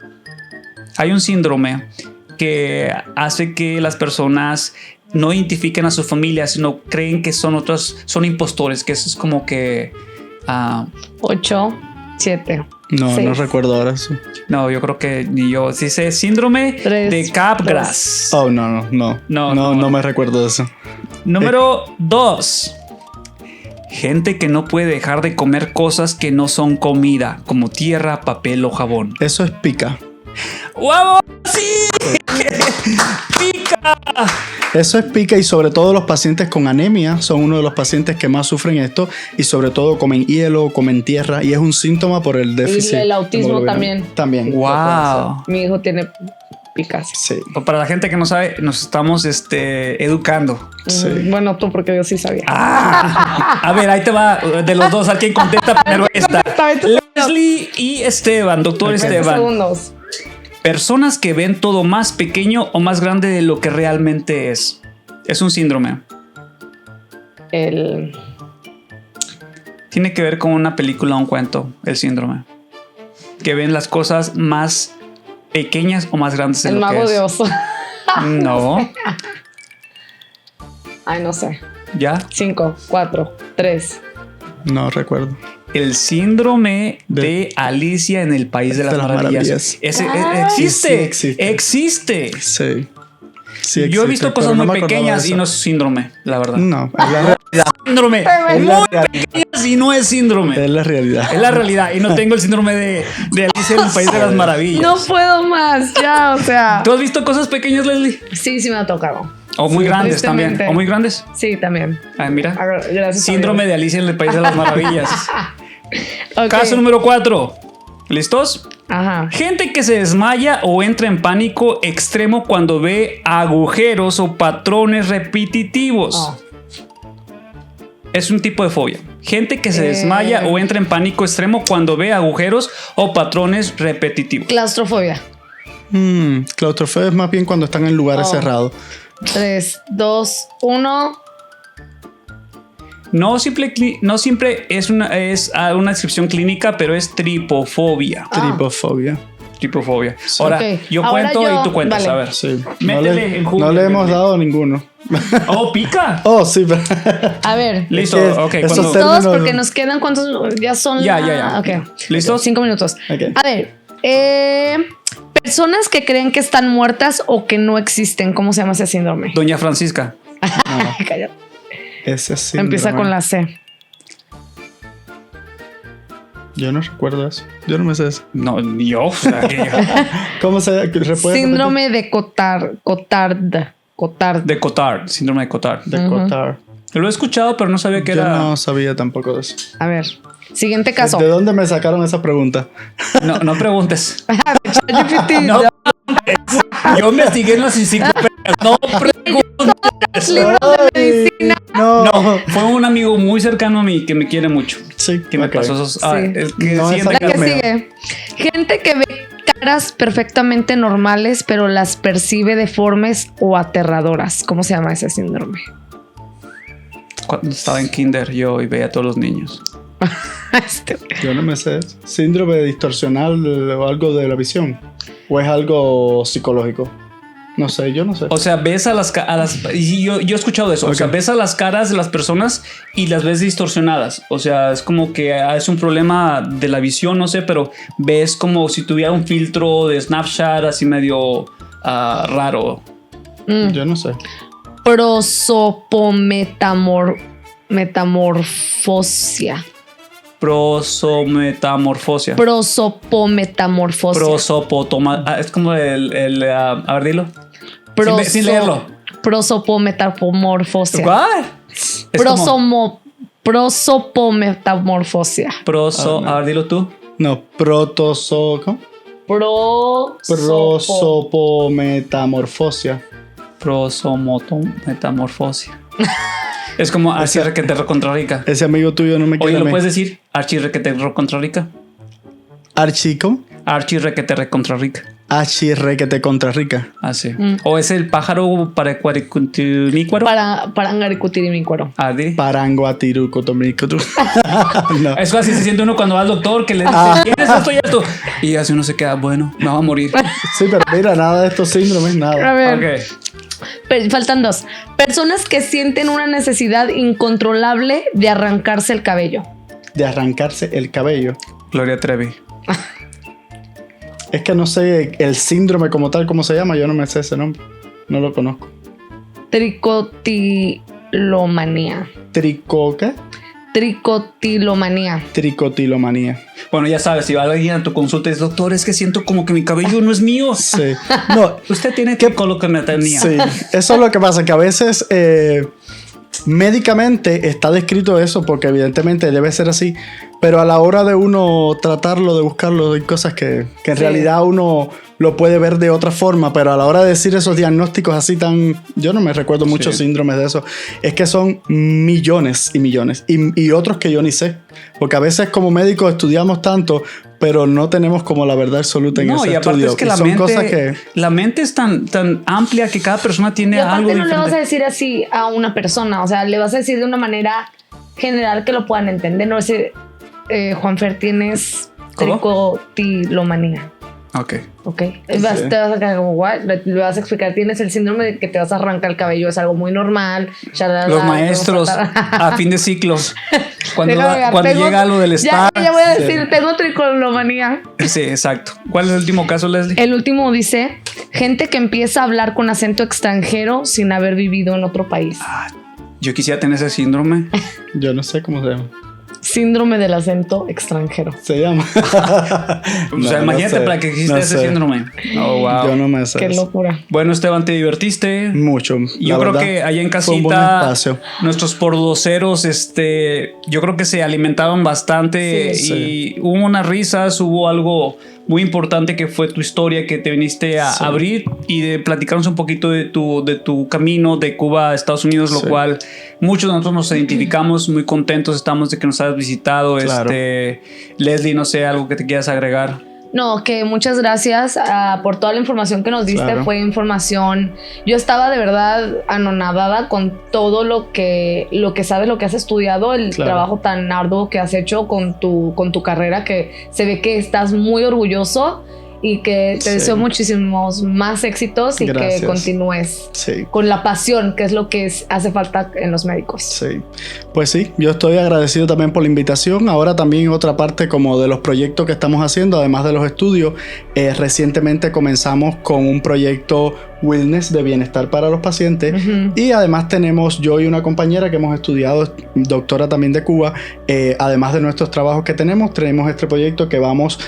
Hay un síndrome que hace que las personas no identifiquen a su familia, sino creen que son impostores, que eso es como que 8, 7. No, 6. no recuerdo ahora eso. No, yo creo que ni yo. Dice síndrome 3, de Capgras. Oh, no me recuerdo de eso. Número 2. Gente que no puede dejar de comer cosas que no son comida, como tierra, papel o jabón. Eso es pica. ¡Wow! ¡Sí! ¡Pica! Eso es pica y sobre todo los pacientes con anemia son uno de los pacientes que más sufren esto y sobre todo comen hielo, comen tierra y es un síntoma por el déficit. Y el autismo también. También. ¡Wow! Mi hijo tiene picas. Sí. Para la gente que no sabe, nos estamos educando. Sí. Bueno, tú porque yo sí sabía. A ver, ahí te va de los dos. ¿A quién contesta primero esta? Leslie y Esteban, doctor Esteban. Segundos. Personas que ven todo más pequeño o más grande de lo que realmente es. Es un síndrome. Tiene que ver con una película o un cuento, el síndrome. Que ven las cosas más pequeñas o más grandes de lo que es. El mago de Oz. No. Ay, no sé. ¿Ya? 5, 4, 3. No recuerdo. el síndrome de Alicia en el País de las Maravillas. Ese existe. Sí, existe. Sí. Sí Yo he existe, visto cosas pero no muy me acordaba pequeñas de y eso. no es síndrome, la verdad. No, es la realidad. Síndrome muy pequeñas y no es síndrome. Es la realidad. Es la realidad. Y no tengo el síndrome de Alicia en el País de las Maravillas. No puedo más, ya, o sea. ¿Tú has visto cosas pequeñas, Leslie? Sí, sí me ha tocado. O muy grandes también. tristemente. O muy grandes. Sí, también. Ah, mira. Gracias. Síndrome de Alicia en el País de las Maravillas. Okay. Caso número 4. ¿Listos? Ajá. Gente que se desmaya o entra en pánico extremo cuando ve agujeros o patrones repetitivos. Oh. Es un tipo de fobia. Gente que se desmaya o entra en pánico extremo cuando ve agujeros o patrones repetitivos. Claustrofobia. Claustrofobia es más bien cuando están en lugares cerrados. 3, 2, 1. No siempre es una descripción clínica, pero es tripofobia. Tripofobia. Tripofobia. Ahora, Ok. yo Ahora cuento yo- y tú cuentas. vale. A ver. Sí. Métele en jugo. No le hemos dado ninguno. Oh, pica. Oh, sí, pero A ver. Listo. Es que Ok. esos cuando- términos- Todos porque nos quedan cuántos ya son. Ya. Ok. ¿Listos? 5 minutos. Ok. A ver. Personas que creen que están muertas o que no existen. ¿Cómo se llama ese síndrome? Doña Francisca. Cállate. ese sí. Empieza con la C. Yo no recuerdo eso. Yo no me sé eso. No, yo. O sea, que- ¿Cómo se repuede Síndrome de Cotard. de Cotard. Síndrome de Cotard. de Cotard? Lo he escuchado, pero no sabía que Yo era. no sabía tampoco de eso. A ver. Siguiente caso. ¿De dónde me sacaron esa pregunta? No GPT. preguntes. No preguntes. Yo investigué en las enciclopedias. No preguntes. Libros de medicina. No. No, fue un amigo muy cercano a mí que me quiere mucho. Sí, Que me ok. pasó esos. Sí. El que No, siente La esa- que Mío. sigue. Gente que ve caras perfectamente normales, pero las percibe deformes o aterradoras. ¿Cómo se llama ese síndrome? Cuando estaba en kinder yo y veía a todos los niños. Yo no me sé eso. ¿Síndrome distorsional o algo de la visión? ¿O es algo psicológico? No sé, yo no sé. O sea, ves a las y yo he escuchado eso. Ok. O sea, ves a las caras de las personas y las ves distorsionadas. O sea, es como que es un problema de la visión, no sé, pero ves como si tuviera un filtro de Snapchat así medio raro. Yo no sé. Prosopometamorfosia. Prosometamorfosia. Prosopometamorfosia. Prosopotoma. Es como a ver, dilo. Sin leerlo. Prosopometamorfosia. ¿Cuál? Es como Prosopometamorfosia. a ver, dilo tú. No, ¿cómo? Prosopometamorfosia. Prosomotometamorfosia. Es como archirrequete recontrarica. Ese amigo tuyo no me quiere. Oye, a ¿lo mí. puedes decir? Archirrequete recontrarica. ¿Archico? Archirrequete recontrarica. Achirrequete contra rica. Así. O es el pájaro para cuaricuntinicuaro. Para angaricutirimícuaro. Adi. Paranguatiruco, tomico. No. Es así se siente uno cuando va al doctor que le dice, ¿tienes esto y esto? Y así uno se queda, bueno, me va a morir. Sí, pero mira, nada de estos síndromes, A nada. ver. Ok. Faltan dos. Personas que sienten una necesidad incontrolable de arrancarse el cabello. De arrancarse el cabello. Gloria Trevi. Es que no sé el síndrome como tal, ¿cómo se llama? Yo no me sé ese nombre. No lo conozco. Tricotilomanía. ¿Tricoca? Tricotilomanía. Tricotilomanía. Bueno, ya sabes, si va alguien a tu consulta y dice, doctor, es que siento como que mi cabello no es mío. Sí. No, Usted tiene que con lo que me tenía. sí. Eso es lo que pasa, que a veces médicamente está descrito eso porque evidentemente debe ser así, pero a la hora de uno tratarlo, de buscarlo, hay cosas que en realidad uno lo puede ver de otra forma, pero a la hora de decir esos diagnósticos así tan... Yo no me recuerdo muchos síndromes de eso. Es que son millones y millones y otros que yo ni sé, porque a veces como médicos estudiamos tanto, pero no tenemos como la verdad absoluta en No, ese y aparte estudio. es que Y son cosas que... la mente es tan amplia que cada persona tiene Y aparte algo no le diferente. vas a decir así a una persona, o sea, le vas a decir de una manera general que lo puedan entender. No decir, Juanfer, tienes ¿Cómo? tricotilomanía. Ok. Ok. Te vas a quedar como, what? Le vas a explicar, tienes el síndrome de que te vas a arrancar el cabello, es algo muy normal. Los maestros a fin de ciclo. Cuando llega lo del ya STAR. voy a decir, tengo triconomanía. Sí, exacto. ¿Cuál es el último caso, Leslie? El último dice, gente que empieza a hablar con acento extranjero sin haber vivido en otro país. Yo quisiera tener ese síndrome. Yo no sé cómo se llama. Síndrome del acento extranjero. Se llama. O sea, imagínate para que exista ese síndrome. Oh, wow. Yo no me sé. Qué eso. locura. Bueno, Esteban, ¿te divertiste? Mucho. Yo creo que allá en fue un buen casita espacio. nuestros pordoceros, yo creo que se alimentaban bastante y hubo unas risas, hubo algo muy importante que fue tu historia que te viniste a abrir y de platicarnos un poquito de tu camino de Cuba a Estados Unidos, lo cual muchos de nosotros nos identificamos, muy contentos estamos de que nos hayas visitado. Claro. Leslie, no sé, algo que te quieras agregar. No, que muchas gracias por toda la información que nos diste. Claro. Fue información. Yo estaba de verdad anonadada con todo lo que sabes, lo que has estudiado, el trabajo tan arduo que has hecho con tu carrera, que se ve que estás muy orgulloso y que te deseo muchísimos más éxitos y Gracias. que continúes con la pasión, que es lo que hace falta en los médicos. Sí, pues sí, yo estoy agradecido también por la invitación. Ahora también otra parte como de los proyectos que estamos haciendo, además de los estudios, recientemente comenzamos con un proyecto wellness de bienestar para los pacientes y además tenemos yo y una compañera que hemos estudiado, doctora también de Cuba, además de nuestros trabajos que tenemos este proyecto que vamos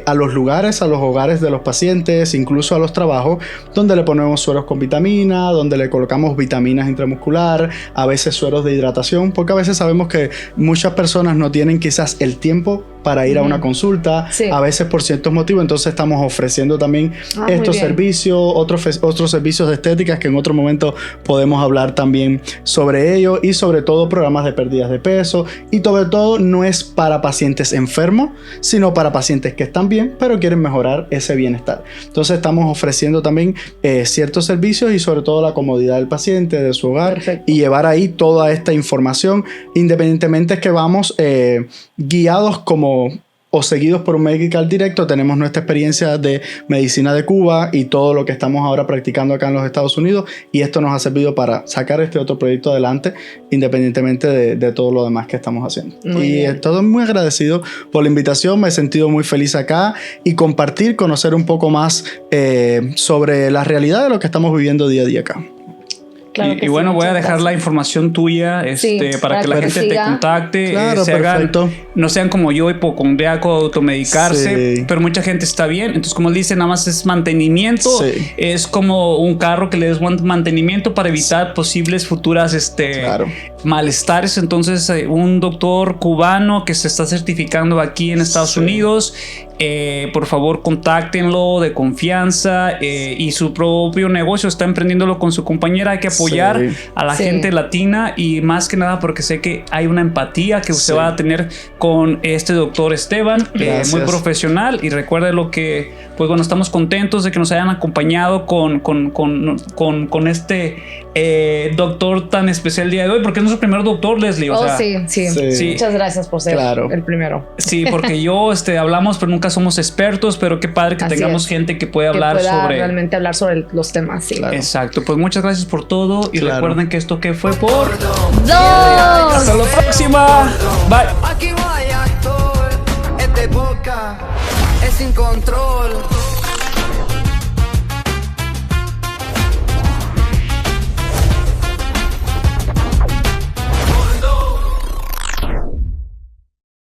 a los lugares, a los hogares de los pacientes, incluso a los trabajos, donde le ponemos sueros con vitamina, donde le colocamos vitaminas intramuscular, a veces sueros de hidratación, porque a veces sabemos que muchas personas no tienen quizás el tiempo para ir a una consulta, a veces por ciertos motivos, entonces estamos ofreciendo también estos servicios, otros servicios de estéticas que en otro momento podemos hablar también sobre ello y sobre todo programas de pérdidas de peso y sobre todo no es para pacientes enfermos, sino para pacientes que están bien pero quieren mejorar ese bienestar. Entonces estamos ofreciendo también ciertos servicios y sobre todo la comodidad del paciente, de su hogar. Perfecto. Y llevar ahí toda esta información independientemente que vamos guiados o seguidos por un medical directo. Tenemos nuestra experiencia de medicina de Cuba y todo lo que estamos ahora practicando acá en los Estados Unidos y esto nos ha servido para sacar este otro proyecto adelante independientemente de todo lo demás que estamos haciendo. Estoy muy agradecido por la invitación, me he sentido muy feliz acá y conocer un poco más sobre la realidad de lo que estamos viviendo día a día acá. Claro y bueno, voy a dejar la información tuya para que la gente te contacte. Claro, no sean como yo, hipocondriaco, automedicarse. Pero mucha gente está bien. Entonces, como él dice, nada más es mantenimiento. Es como un carro que le des mantenimiento para evitar posibles futuras malestares. Entonces, un doctor cubano que se está certificando aquí en Estados Unidos, por favor, contáctenlo, de confianza, y su propio negocio está emprendiéndolo con su compañera. Hay que apoyar a la gente latina y más que nada porque sé que hay una empatía que usted va a tener con este doctor Esteban, muy profesional, y recuerde lo que, pues bueno, estamos contentos de que nos hayan acompañado con este doctor tan especial el día de hoy, porque es nuestro primer doctor, Leslie. Sí. Muchas gracias por ser el primero. Sí, porque hablamos, pero nunca somos expertos, pero qué padre que tengamos gente que puede hablar realmente hablar sobre los temas. Exacto, pues muchas gracias por todo y recuerden que esto que fue por 2. Hasta la próxima. Bye. Aquí no hay actor, este podcast es sin control.